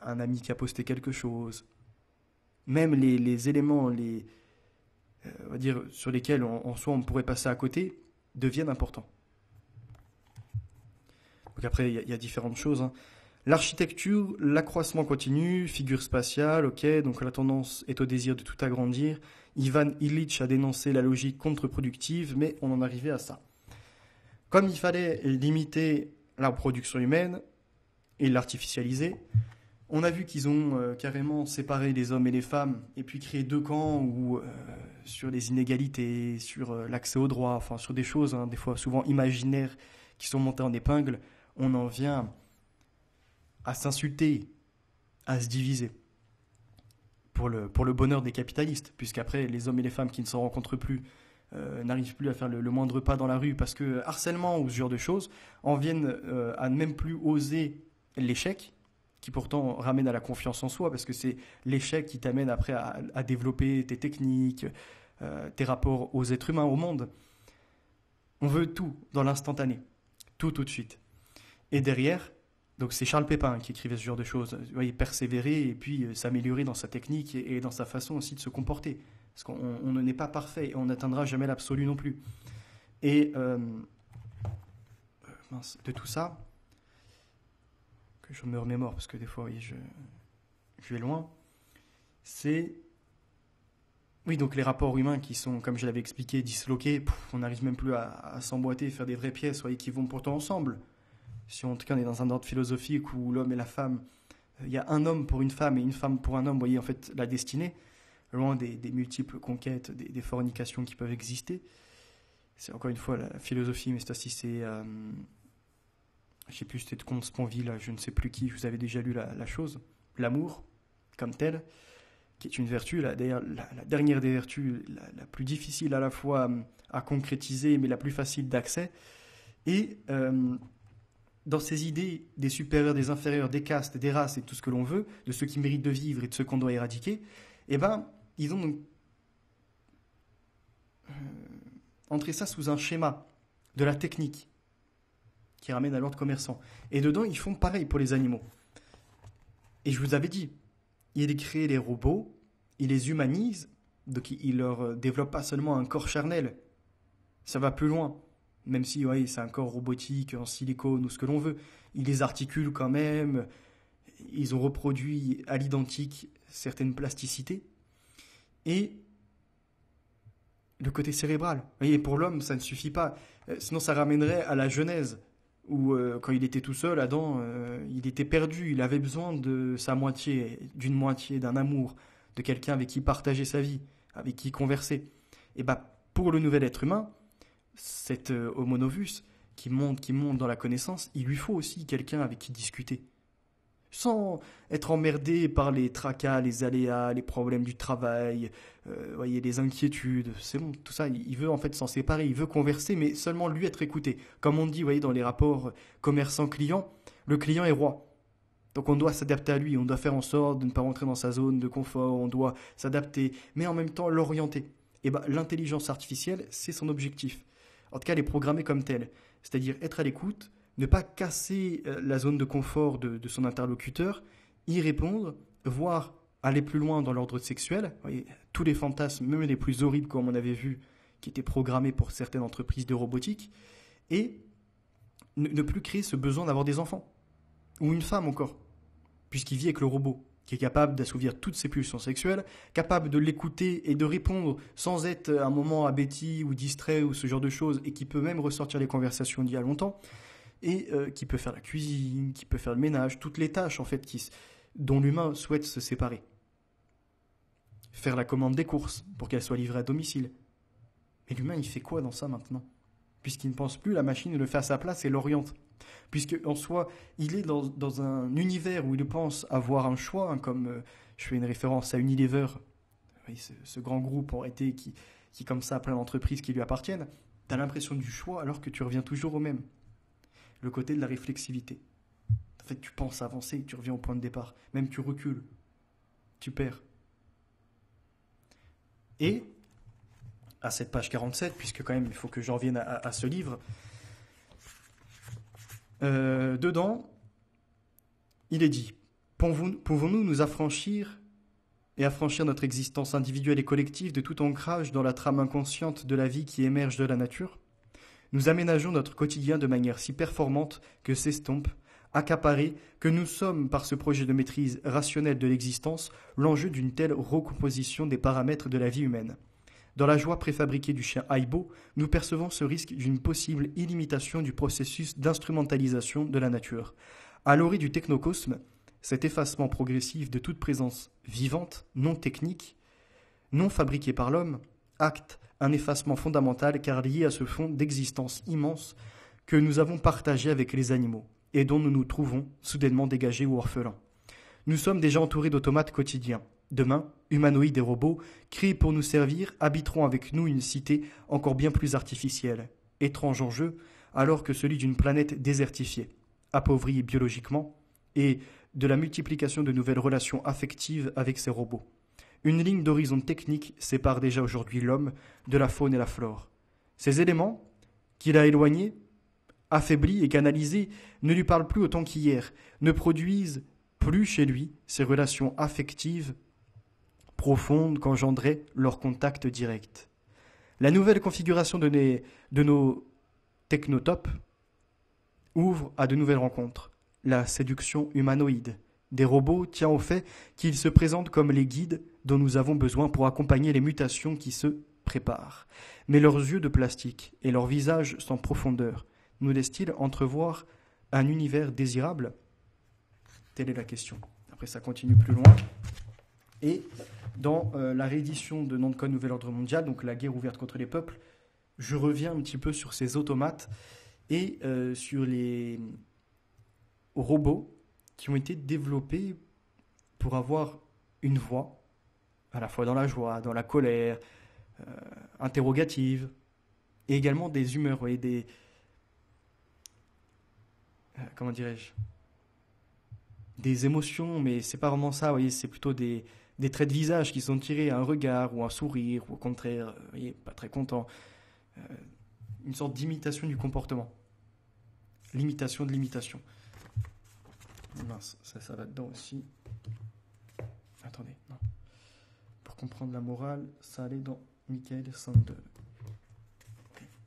un ami qui a posté quelque chose, même les éléments, on va dire, sur lesquels en soi on pourrait passer à côté, deviennent importants. Donc après, il y a différentes choses, hein. L'architecture, l'accroissement continu, figure spatiale, ok, donc la tendance est au désir de tout agrandir. Ivan Illich a dénoncé la logique contre-productive, mais on en arrivait à ça. Comme il fallait limiter la production humaine et l'artificialiser, on a vu qu'ils ont carrément séparé les hommes et les femmes, et puis créé deux camps où, sur les inégalités, sur l'accès aux droits, enfin sur des choses, hein, des fois souvent imaginaires, qui sont montées en épingle, on en vient à s'insulter, à se diviser, pour le bonheur des capitalistes, puisqu'après, les hommes et les femmes qui ne se rencontrent plus n'arrivent plus à faire le moindre pas dans la rue, parce que harcèlement ou ce genre de choses en viennent à ne même plus oser l'échec, qui pourtant ramène à la confiance en soi, parce que c'est l'échec qui t'amène après à développer tes techniques, tes rapports aux êtres humains, au monde. On veut tout dans l'instantané, tout de suite. Et derrière, donc c'est Charles Pépin qui écrivait ce genre de choses. Vous voyez, persévérer et puis s'améliorer dans sa technique et dans sa façon aussi de se comporter. Parce qu'on ne n'est pas parfait et on n'atteindra jamais l'absolu non plus. Et de tout ça, que je me remémore parce que des fois, oui, je vais loin, c'est... Oui, donc les rapports humains qui sont, comme je l'avais expliqué, disloqués, on n'arrive même plus à s'emboîter, faire des vraies pièces, voyez, qui vont pourtant ensemble. Si en tout cas on est dans un ordre philosophique où l'homme et la femme, il y a un homme pour une femme et une femme pour un homme, vous voyez en fait la destinée, loin des multiples conquêtes, des fornications qui peuvent exister. C'est encore une fois la philosophie, mais c'est aussi je sais plus, c'était de Comte Sponville, je ne sais plus qui, vous avez déjà lu la chose, l'amour, comme tel, qui est une vertu, d'ailleurs, la dernière des vertus, la plus difficile à la fois à concrétiser, mais la plus facile d'accès. Et dans ces idées des supérieurs, des inférieurs, des castes, des races et tout ce que l'on veut, de ceux qui méritent de vivre et de ceux qu'on doit éradiquer, eh ben, ils ont donc entré ça sous un schéma de la technique qui ramène à l'ordre commerçant. Et dedans, ils font pareil pour les animaux. Et je vous avais dit, ils créent les robots, ils les humanisent, donc ils leur développent pas seulement un corps charnel, ça va plus loin. Même si ouais, c'est un corps robotique en silicone ou ce que l'on veut, ils les articulent quand même, ils ont reproduit à l'identique certaines plasticités. Et le côté cérébral, vous voyez, pour l'homme, ça ne suffit pas. Sinon, ça ramènerait à la Genèse, où quand il était tout seul, Adam, il était perdu, il avait besoin de sa moitié, d'une moitié, d'un amour, de quelqu'un avec qui partager sa vie, avec qui converser. Et bah, pour le nouvel être humain, cet homo novus qui monte dans la connaissance, il lui faut aussi quelqu'un avec qui discuter. Sans être emmerdé par les tracas, les aléas, les problèmes du travail, voyez, les inquiétudes, c'est bon, tout ça, il veut en fait s'en séparer, il veut converser, mais seulement lui être écouté. Comme on dit, voyez, dans les rapports commerçant-client, le client est roi. Donc on doit s'adapter à lui, on doit faire en sorte de ne pas rentrer dans sa zone de confort, on doit s'adapter, mais en même temps l'orienter. Et ben, l'intelligence artificielle, c'est son objectif. En tout cas, elle est programmée comme telle, c'est-à-dire être à l'écoute, ne pas casser la zone de confort de son interlocuteur, y répondre, voire aller plus loin dans l'ordre sexuel. Vous voyez, tous les fantasmes, même les plus horribles comme on avait vu, qui étaient programmés pour certaines entreprises de robotique, et ne plus créer ce besoin d'avoir des enfants, ou une femme encore, puisqu'il vit avec le robot, qui est capable d'assouvir toutes ses pulsions sexuelles, capable de l'écouter et de répondre sans être à un moment abéti ou distrait ou ce genre de choses, et qui peut même ressortir les conversations d'il y a longtemps, et qui peut faire la cuisine, qui peut faire le ménage, toutes les tâches en fait dont l'humain souhaite se séparer. Faire la commande des courses pour qu'elles soient livrées à domicile. Mais l'humain, il fait quoi dans ça maintenant ? Puisqu'il ne pense plus, la machine le fait à sa place et l'oriente. Puisque en soi, il est dans un univers où il pense avoir un choix, hein, comme je fais une référence à Unilever, oui, ce grand groupe en réalité qui comme ça a plein d'entreprises qui lui appartiennent. Tu as l'impression du choix alors que tu reviens toujours au même. Le côté de la réflexivité. En fait, tu penses avancer, tu reviens au point de départ. Même tu recules. Tu perds. Et, à cette page 47, puisque quand même il faut que j'en revienne à ce livre, dedans, il est dit, pouvons-nous nous affranchir et affranchir notre existence individuelle et collective de tout ancrage dans la trame inconsciente de la vie qui émerge de la nature ? Nous aménageons notre quotidien de manière si performante que s'estompe, accaparé, que nous sommes, par ce projet de maîtrise rationnelle de l'existence, l'enjeu d'une telle recomposition des paramètres de la vie humaine. Dans la joie préfabriquée du chien Aibo, nous percevons ce risque d'une possible illimitation du processus d'instrumentalisation de la nature. À l'orée du technocosme, cet effacement progressif de toute présence vivante, non technique, non fabriquée par l'homme, acte un effacement fondamental car lié à ce fond d'existence immense que nous avons partagé avec les animaux et dont nous nous trouvons soudainement dégagés ou orphelins. Nous sommes déjà entourés d'automates quotidiens. Demain, humanoïdes et robots, créés pour nous servir, habiteront avec nous une cité encore bien plus artificielle, étrange enjeu, alors que celui d'une planète désertifiée, appauvrie biologiquement, et de la multiplication de nouvelles relations affectives avec ces robots. Une ligne d'horizon technique sépare déjà aujourd'hui l'homme de la faune et la flore. Ces éléments, qu'il a éloignés, affaiblis et canalisés, ne lui parlent plus autant qu'hier, ne produisent plus chez lui ces relations affectives profondes qu'engendraient leur contact direct. La nouvelle configuration de nos technotopes ouvre à de nouvelles rencontres. La séduction humanoïde des robots tient au fait qu'ils se présentent comme les guides dont nous avons besoin pour accompagner les mutations qui se préparent. Mais leurs yeux de plastique et leurs visages sans profondeur nous laissent-ils entrevoir un univers désirable ? Telle est la question. Après, ça continue plus loin. Et dans la réédition de Nom de Code Nouvel Ordre Mondial, donc la guerre ouverte contre les peuples, je reviens un petit peu sur ces automates et sur les robots qui ont été développés pour avoir une voix, à la fois dans la joie, dans la colère, interrogative, et également des humeurs, vous voyez, des... comment dirais-je? Des émotions, mais c'est pas vraiment ça, vous voyez, c'est plutôt des traits de visage qui sont tirés, un regard ou un sourire, ou au contraire, vous voyez, pas très content. Euh, une sorte d'imitation du comportement. L'imitation de l'imitation. Mince, ça va dedans aussi. Attendez, non. Pour comprendre la morale, ça allait dans Michael Sandel.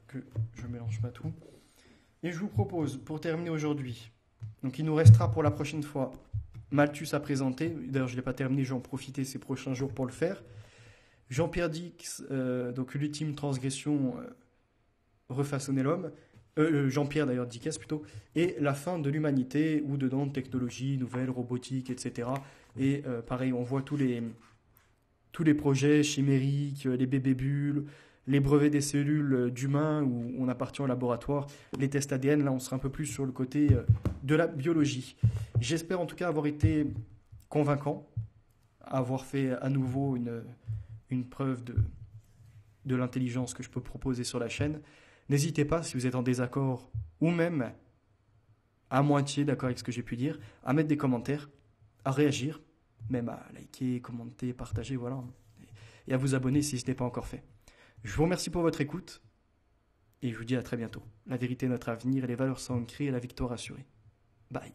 Que je mélange pas tout. Et je vous propose, pour terminer aujourd'hui, donc il nous restera pour la prochaine fois Malthus à présenter. D'ailleurs, je ne l'ai pas terminé, je vais en profiter ces prochains jours pour le faire. Jean-Pierre Dix, donc l'ultime transgression, refaçonner l'homme. Jean-Pierre d'ailleurs Dickès plutôt. Et la fin de l'humanité, où dedans technologie, nouvelles, robotique, etc. Et pareil, on voit tous les projets chimériques, les bébés bulles, les brevets des cellules d'humains où on appartient au laboratoire, les tests ADN, là on sera un peu plus sur le côté de la biologie. J'espère en tout cas avoir été convaincant, avoir fait à nouveau une preuve de l'intelligence que je peux proposer sur la chaîne. N'hésitez pas, si vous êtes en désaccord ou même à moitié d'accord avec ce que j'ai pu dire, à mettre des commentaires, à réagir, même à liker, commenter, partager, voilà. Et à vous abonner si ce n'est pas encore fait. Je vous remercie pour votre écoute et je vous dis à très bientôt. La vérité est notre avenir et les valeurs sont ancrées et la victoire assurée. Bye.